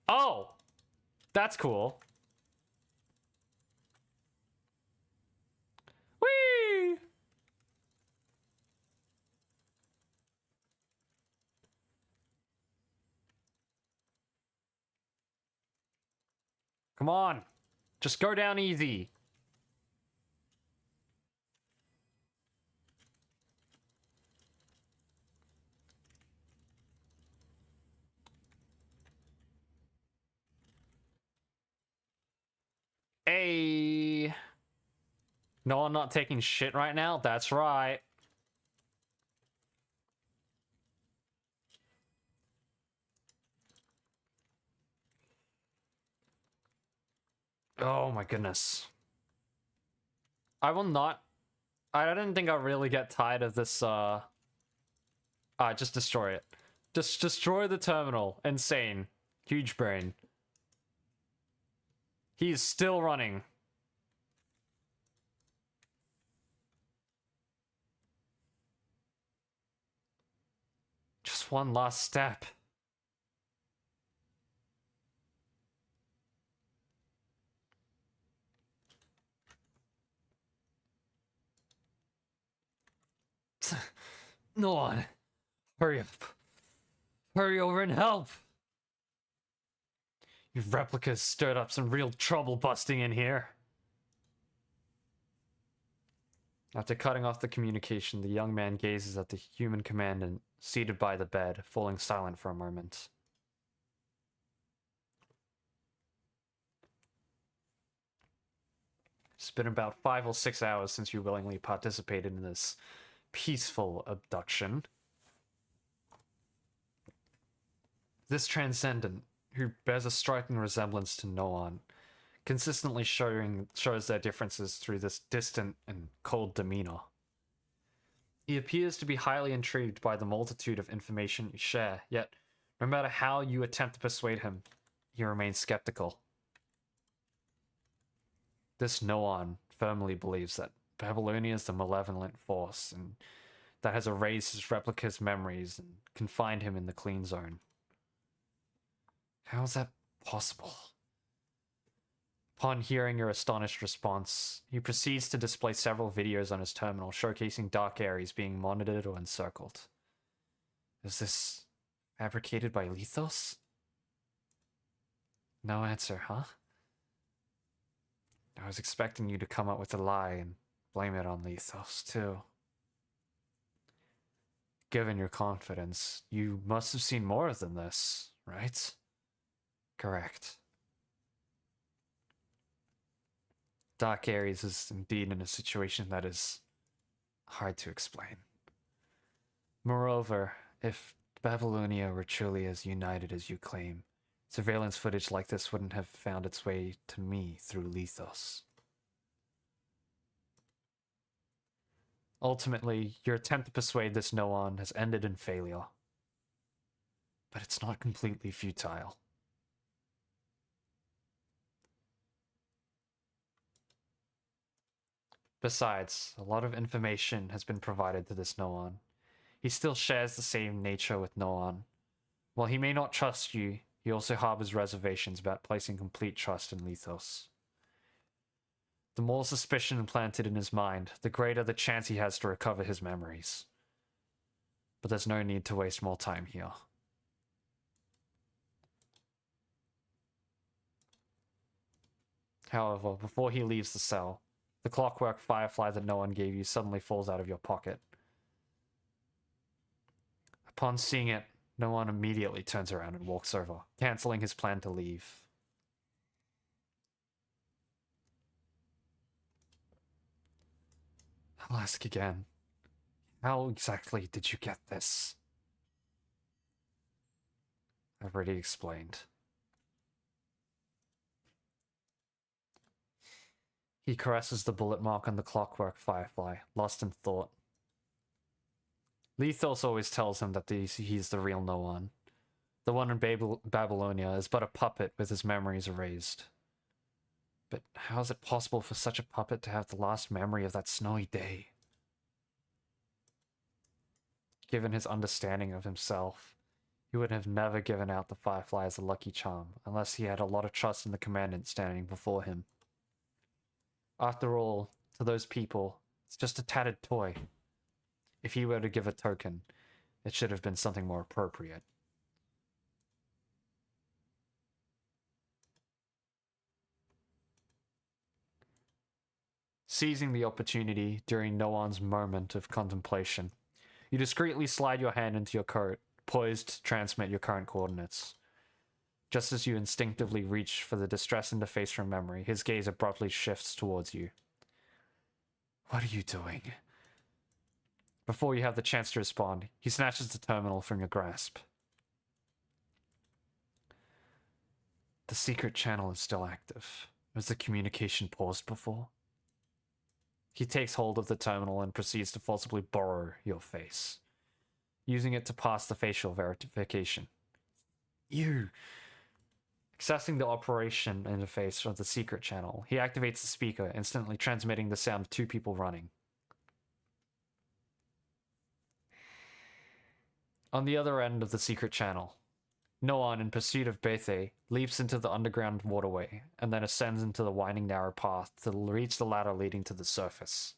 Oh! That's cool. Whee! Come on. Just go down easy. Hey. No, I'm not taking shit right now. That's right. Oh my goodness. I will not... I didn't think I'll really get tired of this, just destroy it. Just destroy the terminal. Insane. Huge brain. He's still running. Just one last step. Noan, hurry up. Hurry over and help! You replicas stirred up some real trouble busting in here. After cutting off the communication, the young man gazes at the human commandant seated by the bed, falling silent for a moment. It's been about 5 or 6 hours since you willingly participated in this peaceful abduction. This transcendent, who bears a striking resemblance to Noan, consistently shows their differences through this distant and cold demeanor. He appears to be highly intrigued by the multitude of information you share, yet no matter how you attempt to persuade him, he remains skeptical. This Noan firmly believes that Babylonia is the malevolent force and that has erased his replica's memories and confined him in the clean zone. How is that possible? Upon hearing your astonished response, he proceeds to display several videos on his terminal showcasing dark areas being monitored or encircled. Is this fabricated by Lethos? No answer, huh? I was expecting you to come up with a lie and blame it on Lethos, too. Given your confidence, you must have seen more than this, right? Correct. Dark Ares is indeed in a situation that is hard to explain. Moreover, if Babylonia were truly as united as you claim, surveillance footage like this wouldn't have found its way to me through Lethos. Ultimately, your attempt to persuade this Noan has ended in failure. But it's not completely futile. Besides, a lot of information has been provided to this Noan. He still shares the same nature with Noan. While he may not trust you, he also harbors reservations about placing complete trust in Lethos. The more suspicion implanted in his mind, the greater the chance he has to recover his memories. But there's no need to waste more time here. However, before he leaves the cell, the clockwork firefly that Noan gave you suddenly falls out of your pocket. Upon seeing it, Noan immediately turns around and walks over, cancelling his plan to leave. I'll ask again. How exactly did you get this? I've already explained. He caresses the bullet mark on the clockwork firefly, lost in thought. Lethos always tells him that he's the real Noan. The one in Babylonia is but a puppet with his memories erased. But how is it possible for such a puppet to have the last memory of that snowy day? Given his understanding of himself, he would have never given out the firefly as a lucky charm, unless he had a lot of trust in the commandant standing before him. After all, to those people, it's just a tattered toy. If he were to give a token, it should have been something more appropriate. Seizing the opportunity during Noan's moment of contemplation, you discreetly slide your hand into your coat, poised to transmit your current coordinates. Just as you instinctively reach for the distress interface from memory, his gaze abruptly shifts towards you. What are you doing? Before you have the chance to respond, he snatches the terminal from your grasp. The secret channel is still active. Was the communication paused before? He takes hold of the terminal and proceeds to forcibly borrow your face, using it to pass the facial verification. You! Accessing the operation interface of the secret channel, he activates the speaker, instantly transmitting the sound of 2 people running. On the other end of the secret channel, Noan, in pursuit of Bethe, leaps into the underground waterway, and then ascends into the winding narrow path to reach the ladder leading to the surface.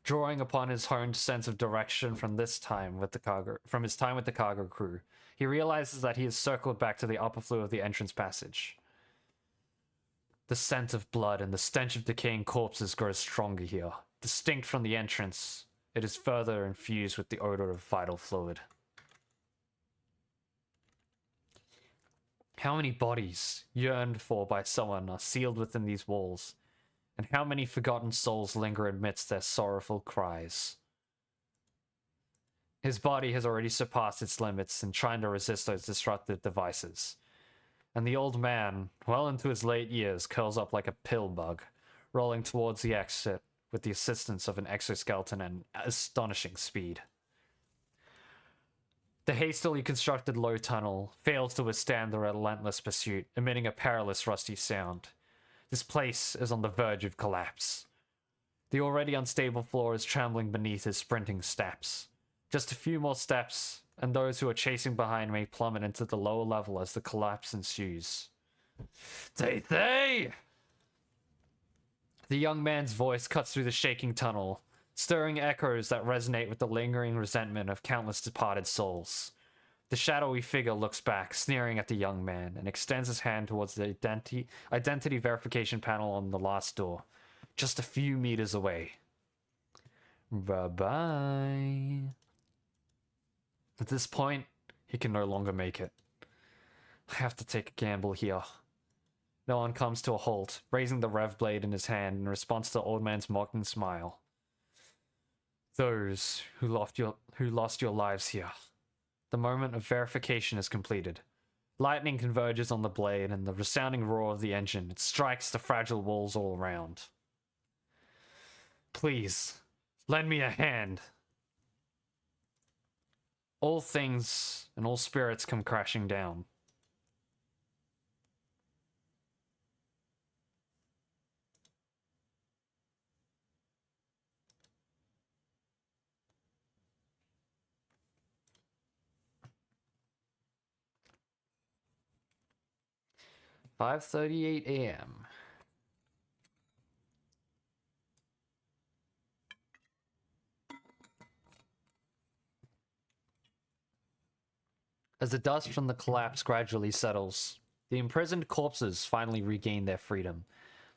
drawing upon his honed sense of direction from his time with the cargo crew. He realizes that he is circled back to the upper floor of the entrance passage. The scent of blood and the stench of decaying corpses grows stronger here. Distinct from the entrance, it is further infused with the odor of vital fluid. How many bodies, yearned for by someone, are sealed within these walls? And how many forgotten souls linger amidst their sorrowful cries? His body has already surpassed its limits in trying to resist those destructive devices. And the old man, well into his late years, curls up like a pill bug, rolling towards the exit with the assistance of an exoskeleton and astonishing speed. The hastily constructed low tunnel fails to withstand the relentless pursuit, emitting a perilous rusty sound. This place is on the verge of collapse. The already unstable floor is trembling beneath his sprinting steps. Just a few more steps, and those who are chasing behind may plummet into the lower level as the collapse ensues. Tay! The young man's voice cuts through the shaking tunnel, stirring echoes that resonate with the lingering resentment of countless departed souls. The shadowy figure looks back, sneering at the young man, and extends his hand towards the identity verification panel on the last door, just a few meters away. Bye-bye. At this point, he can no longer make it. I have to take a gamble here. Noan comes to a halt, raising the rev blade in his hand in response to the old man's mocking smile. Those who lost your lives here. The moment of verification is completed. Lightning converges on the blade, and the resounding roar of the engine, it strikes the fragile walls all around. Please, lend me a hand. All things and all spirits come crashing down. "5:38 a.m. As the dust from the collapse gradually settles, the imprisoned corpses finally regain their freedom,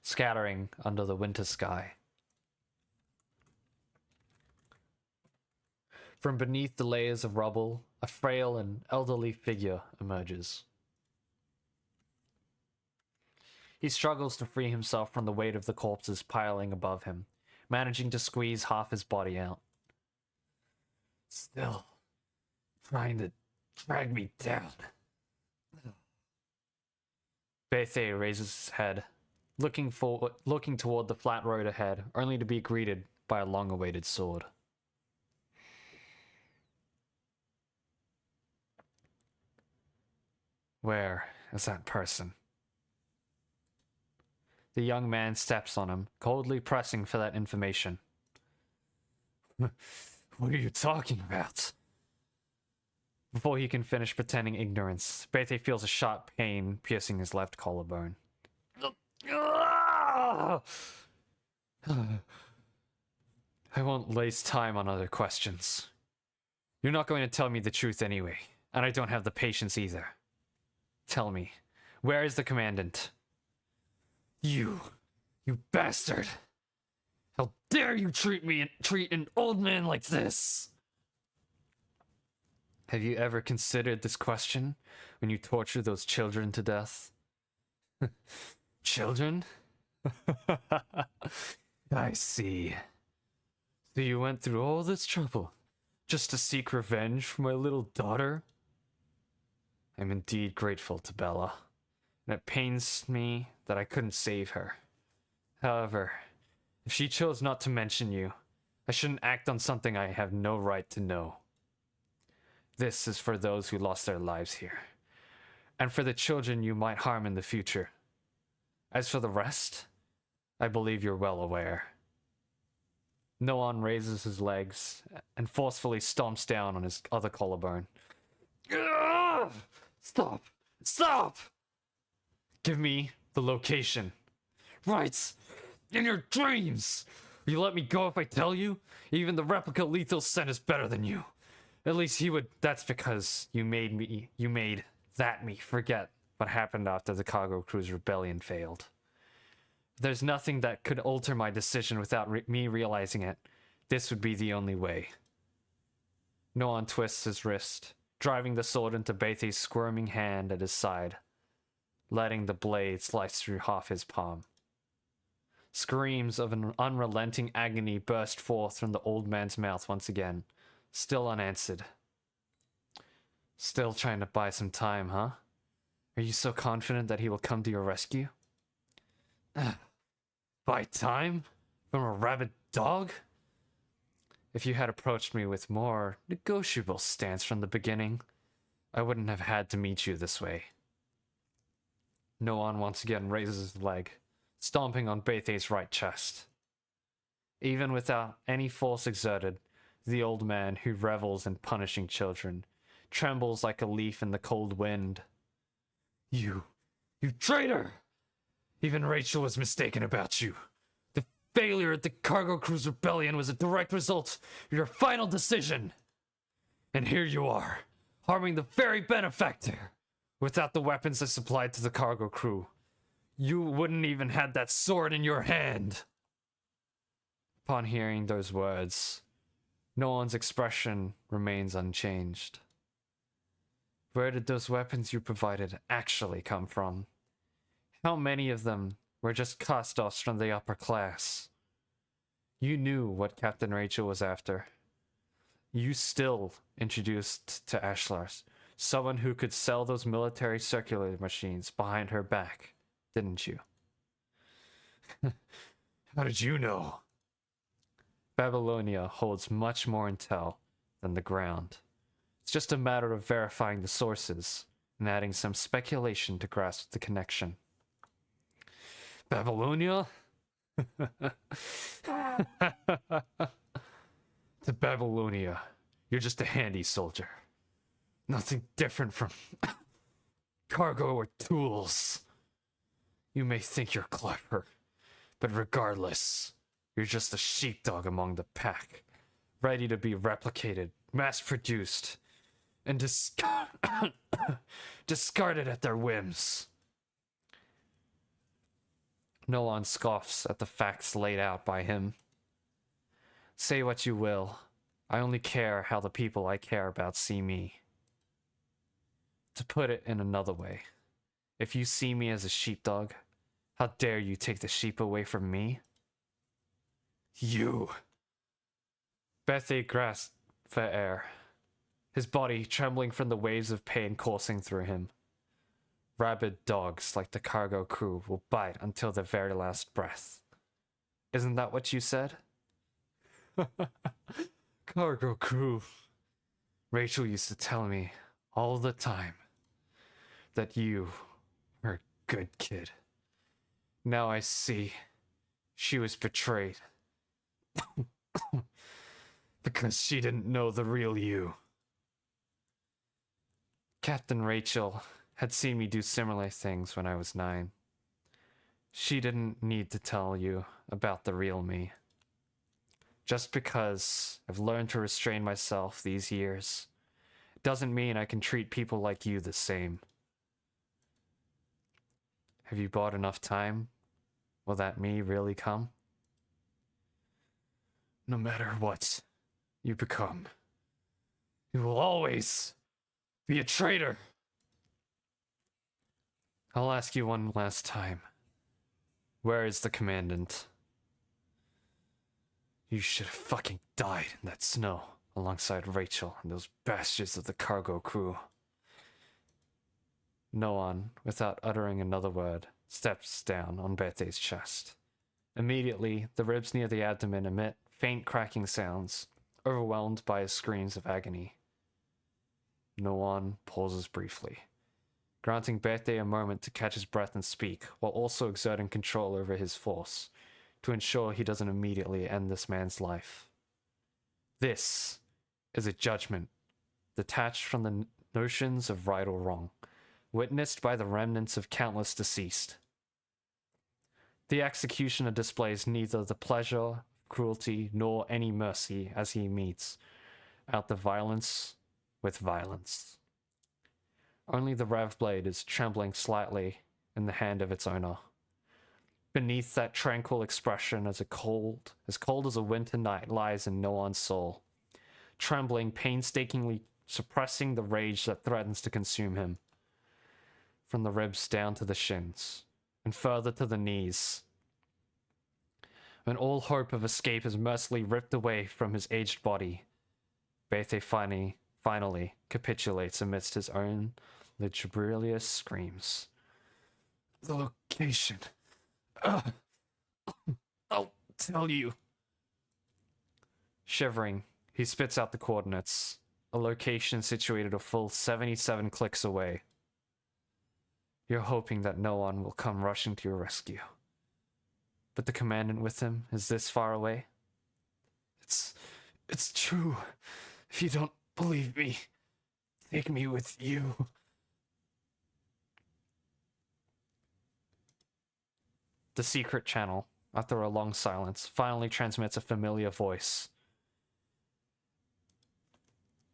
scattering under the winter sky. From beneath the layers of rubble, a frail and elderly figure emerges. He struggles to free himself from the weight of the corpses piling above him, managing to squeeze half his body out. Still trying to drag me down. Bethe raises his head, looking toward the flat road ahead, only to be greeted by a long-awaited sword. Where is that person? The young man steps on him, coldly pressing for that information. What are you talking about? Before he can finish pretending ignorance, Bethe feels a sharp pain piercing his left collarbone. I won't waste time on other questions. You're not going to tell me the truth anyway, and I don't have the patience either. Tell me, where is the commandant? You bastard! How dare you treat an old man like this? Have you ever considered this question when you torture those children to death? Children? I see. So you went through all this trouble just to seek revenge for my little daughter? I'm indeed grateful to Bella, and it pains me that I couldn't save her. However, if she chose not to mention you, I shouldn't act on something I have no right to know. This is for those who lost their lives here, and for the children you might harm in the future. As for the rest, I believe you're well aware. Noan raises his legs and forcefully stomps down on his other collarbone. Stop! Stop! Give me the location. Right! In your dreams! You let me go if I tell you? Even the replica lethal scent is better than you. At least he would. That's because you made me forget what happened after the cargo crew's rebellion failed. There's nothing that could alter my decision without me realizing it. This would be the only way. Noan twists his wrist, driving the sword into Bethe's squirming hand at his side, letting the blade slice through half his palm. Screams of an unrelenting agony burst forth from the old man's mouth once again, still unanswered. Still trying to buy some time, huh? Are you so confident that he will come to your rescue? Buy time? From a rabid dog? If you had approached me with more negotiable stance from the beginning, I wouldn't have had to meet you this way. Noan once again raises his leg, stomping on Bethe's right chest. Even without any force exerted, the old man who revels in punishing children trembles like a leaf in the cold wind. You traitor! Even Rachel was mistaken about you. The failure at the cargo crew's rebellion was a direct result of your final decision. And here you are, harming the very benefactor. Without the weapons I supplied to the cargo crew, you wouldn't even have that sword in your hand. Upon hearing those words, Noan's expression remains unchanged. Where did those weapons you provided actually come from? How many of them were just cast-offs from the upper class? You knew what Captain Rachel was after. You still introduced to Ashlars someone who could sell those military circulator machines behind her back, didn't you? How did you know? Babylonia holds much more intel than the ground. It's just a matter of verifying the sources and adding some speculation to grasp the connection. Babylonia? To Babylonia, you're just a handy soldier. Nothing different from cargo or tools. You may think you're clever, but regardless, you're just a sheepdog among the pack, ready to be replicated, mass-produced, and discarded at their whims. Noan scoffs at the facts laid out by him. Say what you will, I only care how the people I care about see me. To put it in another way, if you see me as a sheepdog, how dare you take the sheep away from me? You! Bethe grasped for air, his body trembling from the waves of pain coursing through him. Rabid dogs like the cargo crew will bite until their very last breath. Isn't that what you said? Cargo crew. Rachel used to tell me all the time that you were a good kid. Now I see she was betrayed. Because she didn't know the real you. Captain Rachel had seen me do similar things when I was 9. She didn't need to tell you about the real me. Just because I've learned to restrain myself these years, doesn't mean I can treat people like you the same. Have you bought enough time? Will that me really come? No matter what you become, you will always be a traitor. I'll ask you one last time. Where is the commandant? You should have fucking died in that snow alongside Rachel and those bastards of the cargo crew. Noan, without uttering another word, steps down on Bethe's chest. Immediately, the ribs near the abdomen emit faint cracking sounds, overwhelmed by his screams of agony. Noan pauses briefly, granting Bethe a moment to catch his breath and speak, while also exerting control over his force, to ensure he doesn't immediately end this man's life. This is a judgment detached from the notions of right or wrong, witnessed by the remnants of countless deceased. The executioner displays neither the pleasure of cruelty nor any mercy as he meets out the violence with violence. Only the rev blade is trembling slightly in the hand of its owner. Beneath that tranquil expression, as cold as a winter night lies in Noan's soul, trembling, painstakingly suppressing the rage that threatens to consume him. From the ribs down to the shins, and further to the knees. When all hope of escape is mercilessly ripped away from his aged body, Bethe finally capitulates amidst his own lugubrious screams. The location. I'll tell you. Shivering, he spits out the coordinates, a location situated a full 77 clicks away. You're hoping that no one will come rushing to your rescue. But the commandant with him is this far away? It's true. If you don't believe me, take me with you. The secret channel, after a long silence, finally transmits a familiar voice.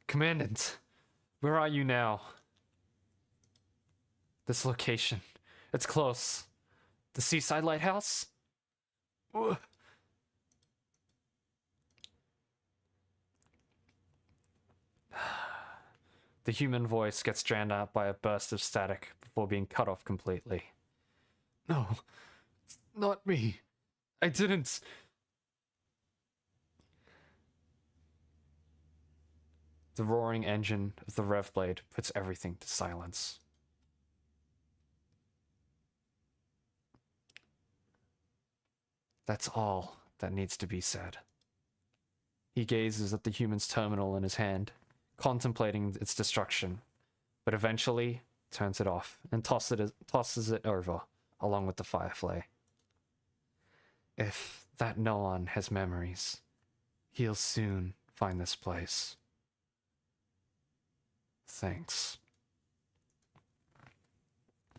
Commandant, where are you now? This location. It's close. The seaside lighthouse? The human voice gets drowned out by a burst of static before being cut off completely. No, it's not me. I didn't. The roaring engine of the rev blade puts everything to silence. That's all that needs to be said. He gazes at the human's terminal in his hand, contemplating its destruction, but eventually turns it off and tosses it over, along with the firefly. If that Noan has memories, he'll soon find this place. Thanks.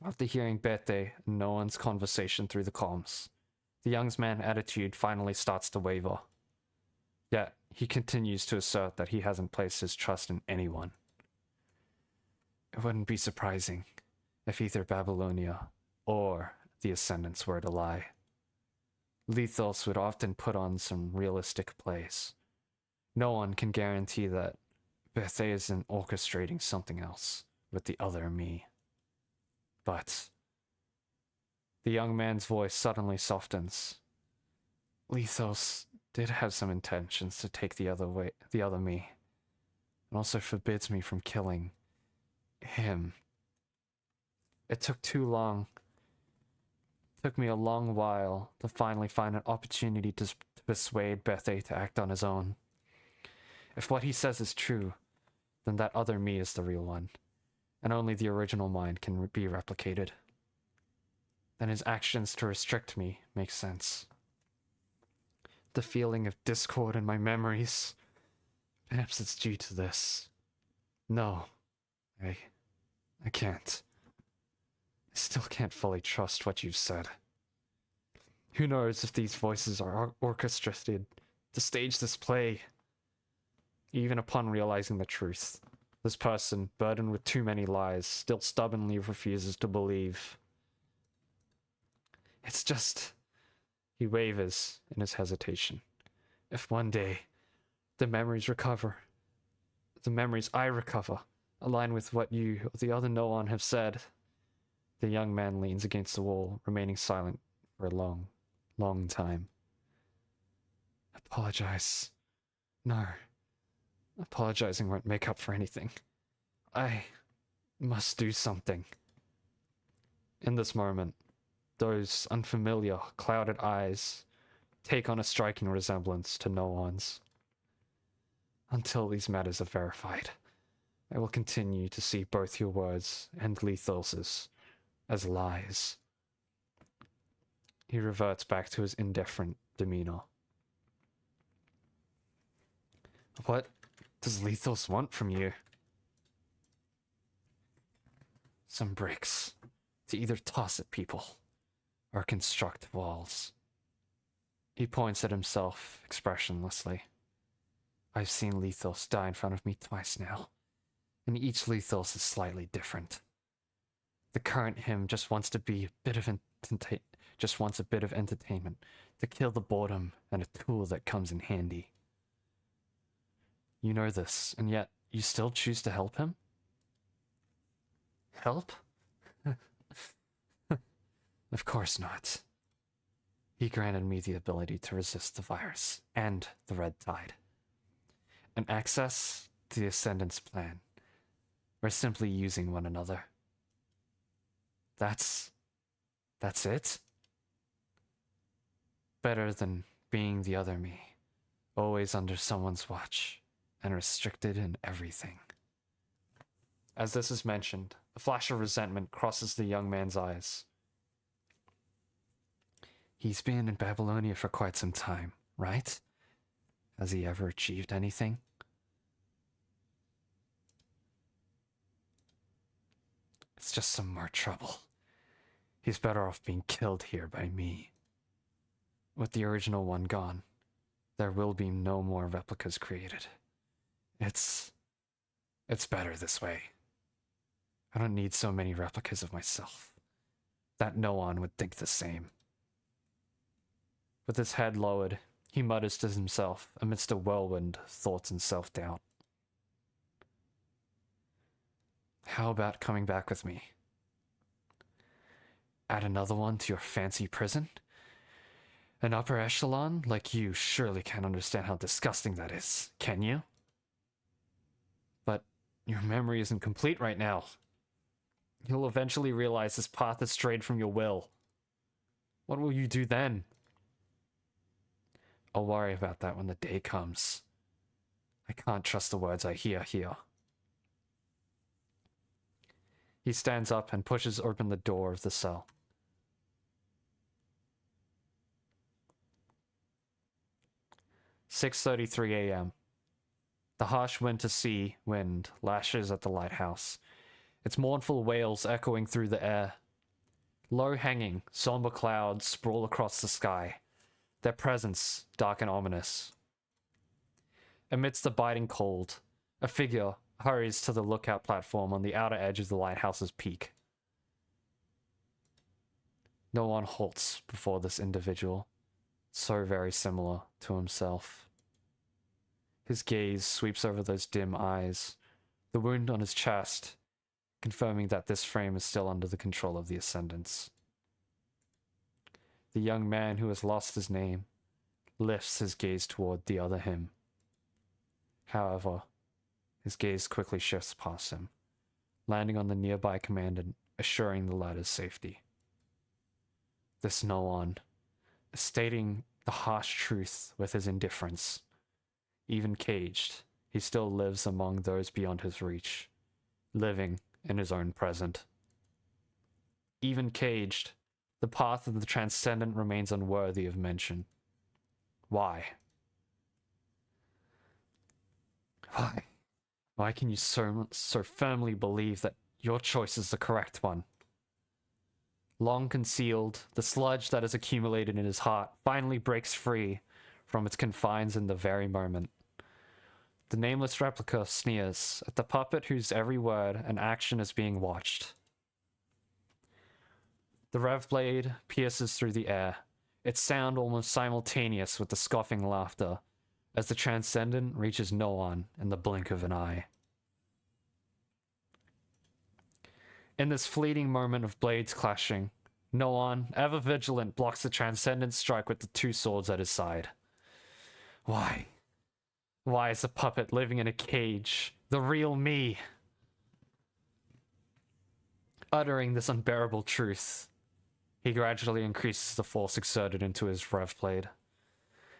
After hearing Bethe and Noan's conversation through the comms, the young man's attitude finally starts to waver. Yet, he continues to assert that he hasn't placed his trust in anyone. It wouldn't be surprising if either Babylonia or the Ascendants were to lie. Lethos would often put on some realistic plays. No one can guarantee that Bethe isn't orchestrating something else with the other me. But the young man's voice suddenly softens. Lethos did have some intentions to take the other me, and also forbids me from killing him. It took too long. It took me a long while to finally find an opportunity to persuade Bethe to act on his own. If what he says is true, then that other me is the real one, and only the original mind can be replicated. Then his actions to restrict me make sense. The feeling of discord in my memories, perhaps it's due to this. No, I can't. I still can't fully trust what you've said. Who knows if these voices are orchestrated to stage this play? Even upon realizing the truth, this person, burdened with too many lies, still stubbornly refuses to believe. It's just... He wavers in his hesitation. If one day the memories I recover, align with what you or the other Noan have said, the young man leans against the wall, remaining silent for a long, long time. Apologize. No. Apologizing won't make up for anything. I must do something. In this moment, those unfamiliar, clouded eyes take on a striking resemblance to Noan's. Until these matters are verified, I will continue to see both your words and Lethos's as lies. He reverts back to his indifferent demeanor. What does Lethos want from you? Some bricks to either toss at people or construct walls. He points at himself expressionlessly. I've seen Lethos die in front of me twice now, and each Lethos is slightly different. The current him just wants a bit of entertainment, to kill the boredom and a tool that comes in handy. You know this, and yet you still choose to help him? Help? Of course not. He granted me the ability to resist the virus and the red tide. And access to the Ascendant's plan. We're simply using one another. That's it? Better than being the other me, always under someone's watch, and restricted in everything. As this is mentioned, a flash of resentment crosses the young man's eyes. He's been in Babylonia for quite some time, right? Has he ever achieved anything? It's just some more trouble. He's better off being killed here by me. With the original one gone, there will be no more replicas created. It's better this way. I don't need so many replicas of myself. That Noan would think the same. With his head lowered, he mutters to himself amidst a whirlwind of thoughts and self-doubt. How about coming back with me? Add another one to your fancy prison? An upper echelon like you surely can't understand how disgusting that is, can you? But your memory isn't complete right now. You'll eventually realize this path has strayed from your will. What will you do then? I'll worry about that when the day comes. I can't trust the words I hear here. He stands up and pushes open the door of the cell. "6:33 a.m. The harsh winter sea wind lashes at the lighthouse, its mournful wails echoing through the air. Low-hanging, somber clouds sprawl across the sky, their presence dark and ominous. Amidst the biting cold, a figure hurries to the lookout platform on the outer edge of the lighthouse's peak. No one halts before this individual, so very similar to himself. His gaze sweeps over those dim eyes, the wound on his chest, confirming that this frame is still under the control of the Ascendants. The young man who has lost his name lifts his gaze toward the other him. However, his gaze quickly shifts past him, landing on the nearby commandant, assuring the latter's safety. This Noan is stating the harsh truth with his indifference. Even caged, he still lives among those beyond his reach, living in his own present. Even caged, the path of the Transcendent remains unworthy of mention. Why? Why? Why can you so firmly believe that your choice is the correct one? Long concealed, the sludge that has accumulated in his heart finally breaks free from its confines in the very moment. The nameless replica sneers at the puppet whose every word and action is being watched. The rev blade pierces through the air, its sound almost simultaneous with the scoffing laughter, as the Transcendent reaches Noan in the blink of an eye. In this fleeting moment of blades clashing, Noan, ever vigilant, blocks the Transcendent strike with the two swords at his side. Why? Why is a puppet living in a cage the real me? Uttering this unbearable truth, he gradually increases the force exerted into his rev blade.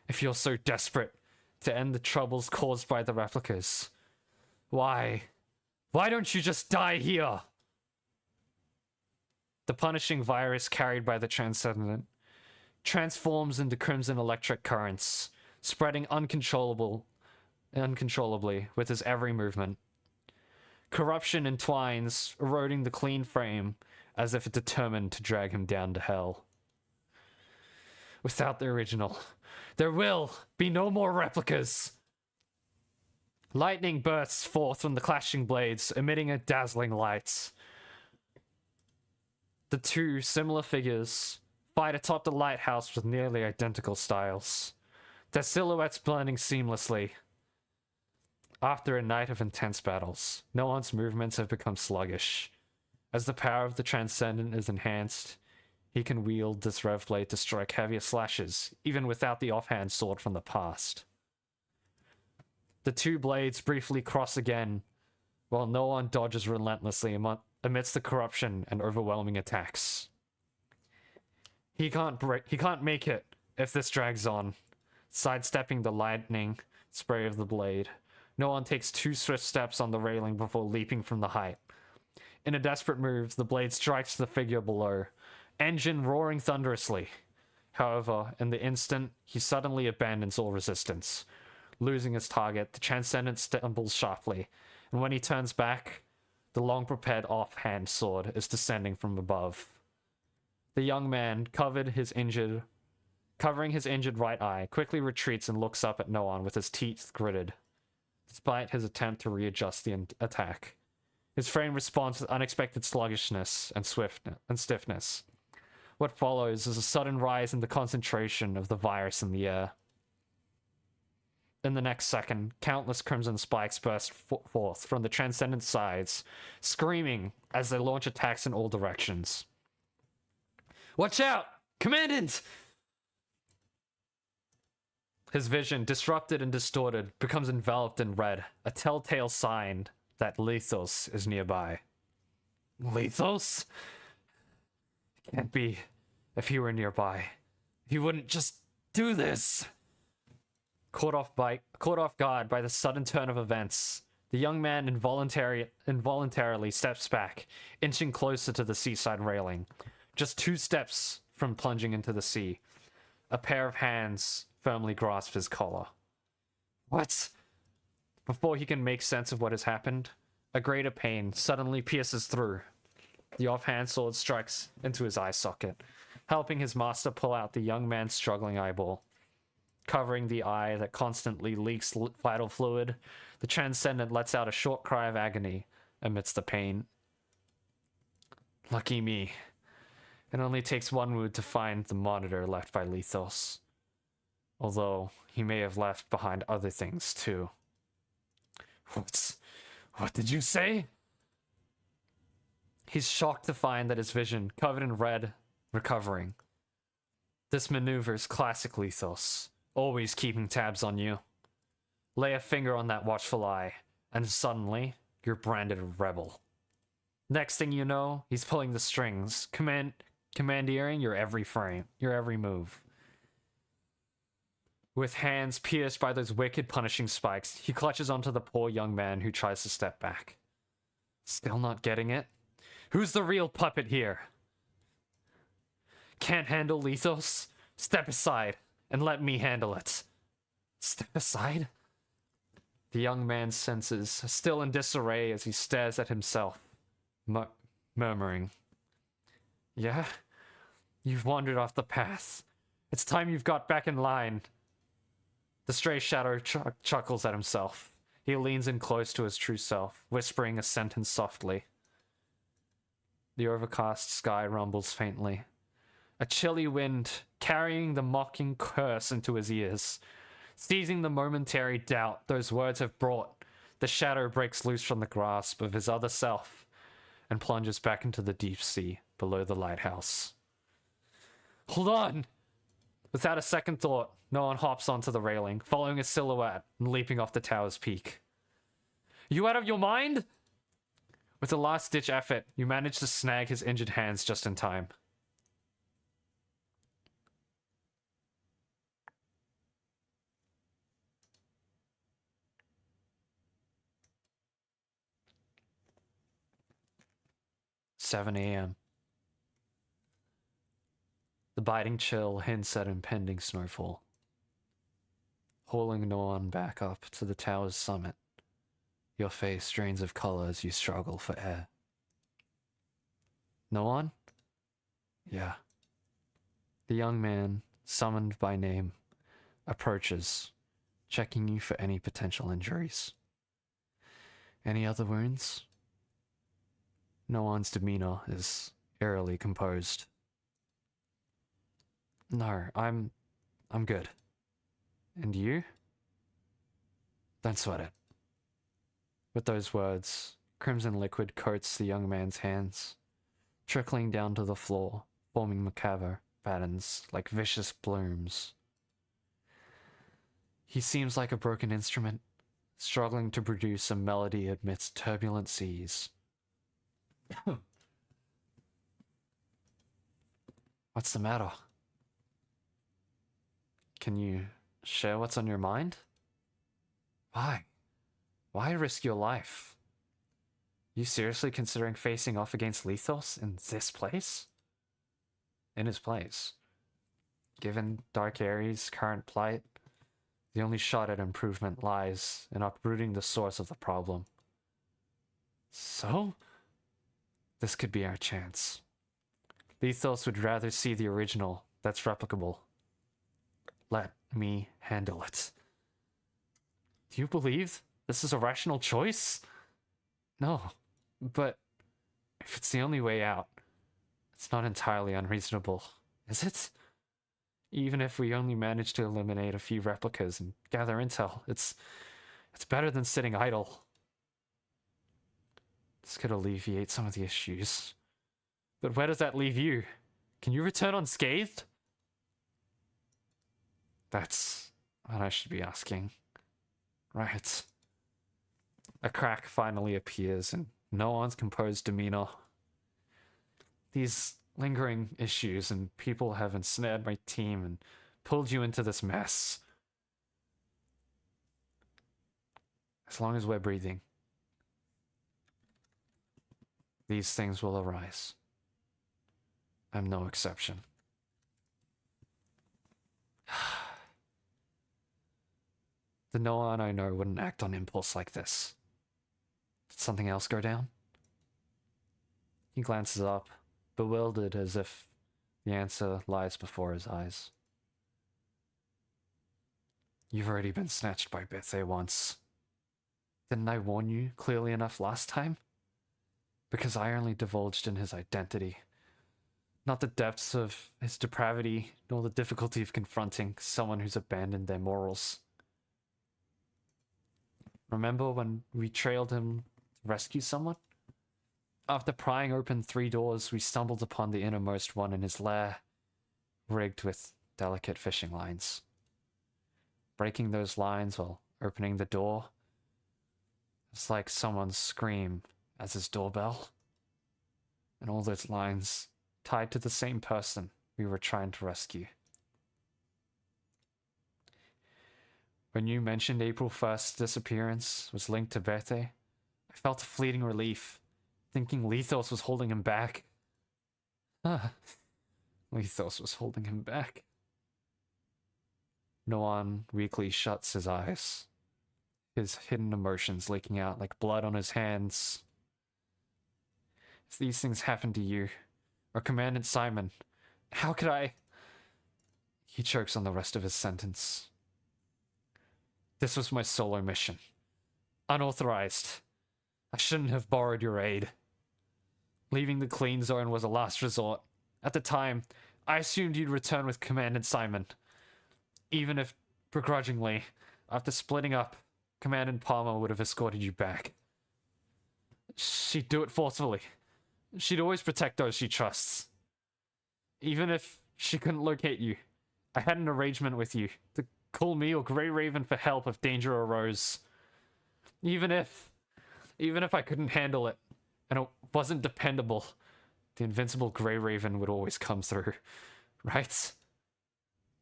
If you're so desperate to end the troubles caused by the replicas, why don't you just die here? The punishing virus carried by the Transcendent transforms into crimson electric currents, spreading uncontrollably with his every movement. Corruption entwines, eroding the clean frame as if it determined to drag him down to hell. Without the original, There will be no more replicas. Lightning bursts forth from the clashing blades, emitting a dazzling light. The two similar figures fight atop the lighthouse with nearly identical styles, their silhouettes blending seamlessly. After a night of intense battles, Noan's movements have become sluggish. As the power of the Transcendent is enhanced, he can wield this rev blade to strike heavier slashes, even without the offhand sword from the past. The two blades briefly cross again, while Noan dodges relentlessly amidst the corruption and overwhelming attacks. He can't make it if this drags on. Sidestepping the lightning spray of the blade, Noan takes 2 swift steps on the railing before leaping from the height. In a desperate move, the blade strikes the figure below, engine roaring thunderously. However, in the instant, he suddenly abandons all resistance. Losing his target, the Transcendent stumbles sharply, and when he turns back, the long-prepared offhand sword is descending from above. The young man, covering his injured right eye, quickly retreats and looks up at Noan with his teeth gritted. Despite his attempt to readjust the attack, his frame responds with unexpected sluggishness and stiffness. What follows is a sudden rise in the concentration of the virus in the air. In the next second, countless crimson spikes burst forth from the Transcendent sides, screaming as they launch attacks in all directions. Watch out! Commandant! His vision, disrupted and distorted, becomes enveloped in red, a telltale sign that Lethos is nearby. Lethos? Can't be. If he were nearby, he wouldn't just do this. Caught off guard by the sudden turn of events, the young man involuntarily steps back, inching closer to the seaside railing. Just 2 steps from plunging into the sea. A pair of hands firmly grasp his collar. What? Before he can make sense of what has happened, a greater pain suddenly pierces through. The offhand sword strikes into his eye socket, helping his master pull out the young man's struggling eyeball. Covering the eye that constantly leaks vital fluid, the Transcendent lets out a short cry of agony amidst the pain. Lucky me. It only takes 1 wound to find the monitor left by Lethos. Although, he may have left behind other things, too. What did you say? He's shocked to find that his vision, covered in red, recovering. This maneuver is classic Lethos, always keeping tabs on you. Lay a finger on that watchful eye, and suddenly, you're branded a rebel. Next thing you know, he's pulling the strings, commandeering your every frame, your every move. With hands pierced by those wicked punishing spikes, he clutches onto the poor young man who tries to step back. Still not getting it? Who's the real puppet here? Can't handle Lethos? Step aside and let me handle it. Step aside? The young man's senses still in disarray as he stares at himself, murmuring. Yeah? You've wandered off the path. It's time you've got back in line. The stray shadow chuckles at himself. He leans in close to his true self, whispering a sentence softly. The overcast sky rumbles faintly. A chilly wind, carrying the mocking curse into his ears. Seizing the momentary doubt those words have brought, the shadow breaks loose from the grasp of his other self and plunges back into the deep sea below the lighthouse. Hold on! Without a second thought, Noan hops onto the railing, following his silhouette and leaping off the tower's peak. You out of your mind? With a last-ditch effort, you manage to snag his injured hands just in time. "7 a.m. The biting chill hints at impending snowfall. Hauling Noan back up to the tower's summit, your face drains of color as you struggle for air. Noan? Yeah. The young man, summoned by name, approaches, checking you for any potential injuries. Any other wounds? Noan's demeanor is eerily composed. No, I'm good. And you? Don't sweat it. With those words, crimson liquid coats the young man's hands, trickling down to the floor, forming macabre patterns like vicious blooms. He seems like a broken instrument, struggling to produce a melody amidst turbulent seas. What's the matter? Can you share what's on your mind? Why? Why risk your life? You seriously considering facing off against Lethos in this place? In his place. Given Dark Ares' current plight, the only shot at improvement lies in uprooting the source of the problem. So? This could be our chance. Lethos would rather see the original that's replicable. Let me handle it. Do you believe this is a rational choice? No, but if it's the only way out, it's not entirely unreasonable, is it? Even if we only manage to eliminate a few replicas and gather intel, it's better than sitting idle. This could alleviate some of the issues. But where does that leave you? Can you return unscathed? That's what I should be asking. Right. A crack finally appears in Noan's composed demeanor. These lingering issues and people have ensnared my team and pulled you into this mess. As long as we're breathing, these things will arise. I'm no exception. The Noan I know wouldn't act on impulse like this. Did something else go down? He glances up, bewildered as if the answer lies before his eyes. You've already been snatched by Bethe once. Didn't I warn you clearly enough last time? Because I only divulged in his identity. Not the depths of his depravity, nor the difficulty of confronting someone who's abandoned their morals. Remember when we trailed him to rescue someone? After prying open 3 doors, we stumbled upon the innermost one in his lair, rigged with delicate fishing lines. Breaking those lines while opening the door, it's like someone's scream as his doorbell. And all those lines tied to the same person we were trying to rescue. When you mentioned April 1st's disappearance was linked to Bethe, I felt a fleeting relief, thinking Lethos was holding him back. Lethos was holding him back. Noan weakly shuts his eyes, his hidden emotions leaking out like blood on his hands. If these things happen to you, or Commandant Simon, how could I... He chokes on the rest of his sentence. This was my solo mission. Unauthorized. I shouldn't have borrowed your aid. Leaving the clean zone was a last resort. At the time, I assumed you'd return with Commandant Simon. Even if, begrudgingly, after splitting up, Commandant Palmer would have escorted you back. She'd do it forcefully. She'd always protect those she trusts. Even if she couldn't locate you, I had an arrangement with you to call me or Grey Raven for help if danger arose. Even if I couldn't handle it, and it wasn't dependable, the invincible Grey Raven would always come through, right?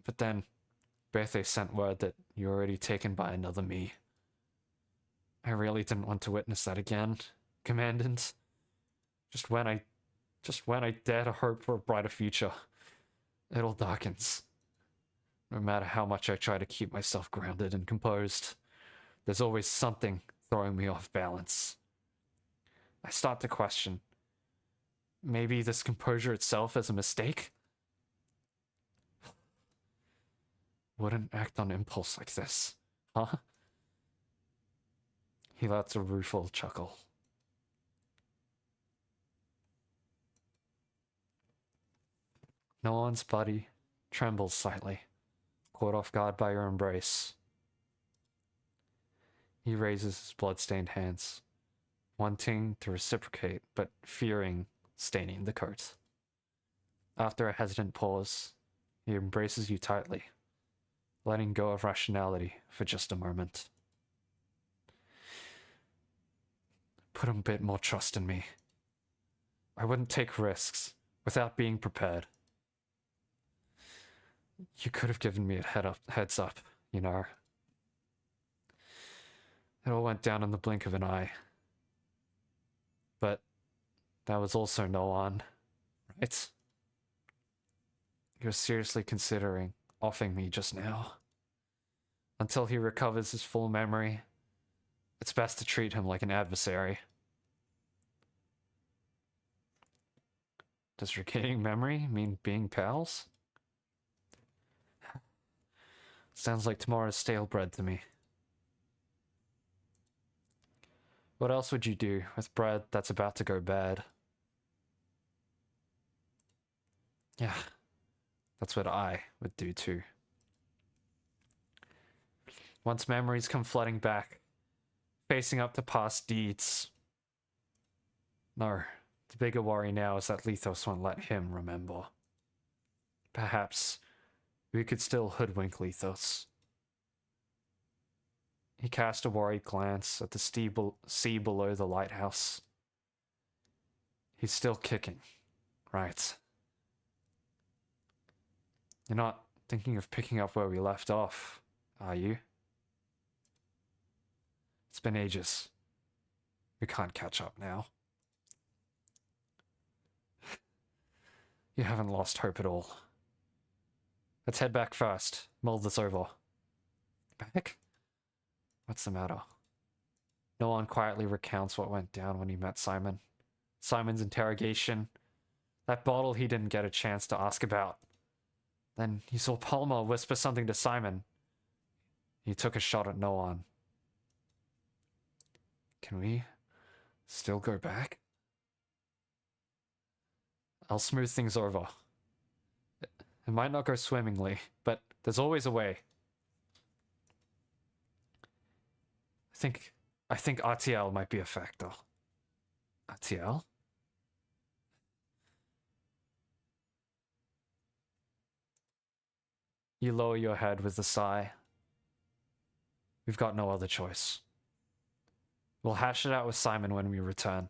But then, Bethe sent word that you're already taken by another me. I really didn't want to witness that again, Commandant. Just when I dare to hope for a brighter future, it all darkens. No matter how much I try to keep myself grounded and composed, there's always something throwing me off balance. I start to question, maybe this composure itself is a mistake? wouldn't act on impulse like this, huh? He lets a rueful chuckle. Noan's body trembles slightly, caught off guard by your embrace. He raises his blood-stained hands, wanting to reciprocate, but fearing staining the coat. After a hesitant pause, he embraces you tightly, letting go of rationality for just a moment. Put a bit more trust in me. I wouldn't take risks without being prepared. You could have given me a heads up, you know. It all went down in the blink of an eye. But that was also Noan, right? You're seriously considering offing me just now. Until he recovers his full memory, it's best to treat him like an adversary. Does regaining memory mean being pals? Sounds like tomorrow's stale bread to me. What else would you do with bread that's about to go bad? Yeah, that's what I would do too. Once memories come flooding back, facing up to past deeds. No, the bigger worry now is that Lethos won't let him remember. Perhaps we could still hoodwink Lethos. He cast a worried glance at the sea below the lighthouse. He's still kicking, right? You're not thinking of picking up where we left off, are you? It's been ages. We can't catch up now. You haven't lost hope at all. Let's head back first. Mull this over. Back? What's the matter? Noan quietly recounts what went down when he met Simon. Simon's interrogation. That bottle he didn't get a chance to ask about. Then he saw Palmer whisper something to Simon. He took a shot at Noan. Can we still go back? I'll smooth things over. It might not go swimmingly, but there's always a way. I think RTL might be a factor. RTL? You lower your head with a sigh. We've got no other choice. We'll hash it out with Simon when we return.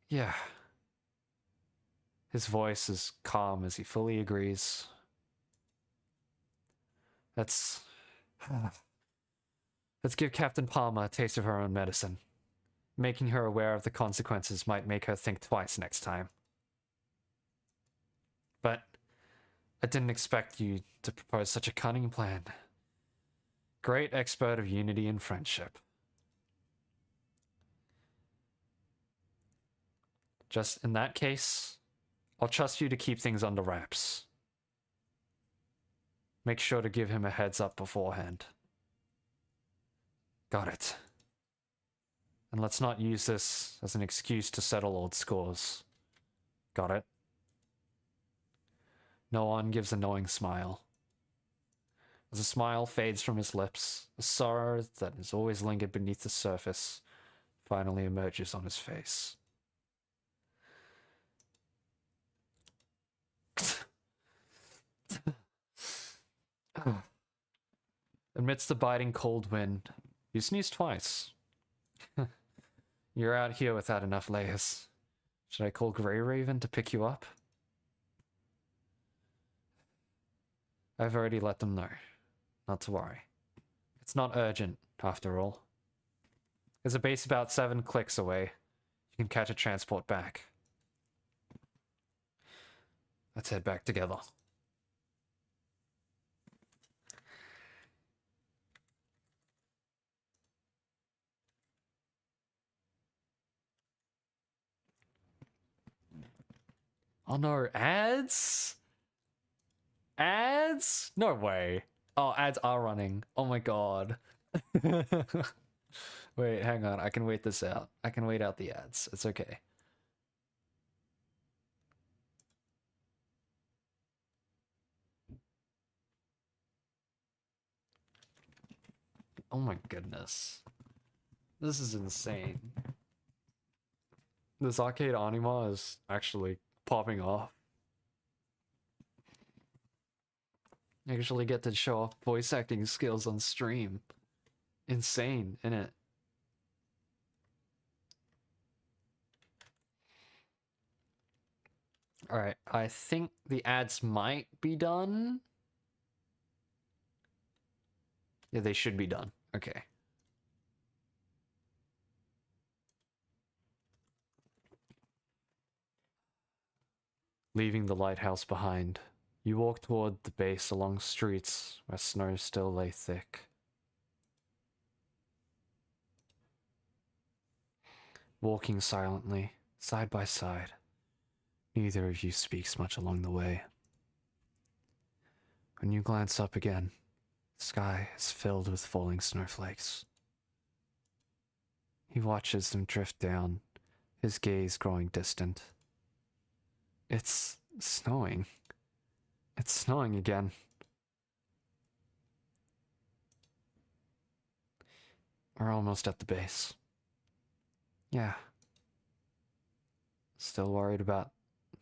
Yeah. His voice is calm as he fully agrees. Let's give Captain Palmer a taste of her own medicine. Making her aware of the consequences might make her think twice next time. But I didn't expect you to propose such a cunning plan. Great expert of unity and friendship. Just in that case, I'll trust you to keep things under wraps. Make sure to give him a heads up beforehand. Got it. And let's not use this as an excuse to settle old scores. Got it? Noan gives a knowing smile. As a smile fades from his lips, the sorrow that has always lingered beneath the surface finally emerges on his face. Amidst the biting cold wind, you sneeze twice. You're out here without enough layers. Should I call Grey Raven to pick you up? I've already let them know. Not to worry. It's not urgent, after all. There's a base about 7 clicks away. You can catch a transport back. Let's head back together. Oh no, ads? Ads? No way. Oh, ads are running. Oh my god. Wait, hang on. I can wait this out. I can wait out the ads. It's okay. Oh my goodness. This is insane. This arcade Anima is actually popping off. I actually get to show off voice acting skills on stream. Insane, innit? Alright, I think the ads might be done. Yeah, they should be done. Okay. Leaving the lighthouse behind, you walk toward the base along streets where snow still lay thick. Walking silently, side by side, neither of you speaks much along the way. When you glance up again, the sky is filled with falling snowflakes. He watches them drift down, his gaze growing distant. It's snowing. It's snowing again. We're almost at the base. Yeah. Still worried about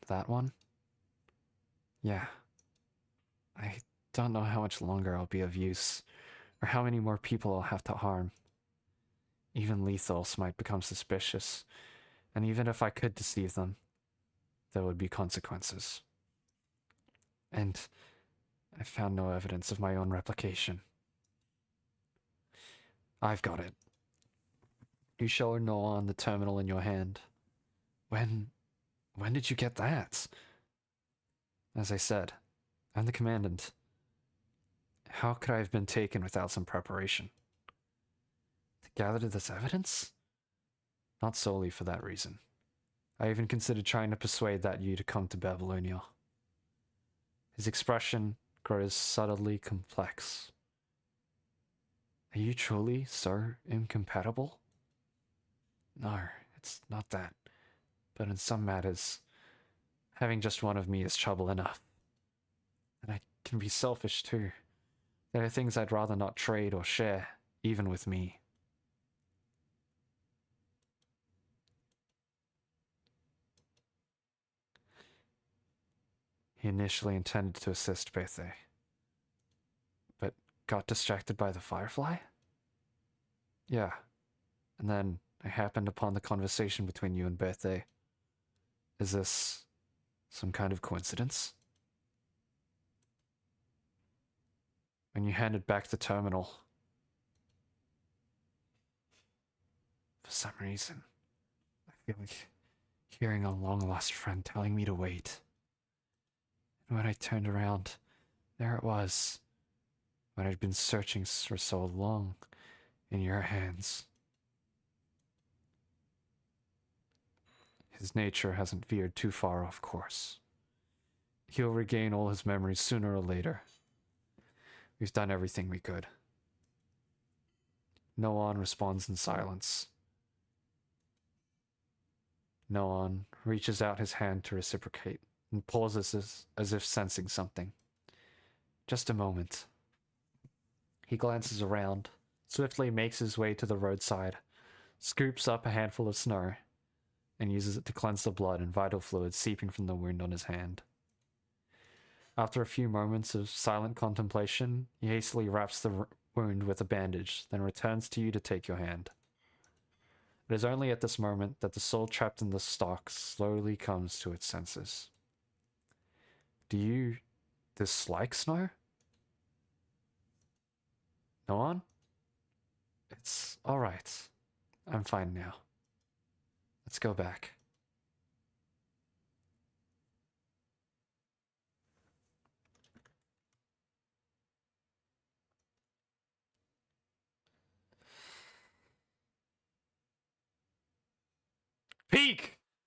that one? Yeah. I don't know how much longer I'll be of use, or how many more people I'll have to harm. Even lethals might become suspicious, and even if I could deceive them, there would be consequences. And I found no evidence of my own replication. I've got it. You show Noan the terminal in your hand. When did you get that? As I said, I'm the commandant. How could I have been taken without some preparation? To gather this evidence? Not solely for that reason. I even considered trying to persuade that you to come to Babylonia. His expression grows subtly complex. Are you truly so incompatible? No, it's not that. But in some matters, having just one of me is trouble enough. And I can be selfish too. There are things I'd rather not trade or share, even with me. He initially intended to assist Bethe, but got distracted by the firefly? Yeah, and then I happened upon the conversation between you and Bethe. Is this some kind of coincidence? When you handed back the terminal, for some reason, I feel like hearing a long-lost friend telling me to wait. And when I turned around, there it was, what I'd been searching for so long, in your hands. His nature hasn't veered too far off course. He'll regain all his memories sooner or later. We've done everything we could. Noan responds in silence. Noan reaches out his hand to reciprocate and pauses as if sensing something. Just a moment. He glances around, swiftly makes his way to the roadside, scoops up a handful of snow, and uses it to cleanse the blood and vital fluid seeping from the wound on his hand. After a few moments of silent contemplation, he hastily wraps the wound with a bandage, then returns to you to take your hand. It is only at this moment that the soul trapped in the stock slowly comes to its senses. Do you dislike snow? Noan? It's alright. I'm fine now. Let's go back.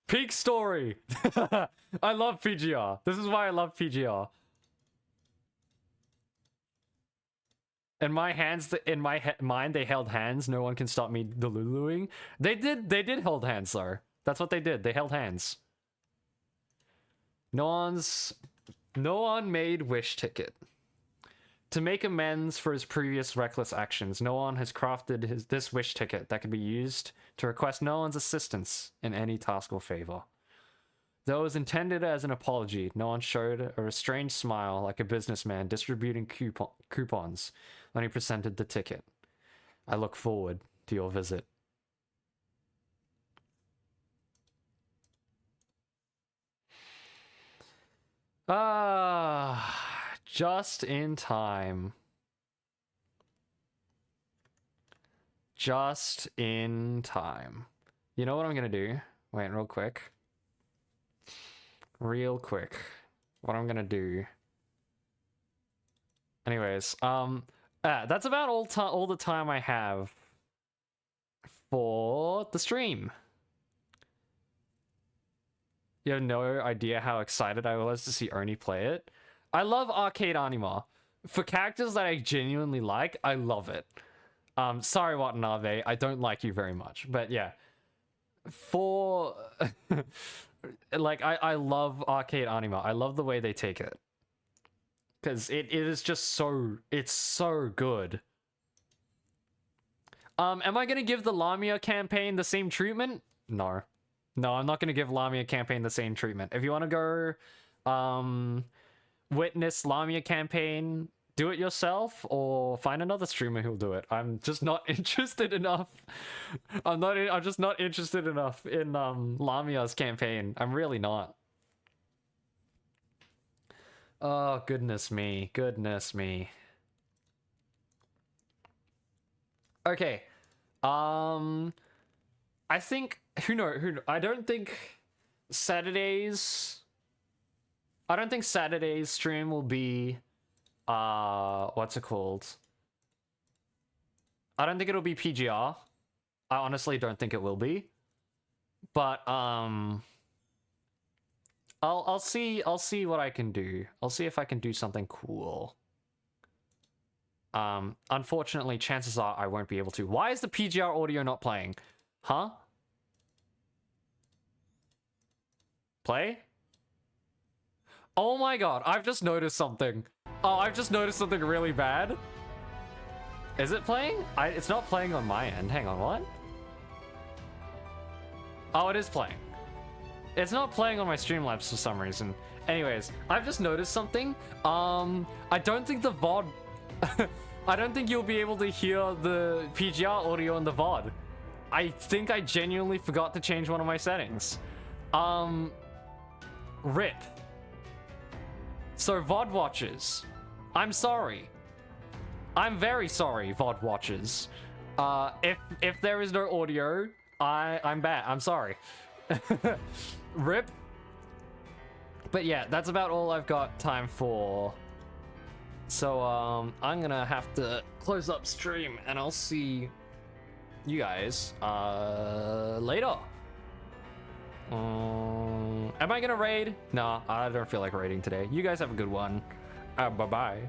Peak story. I love PGR. This is why I love PGR. In my hands, in my mind, they held hands. No one can stop me deluluing. They did hold hands, though. That's what they did. They held hands. No one made wish ticket. To make amends for his previous reckless actions, no one has crafted this wish ticket that can be used to request no one's assistance in any task or favor. Though it was intended as an apology, no one showed a restrained smile like a businessman distributing coupons when he presented the ticket. I look forward to your visit. Just in time. Just in time. You know what I'm gonna do? Wait, real quick. What I'm gonna do. Anyways, that's about all the time I have for the stream. You have no idea how excited I was to see Oni play it. I love arcade Anima. For characters that I genuinely like, I love it. Sorry, Watanabe, I don't like you very much, but yeah. For like, I love arcade Anima. I love the way they take it. Because it is just so, it's so good. Am I gonna give the Lamia campaign the same treatment? No. No, I'm not gonna give Lamia campaign the same treatment. If you want to go, witness Lamia campaign, do it yourself, or find another streamer who'll do it. I'm just not interested enough. I'm just not interested enough in Lamia's campaign. I'm really not. Oh, goodness me. Goodness me. Okay. I think I don't think Saturday's stream will be what's it called? I don't think it'll be PGR. I honestly don't think it will be. But I'll see what I can do. I'll see if I can do something cool. Unfortunately, chances are I won't be able to. Why is the PGR audio not playing? Huh? Play? Oh my god, I've just noticed something. Oh, I've just noticed something really bad. Is it playing? It's not playing on my end. Hang on, what? Oh, it is playing. It's not playing on my Streamlabs for some reason. Anyways, I've just noticed something. I don't think the VOD... I don't think you'll be able to hear the PGR audio in the VOD. I think I genuinely forgot to change one of my settings. RIP. So VOD watchers, I'm sorry. I'm very sorry, VOD watchers. If there is no audio, I'm bad. I'm sorry. RIP. But yeah, that's about all I've got time for. So I'm gonna have to close up stream, and I'll see you guys later. Am I gonna raid? No, I don't feel like raiding today. You guys have a good one. Bye-bye.